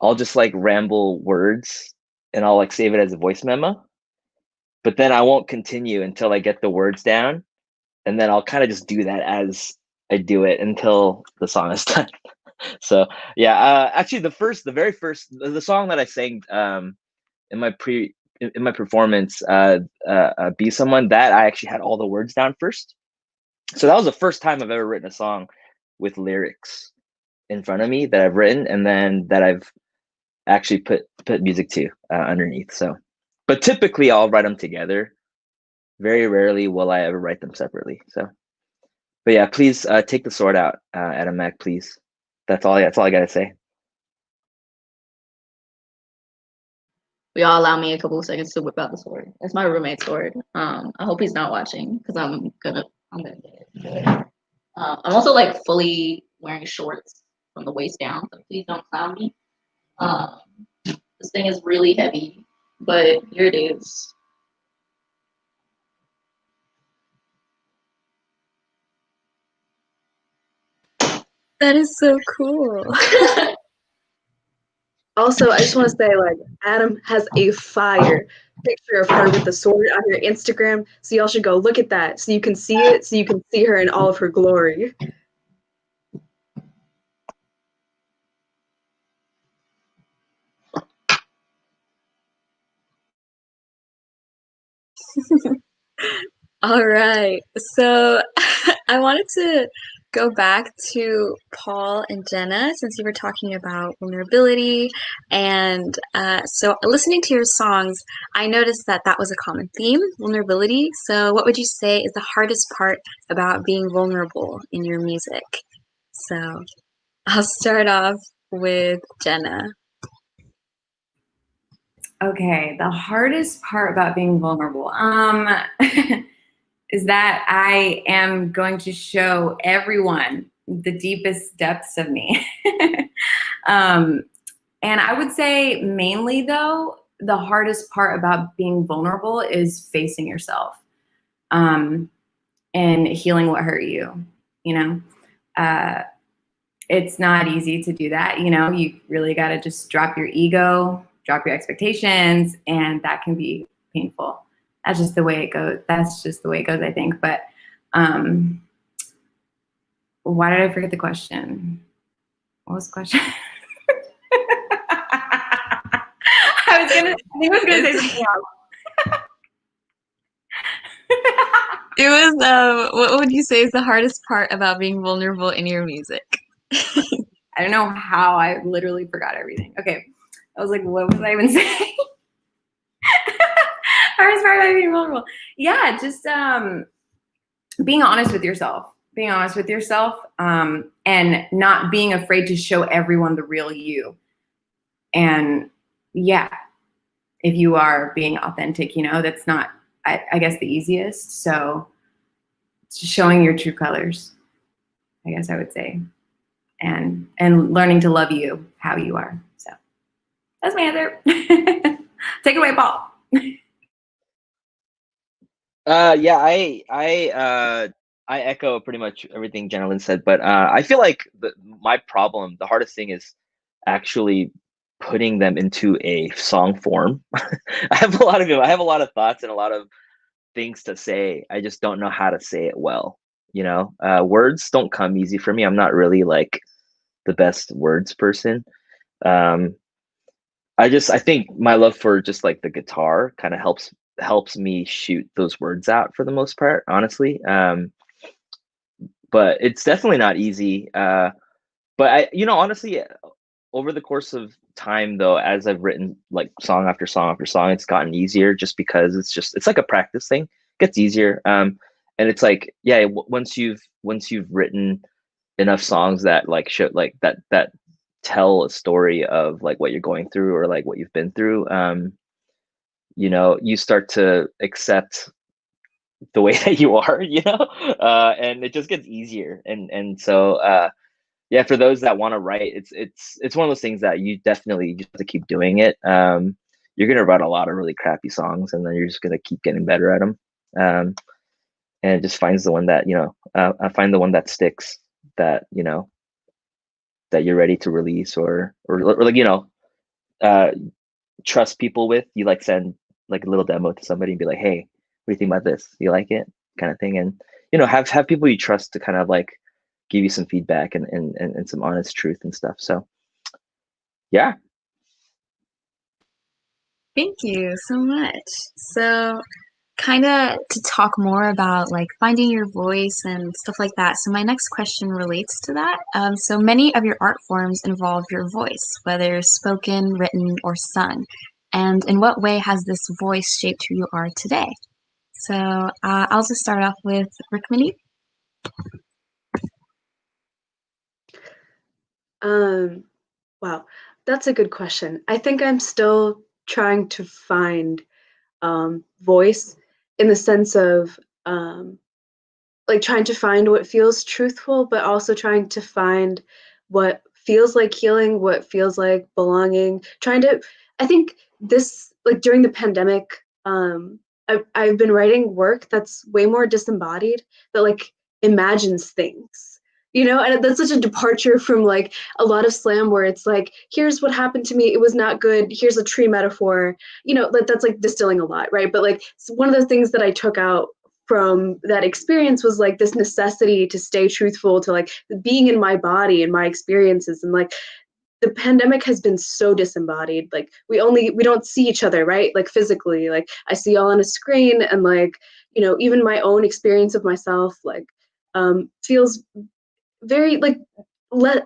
Speaker 15: I'll just like ramble words, and I'll like save it as a voice memo. But then I won't continue until I get the words down, and then I'll kind of just do that as I do it until the song is done. So yeah, actually the very first the song that I sang in my performance, Be Someone, that I actually had all the words down first. So that was the first time I've ever written a song with lyrics in front of me that I've written, and then that I've actually put music to underneath. So, but typically I'll write them together. Very rarely will I ever write them separately. So, but yeah, please take the sword out, Adam Mac, please. That's all I gotta say.
Speaker 11: Will y'all allow me a couple of seconds to whip out the sword? It's my roommate's sword. I hope he's not watching, because I'm gonna get it. I'm also like fully wearing shorts from the waist down, so please don't clown me. This thing is really heavy, but here it is.
Speaker 14: That is so cool.
Speaker 9: Also, I just want to say, like, Adam has a fire picture of her with the sword on her Instagram, so y'all should go look at that so you can see it, so you can see her in all of her glory.
Speaker 14: All right. So I wanted to go back to Paul and Jenna since you were talking about vulnerability. And so listening to your songs, I noticed that that was a common theme, vulnerability. So what would you say is the hardest part about being vulnerable in your music? So I'll start off with Jenna.
Speaker 10: Okay, the hardest part about being vulnerable is that I am going to show everyone the deepest depths of me. And I would say mainly though, the hardest part about being vulnerable is facing yourself and healing what hurt you, you know? It's not easy to do that, you know? You really gotta just drop your ego, drop your expectations, and that can be painful. That's just the way it goes. That's just the way it goes, I think. But why did I forget the question? What was the question? I think I was gonna say something else.
Speaker 14: It was, what would you say is the hardest part about being vulnerable in your music?
Speaker 10: I don't know how I literally forgot everything. Okay. I was like, what was I even saying? Hardest part about being vulnerable. Yeah, just being honest with yourself. Being honest with yourself and not being afraid to show everyone the real you. And yeah, if you are being authentic, you know, that's not, I guess, the easiest. So it's just showing your true colors, I guess I would say. And learning to love you how you are. So that's my answer. Take it away, Paul.
Speaker 15: Yeah, I I echo pretty much everything Jenna said, but I feel like my problem, the hardest thing is actually putting them into a song form. I have a lot of thoughts and a lot of things to say. I just don't know how to say it well. Words don't come easy for me. I'm not really like the best words person. Um, I think my love for just like the guitar kind of helps me shoot those words out for the most part, honestly. But it's definitely not easy. But honestly, over the course of time, though, as I've written like song after song after song, it's gotten easier just because it's like a practice thing. It gets easier. And it's like, yeah, once you've written enough songs that like show like that tell a story of like what you're going through or like what you've been through, you start to accept the way that you are, and it just gets easier. And so yeah, for those that want to write, it's one of those things that you definitely just have to keep doing it. You're gonna write a lot of really crappy songs, and then you're just gonna keep getting better at them. And it just finds the one that I find the one that sticks, that that you're ready to release, or like uh, trust people with. You like send like a little demo to somebody and be like, hey, what do you think about this? Do you like it? Kind of thing. And have people you trust to kind of like give you some feedback and some honest truth and stuff. So yeah.
Speaker 14: Thank you so much. So, kind of to talk more about like finding your voice and stuff like that. So, my next question relates to that. So, many of your art forms involve your voice, whether spoken, written, or sung. And in what way has this voice shaped who you are today? So, I'll just start off with Rukmini.
Speaker 9: Wow, that's a good question. I think I'm still trying to find voice in the sense of like trying to find what feels truthful, but also trying to find what feels like healing, what feels like belonging. I think this, like during the pandemic, I've been writing work that's way more disembodied, that like imagines things, and that's such a departure from like a lot of slam where it's like, here's what happened to me, it was not good, here's a tree metaphor, that's like distilling a lot, right? But like one of the things that I took out from that experience was like this necessity to stay truthful to like being in my body and my experiences. And like the pandemic has been so disembodied, like we don't see each other, right? Like physically, like I see all on a screen, and like even my own experience of myself like feels very like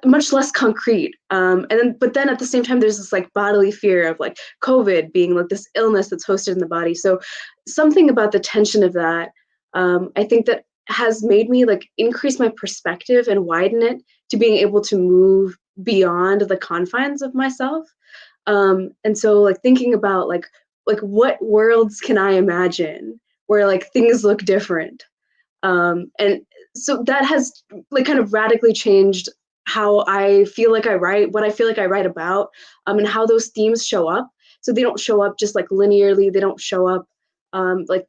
Speaker 9: much less concrete. But then at the same time there's this like bodily fear of like COVID being like this illness that's hosted in the body. So something about the tension of that, I think that has made me like increase my perspective and widen it to being able to move beyond the confines of myself. And so like thinking about like what worlds can I imagine where like things look different. And so that has like kind of radically changed how I feel like I write, what I feel like I write about, and how those themes show up. So they don't show up just like linearly. They don't show up like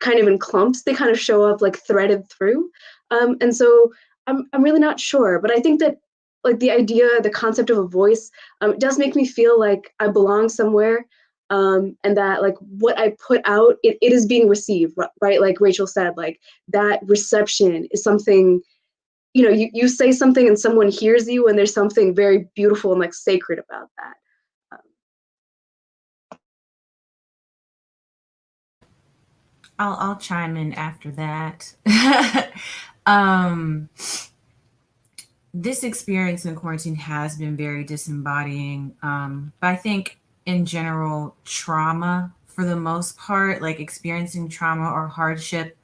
Speaker 9: kind of in clumps. They kind of show up like threaded through. And so I'm really not sure, but I think that like the concept of a voice, it does make me feel like I belong somewhere. And that like what I put out, it is being received, right? Like Rachel said, like that reception is something, you say something and someone hears you, and there's something very beautiful and like sacred about that.
Speaker 4: I'll chime in after that. um, this experience in quarantine has been very disembodying. But I think in general, trauma for the most part, like experiencing trauma or hardship,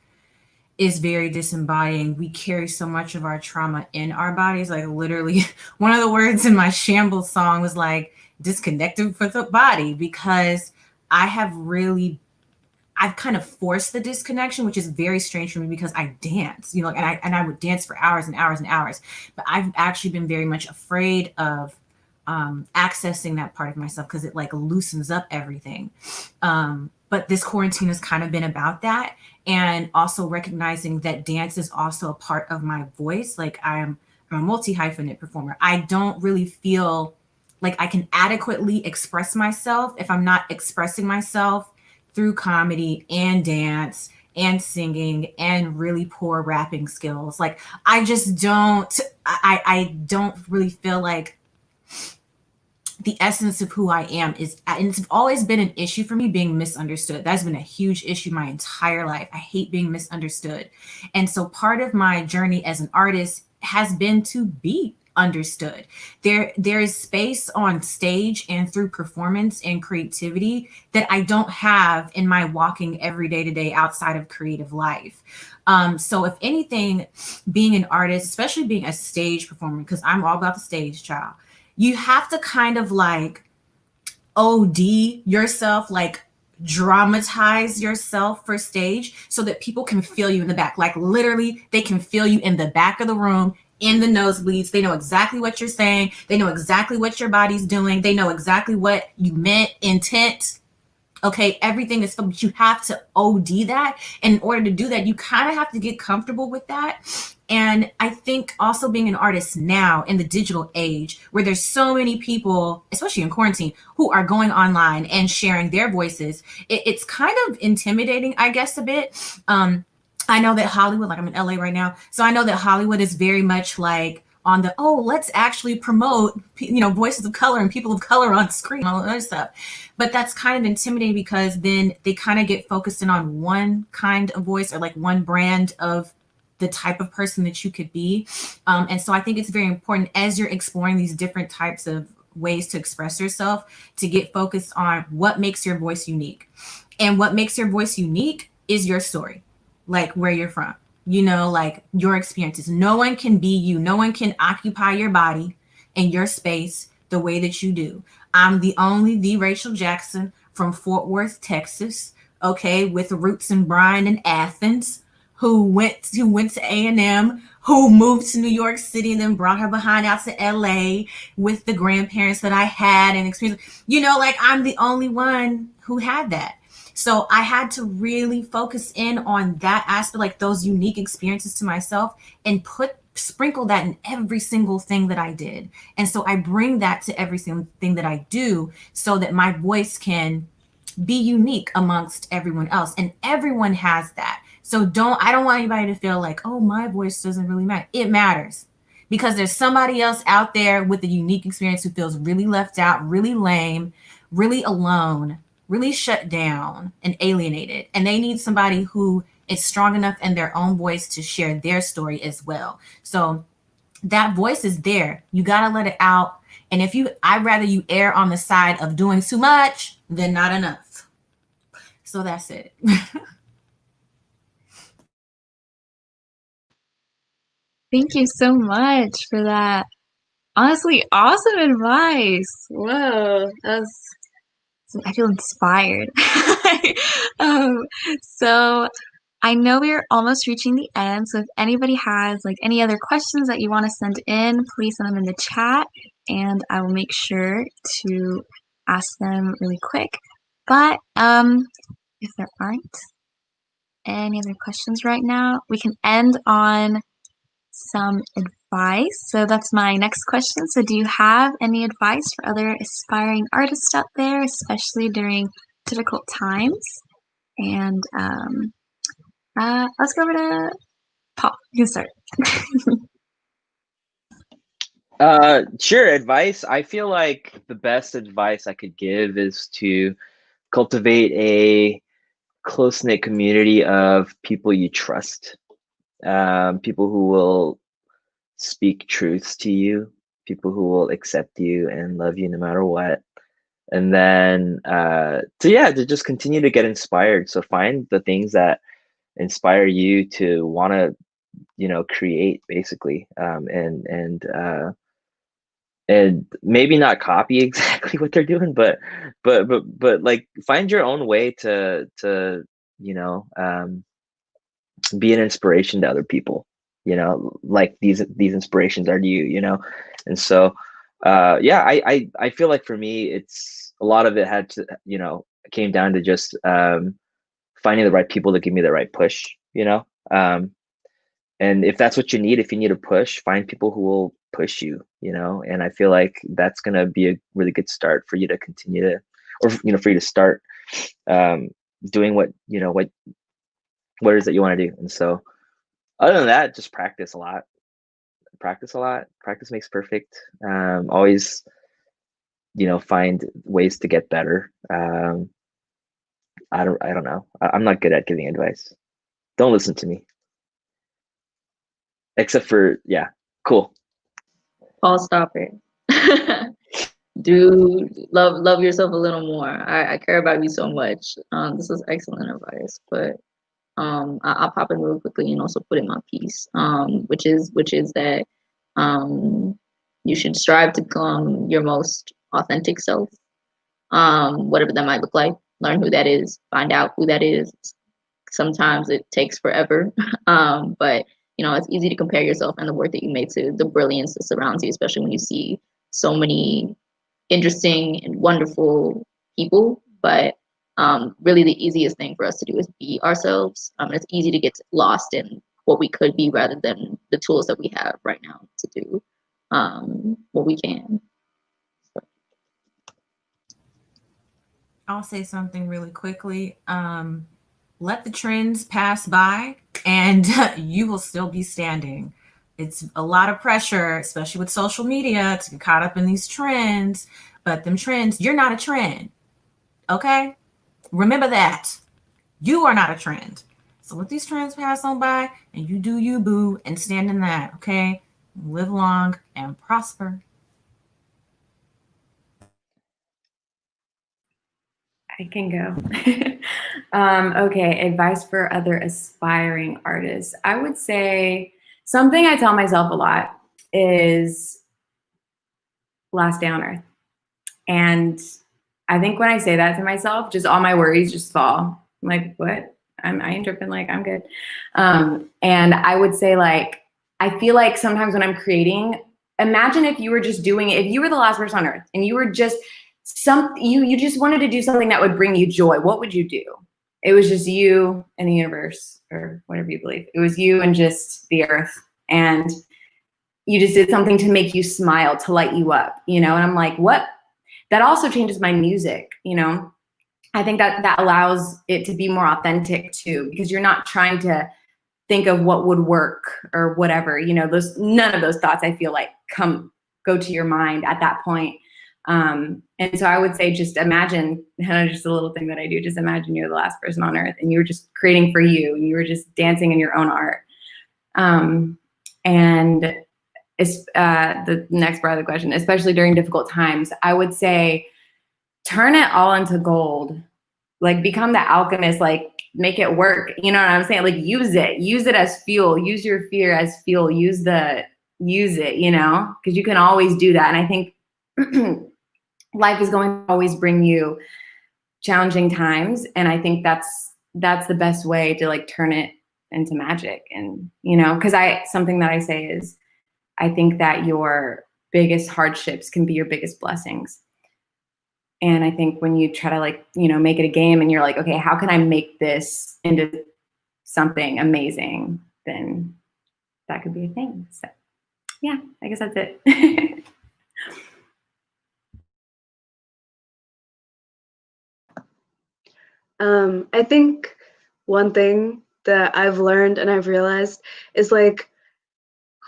Speaker 4: is very disembodying. We carry so much of our trauma in our bodies. Like literally, one of the words in my Shambles song was like disconnected for the body, because I've kind of forced the disconnection, which is very strange for me because I dance, and I would dance for hours and hours and hours. But I've actually been very much afraid of accessing that part of myself because it like loosens up everything.
Speaker 17: but this quarantine has kind of been about that. And also recognizing that dance is also a part of my voice. Like I'm a multi-hyphenate performer. I don't really feel like I can adequately express myself if I'm not expressing myself through comedy and dance and singing and really poor rapping skills. Like I just don't, I don't really feel like the essence of who I am is, and it's always been an issue for me, being misunderstood. That's been a huge issue my entire life. I hate being misunderstood. And so part of my journey as an artist has been to be understood. There is space on stage and through performance and creativity that I don't have in my walking every day to day outside of creative life. So if anything, being an artist, especially being a stage performer, because I'm all about the stage, child, you have to kind of like OD yourself, like dramatize yourself for stage so that people can feel you in the back. Like literally, they can feel you in the back of the room, in the nosebleeds. They know exactly what you're saying. They know exactly what your body's doing. They know exactly what you meant, intent. Okay, everything is, but you have to OD that. And in order to do that, you kind of have to get comfortable with that. And I think also being an artist now in the digital age, where there's so many people, especially in quarantine, who are going online and sharing their voices, it's kind of intimidating, I guess, a bit. I know that Hollywood, like I'm in LA right now, so I know that Hollywood is very much like on the, oh, let's actually promote, voices of color and people of color on screen, all that other stuff. But that's kind of intimidating because then they kind of get focused in on one kind of voice or like one brand of the type of person that you could be. And so I think it's very important as you're exploring these different types of ways to express yourself to get focused on what makes your voice unique. And what makes your voice unique is your story, like where you're from, like your experiences. No one can be you. No one can occupy your body and your space the way that you do. I'm the Rachel Jackson from Fort Worth, Texas, okay, with roots in Bryan and Athens, who went to A&M, who moved to New York City and then brought her behind out to LA with the grandparents that I had and experience. Like I'm the only one who had that. So I had to really focus in on that aspect, like those unique experiences to myself, and sprinkle that in every single thing that I did. And so I bring that to every single thing that I do so that my voice can be unique amongst everyone else. And everyone has that. So I don't want anybody to feel like, oh, my voice doesn't really matter. It matters because there's somebody else out there with a unique experience who feels really left out, really lame, really alone, really shut down and alienated. And they need somebody who is strong enough in their own voice to share their story as well. So that voice is there. You got to let it out. And I'd rather you err on the side of doing too much than not enough. So that's it.
Speaker 14: Thank you so much for that. Honestly, awesome advice. Whoa, I feel inspired. So I know we're almost reaching the end. So if anybody has like any other questions that you want to send in, please send them in the chat and I will make sure to ask them really quick. But if there aren't any other questions right now, we can end on some advice. So that's my next question. So do you have any advice for other aspiring artists out there, especially during difficult times? And let's go over to Paul. You can start.
Speaker 15: Sure. Advice. I feel like the best advice I could give is to cultivate a close-knit community of people you trust, people who will speak truths to you, people who will accept you and love you no matter what. And then to just continue to get inspired. So find the things that inspire you to want to, create basically, and maybe not copy exactly what they're doing, but like find your own way to be an inspiration to other people, like these inspirations are to you, and so I feel like for me it's a lot of it had to came down to just finding the right people to give me the right push, you know. And if that's what you need, if you need a push, find people who will push you, you know. And I feel like that's gonna be a really good start for you to continue to, or for you to start doing what what it is that you want to do. And so, other than that, just practice a lot. Practice a lot. Practice makes perfect. Always, find ways to get better. I don't know. I'm not good at giving advice. Don't listen to me. Except for, yeah, cool.
Speaker 11: Paul, stop it. Do love yourself a little more. I care about you so much. This is excellent advice, but I'll pop in real quickly and also put in my piece, which is that you should strive to become your most authentic self, whatever that might look like. Learn who that is, find out who that is. Sometimes it takes forever, but it's easy to compare yourself and the work that you make to the brilliance that surrounds you, especially when you see so many interesting and wonderful people. But really the easiest thing for us to do is be ourselves. It's easy to get lost in what we could be rather than the tools that we have right now to do what we can.
Speaker 17: I'll say something really quickly. Let the trends pass by and you will still be standing. It's a lot of pressure, especially with social media, to get caught up in these trends. But them trends, you're not a trend. Okay? Remember that. You are not a trend. So let these trends pass on by and you do you, boo, and stand in that. Okay? Live long and prosper.
Speaker 10: I can go. Okay, advice for other aspiring artists. I would say something I tell myself a lot is last day on earth. And I think when I say that to myself, just all my worries just fall. I'm like, what? I ain't tripping, like, I'm good. And I would say, like, I feel like sometimes when I'm creating, imagine if you were just doing it, if you were the last person on earth and you were just you just wanted to do something that would bring you joy, what would you do? It was just you and the universe, or whatever you believe. It was you and just the earth, and you just did something to make you smile, to light you up, and I'm like, what? That also changes my music, I think that allows it to be more authentic too, because you're not trying to think of what would work or whatever, none of those thoughts I feel like go to your mind at that point. And so I would say, just imagine, just a little thing that I do, just imagine you're the last person on earth and you were just creating for you and you were just dancing in your own art. And it's the next part of the question, especially during difficult times, I would say, turn it all into gold, like become the alchemist, like make it work. You know what I'm saying? Like use it as fuel, use your fear as fuel, use it, because you can always do that. And I think life is going to always bring you challenging times. And I think that's the best way to like turn it into magic. And, because something that I say is, I think that your biggest hardships can be your biggest blessings. And I think when you try to make it a game and you're like, okay, how can I make this into something amazing? Then that could be a thing. So yeah, I guess that's it.
Speaker 9: I think one thing that I've learned and I've realized is like,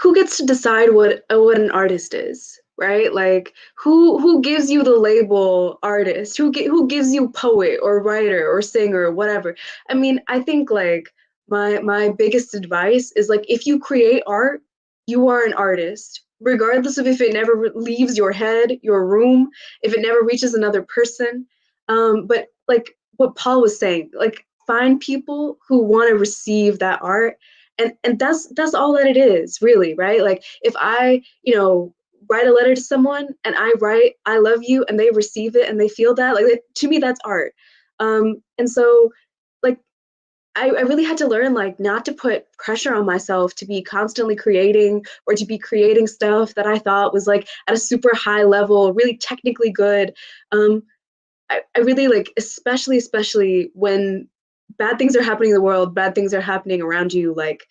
Speaker 9: who gets to decide what an artist is, right? Like who gives you the label artist? Who gives you poet or writer or singer or whatever? I mean, I think like my biggest advice is like, if you create art, you are an artist, regardless of if it never leaves your head, your room, if it never reaches another person. But like what Paul was saying, like find people who want to receive that art. And that's all that it is, really, right? Like if I, write a letter to someone and I write, I love you, and they receive it and they feel that, like to me, that's art. And so like, I really had to learn like not to put pressure on myself to be constantly creating or to be creating stuff that I thought was like at a super high level, really technically good. I really like, especially when bad things are happening in the world, bad things are happening around you, like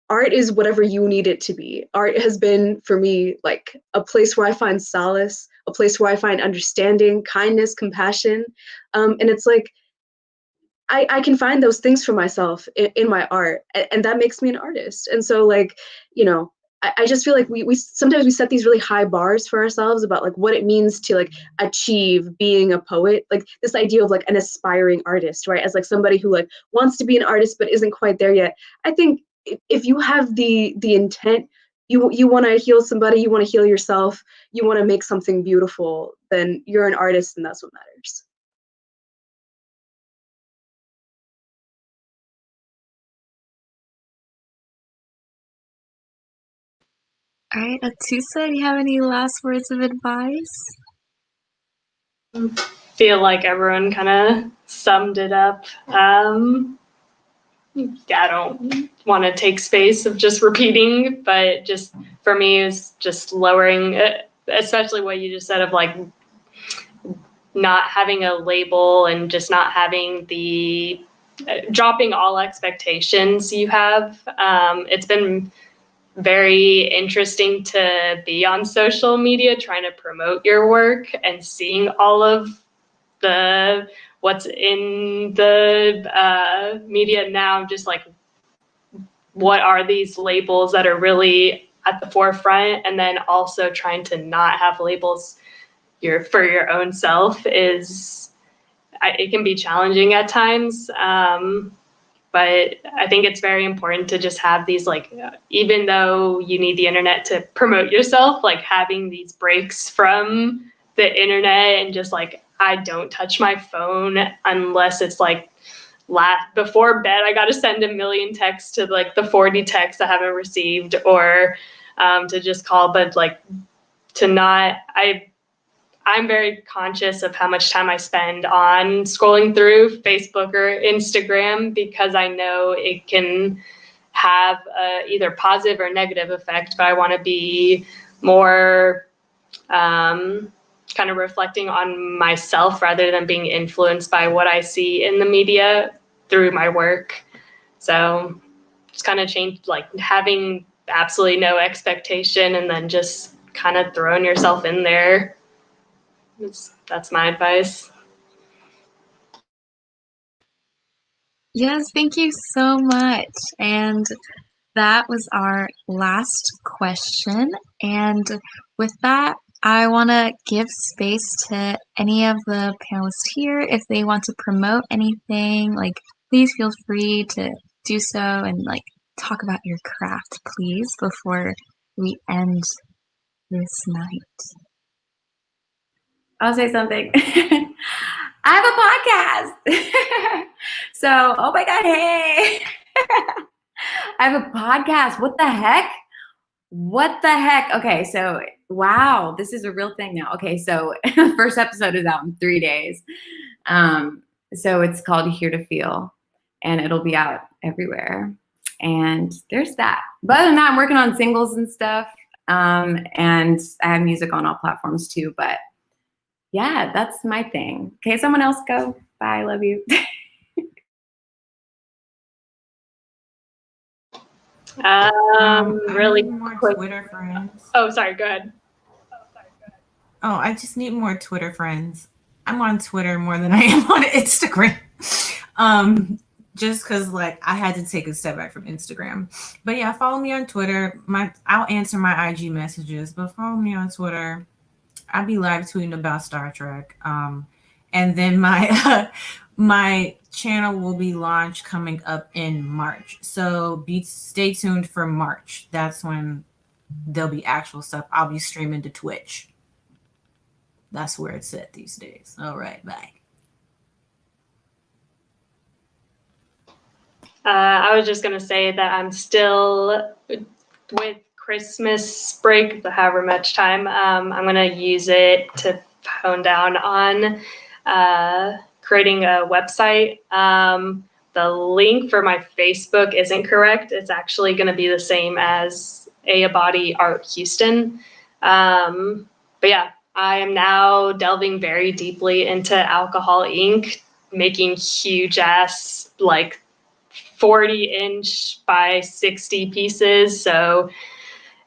Speaker 9: art is whatever you need it to be. Art has been for me like a place where I find solace, a place where I find understanding, kindness, compassion. And it's like I can find those things for myself in my art, and that makes me an artist. And so like, you know, I just feel like we sometimes we set these really high bars for ourselves about like what it means to like achieve being a poet, like this idea of like an aspiring artist, right? As like somebody who like wants to be an artist but isn't quite there yet. I think if you have the intent, you want to heal somebody, you want to heal yourself, you want to make something beautiful, then you're an artist, and that's what matters.
Speaker 14: All right, Atusa, do you have any last words of advice?
Speaker 16: Feel like everyone kind of summed it up. I don't want to take space of just repeating, but just for me is just lowering, especially what you just said of like not having a label and just not having the dropping all expectations you have. It's been very interesting to be on social media trying to promote your work and seeing all of the what's in the media now. Just like, what are these labels that are really at the forefront, and then also trying to not have labels for your own self it can be challenging at times. But I think it's very important to just have these, like, even though you need the internet to promote yourself, like having these breaks from the internet and just like, I don't touch my phone unless it's like before bed. I got to send a million texts to like the 40 texts I haven't received, or to just call, but like to not, I'm very conscious of how much time I spend on scrolling through Facebook or Instagram, because I know it can have either positive or negative effect, but I want to be more kind of reflecting on myself rather than being influenced by what I see in the media through my work. So just kind of changed, like having absolutely no expectation and then just kind of throwing yourself in there. That's my advice.
Speaker 14: Yes, thank you so much. And that was our last question. And with that, I want to give space to any of the panelists here. If they want to promote anything, like, please feel free to do so and like talk about your craft, please, before we end this night.
Speaker 10: I'll say something. I have a podcast. So, oh my God, hey. I have a podcast. What the heck? What the heck? Okay, so wow, this is a real thing now. Okay, so the first episode is out in 3 days. So it's called Here to Feel, and it'll be out everywhere. And there's that. But other than that, I'm working on singles and stuff. And I have music on all platforms too. But yeah, that's my thing. Okay, someone else go. Bye, love you.
Speaker 3: Really more quick. Twitter friends.
Speaker 16: Oh, sorry, go ahead.
Speaker 3: Oh, I just need more Twitter friends. I'm on Twitter more than I am on Instagram. Just because like I had to take a step back from Instagram. But yeah, follow me on Twitter. I'll answer my IG messages, but follow me on Twitter. I'll be live tweeting about Star Trek. And then my channel will be launched coming up in March. So stay tuned for March. That's when there'll be actual stuff. I'll be streaming to Twitch. That's where it's at these days. All right, bye.
Speaker 16: I was just going to say that I'm still, with Christmas break, however much time, I'm going to use it to hone down on creating a website. The link for my Facebook isn't correct. It's actually going to be the same as AAPI Art Houston. But yeah, I am now delving very deeply into alcohol ink, making huge ass, like 40-inch by 60 pieces. So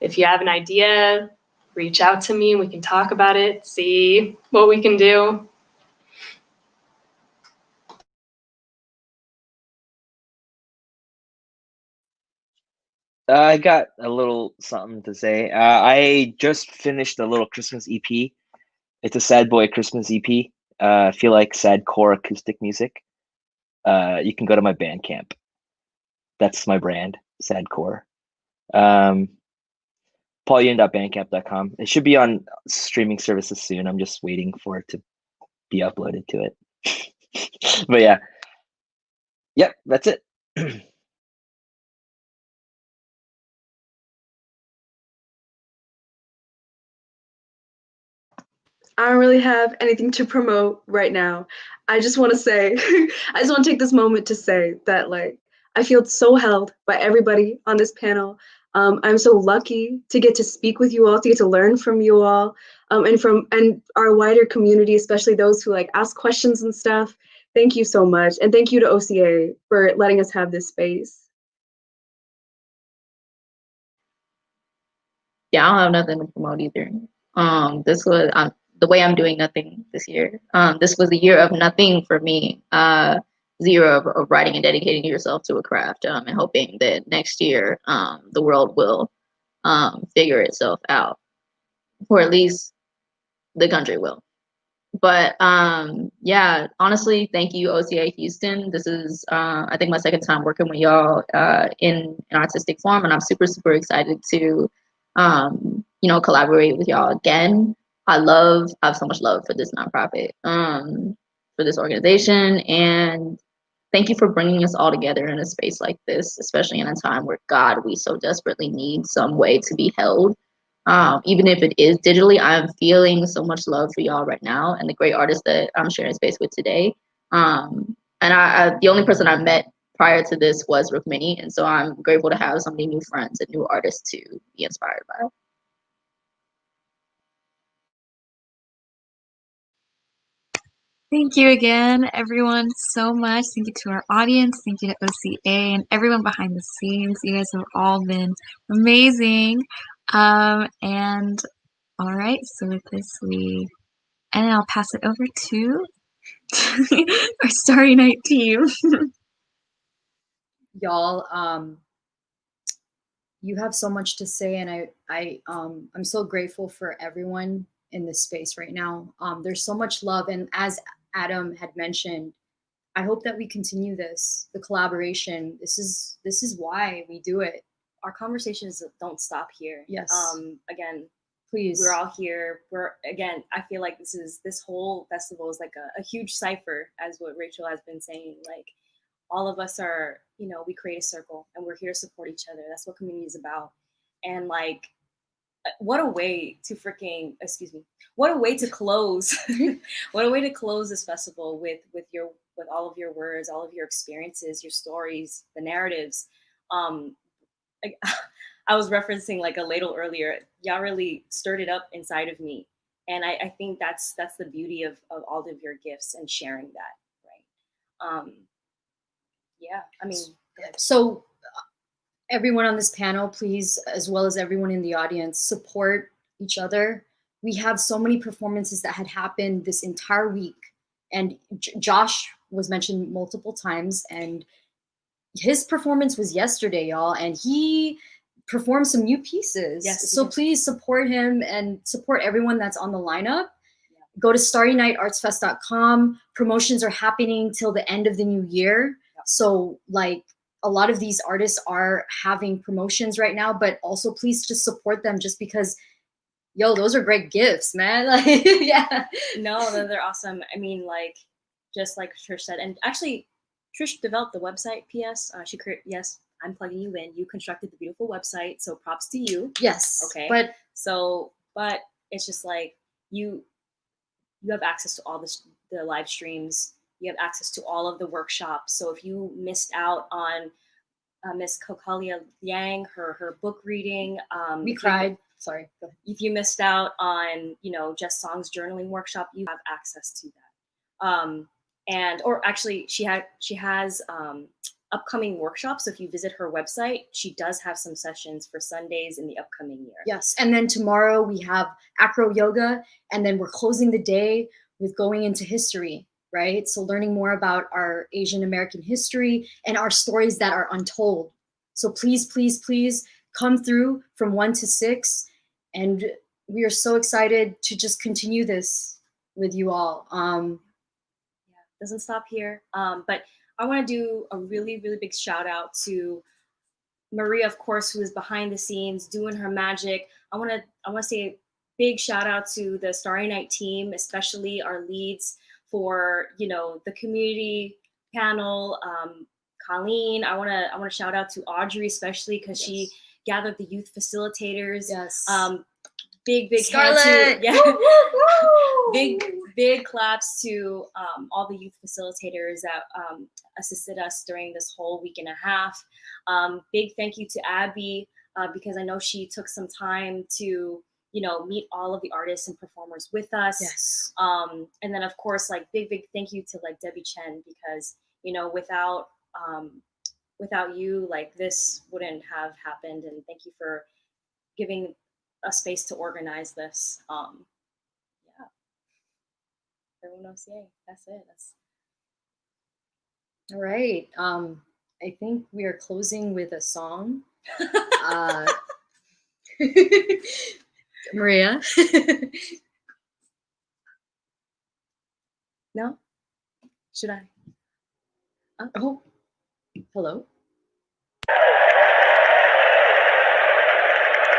Speaker 16: if you have an idea, reach out to me. We can talk about it, see what we can do.
Speaker 15: I got a little something to say. I just finished a little Christmas EP. It's a sad boy Christmas EP. I feel like sad core acoustic music. You can go to my Bandcamp. That's my brand, sad core. paulyun.bandcamp.com. It should be on streaming services soon. I'm just waiting for it to be uploaded to it. But yeah. Yep, that's it.
Speaker 9: I don't really have anything to promote right now. I just want to say, I just want to take this moment to say that, like, I feel so held by everybody on this panel. I'm so lucky to get to speak with you all, to get to learn from you all, and our wider community, especially those who like ask questions and stuff. Thank you so much, and thank you to OCA for letting us have this space.
Speaker 11: Yeah, I don't have nothing to promote either. This was the way I'm doing nothing this year. This was a year of nothing for me. Year of writing and dedicating yourself to a craft, and hoping that next year the world will figure itself out, or at least the country will. But yeah, honestly, thank you, OCA Houston. This is I think my second time working with y'all in an artistic form, and I'm super, super excited to you know, collaborate with y'all again. I have so much love for this nonprofit, for this organization, and thank you for bringing us all together in a space like this, especially in a time where, God, we so desperately need some way to be held. Even if it is digitally, I'm feeling so much love for y'all right now and the great artists that I'm sharing space with today. And the only person I met prior to this was Rukmini, and so I'm grateful to have so many new friends and new artists to be inspired by.
Speaker 14: Thank you again, everyone, so much. Thank you to our audience. Thank you to OCA and everyone behind the scenes. You guys have all been amazing. And all right, so with this, and I'll pass it over to our Starry Night team.
Speaker 2: Y'all, you have so much to say, and I'm so grateful for everyone in this space right now. There's so much love, and as Adam had mentioned, I hope that we continue the collaboration. This is why we do it.
Speaker 1: Our conversations don't stop here.
Speaker 2: Yes.
Speaker 1: Again,
Speaker 2: please.
Speaker 1: We're all here. I feel like this whole festival is like a huge cipher, as what Rachel has been saying. Like, all of us are, you know, we create a circle and we're here to support each other. That's what community is about. And like, what a way to what a way to close what a way to close this festival with all of your words, all of your experiences, your stories, the narratives. I was referencing like a ladle earlier. Y'all really stirred it up inside of me, and I think that's the beauty of all of your gifts and sharing that, right? Yeah, I mean,
Speaker 2: so everyone on this panel, please, as well as everyone in the audience, support each other. We have so many performances that had happened this entire week, and Josh was mentioned multiple times, and his performance was yesterday, y'all, and he performed some new pieces.
Speaker 1: Yes,
Speaker 2: so please support him and support everyone that's on the lineup. Go to starryniteartsfest.com. Promotions are happening till the end of the new year. So like, a lot of these artists are having promotions right now, but also please just support them, just because, yo, those are great gifts, man. Like, yeah.
Speaker 1: No, they're awesome. I mean, like, just like Trish said, and actually, Trish developed the website. P.S. Yes, I'm plugging you in. You constructed the beautiful website, so props to you.
Speaker 2: Yes.
Speaker 1: Okay.
Speaker 2: But
Speaker 1: it's just like you have access to all the live streams. You have access to all of the workshops. So if you missed out on Miss Kokalia Yang, her book reading,
Speaker 2: we cried. sorry. Go ahead.
Speaker 1: If you missed out on, Just Songs journaling workshop, you have access to that. Or actually, she has upcoming workshops. So if you visit her website, she does have some sessions for Sundays in the upcoming year.
Speaker 2: Yes, and then tomorrow we have acro yoga, and then we're closing the day with going into history, right? So learning more about our Asian American history and our stories that are untold. So please, please, please come through from 1 to 6, and we are so excited to just continue this with you all.
Speaker 1: Doesn't stop here. But I want to do a really, really big shout out to Maria, of course, who is behind the scenes doing her magic. I want to say a big shout out to the Starry Nite team, especially our leads for the community panel. Colleen, I want to shout out to Audrey, especially because she gathered the youth facilitators.
Speaker 2: Yes.
Speaker 1: Big
Speaker 2: Scarlett.
Speaker 1: hand to,
Speaker 2: Woo, woo, woo.
Speaker 1: Big claps to all the youth facilitators that assisted us during this whole week and a half. Big thank you to Abby because I know she took some time to meet all of the artists and performers with us.
Speaker 2: Yes.
Speaker 1: And then of course, like big thank you to like Debbie Chen, because without you, like this wouldn't have happened. And thank you for giving a space to organize this. Yeah. Everyone else, yay. That's it.
Speaker 2: All right. I think we are closing with a song. Maria.
Speaker 1: No? Should I?
Speaker 2: Oh, hello.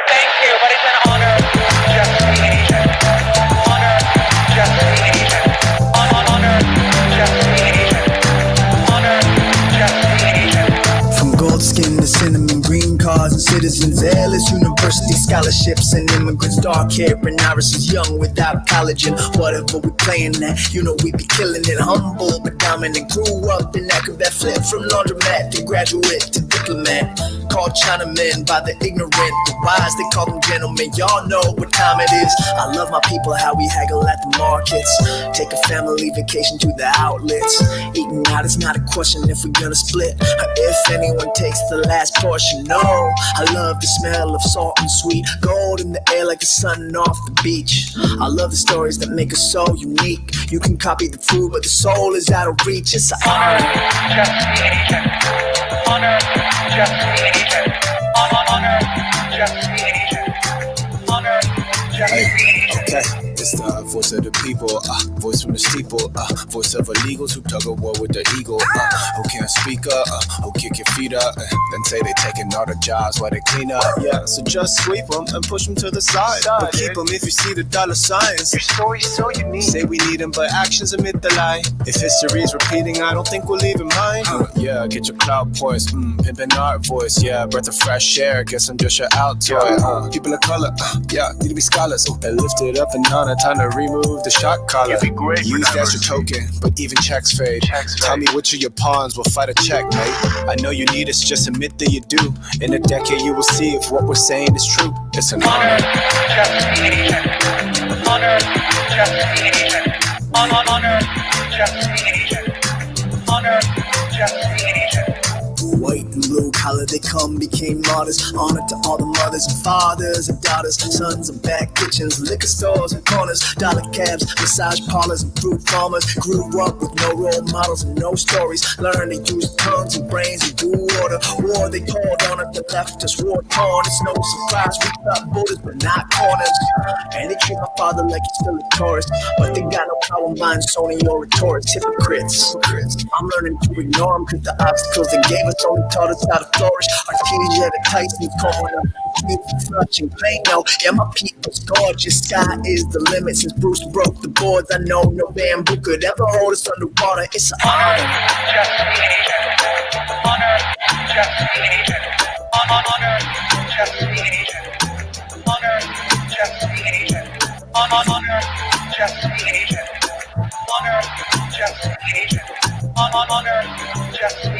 Speaker 18: Thank you, but it's an honor just to be Asian. Honor just to be Asian. Honor just to be Asian. Honor just to be Asian.
Speaker 19: From gold skin to cinnamon green cards and citizens, airless university scholarships and immigrants, dark hair and irises, young without college and whatever we playing at. We be killing it, humble but dominant. Grew up in Acrobat, flip from laundromat to graduate to diplomat. Called Chinamen by the ignorant, the wise, they call them gentlemen. Y'all know what time it is. I love my people, how we haggle at the markets. Take a family vacation to the outlets. Eating out is not a question if we're gonna split, or if anyone takes the last portion. No, I love the smell of salt and sweet, gold in the air like the sun off the beach. I love the stories that make us so unique. You can copy the food, but the soul is out of reach. It's an honor
Speaker 18: just to be Asian. Honor just to be Asian. Honor just to be Asian. Honor just to be Asian.
Speaker 19: Okay. It's the voice of the people, voice from the steeple, voice of illegals who tug a war with the eagle, who can't speak up, who kick your feet up, then say they taking all the jobs while they clean up. Yeah, so just sweep them and push them to the side, but keep them if you see the dollar signs.
Speaker 18: Your story's so unique.
Speaker 19: Say we need them, but actions admit the lie. If history's repeating, I don't think we'll leave it mind. Yeah, get your cloud points, pimpin' art voice, yeah, breath of fresh air, guess I'm just your out toy. People of color, yeah, need to be scholars, and lift it up and honor. Time to remove the shot collar.
Speaker 18: You'd be great.
Speaker 19: Use that as your token, but even checks fade. Tell me which of your pawns will fight a checkmate. I know you need us, just admit that you do. In a decade you will see if what we're saying is true. It's an honor
Speaker 18: just to be Asian. Honor just to be Asian. Honor just to be Asian. Honor just to be Asian.
Speaker 19: White and blue collar, they come, became martyrs. Honor to all the mothers and fathers and daughters, sons of back kitchens, liquor stores and corners, dollar cabs, massage parlors and fruit farmers. Grew up with no role models and no stories. Learned to use tongues and brains and do order. War they called on it, that left us war torn. It's no surprise we got borders but not corners. And they treat my father like he's still a tourist, but they got no power mind, Sony or rhetorics. Hypocrites. I'm learning to ignore them, cause the obstacles they gave us only taught us how to flourish. Our teens at a Tyson corner, touching Plano. Yeah, my people's gorgeous. Sky is the limit. Since Bruce broke the boards, I know no bamboo could ever hold us underwater. It's an honor
Speaker 18: just to be Asian. Honor just to be Asian. Honor just to be Asian. Honor just to be Asian. Honor just to be Asian. Honor just to be Asian. Honor just to be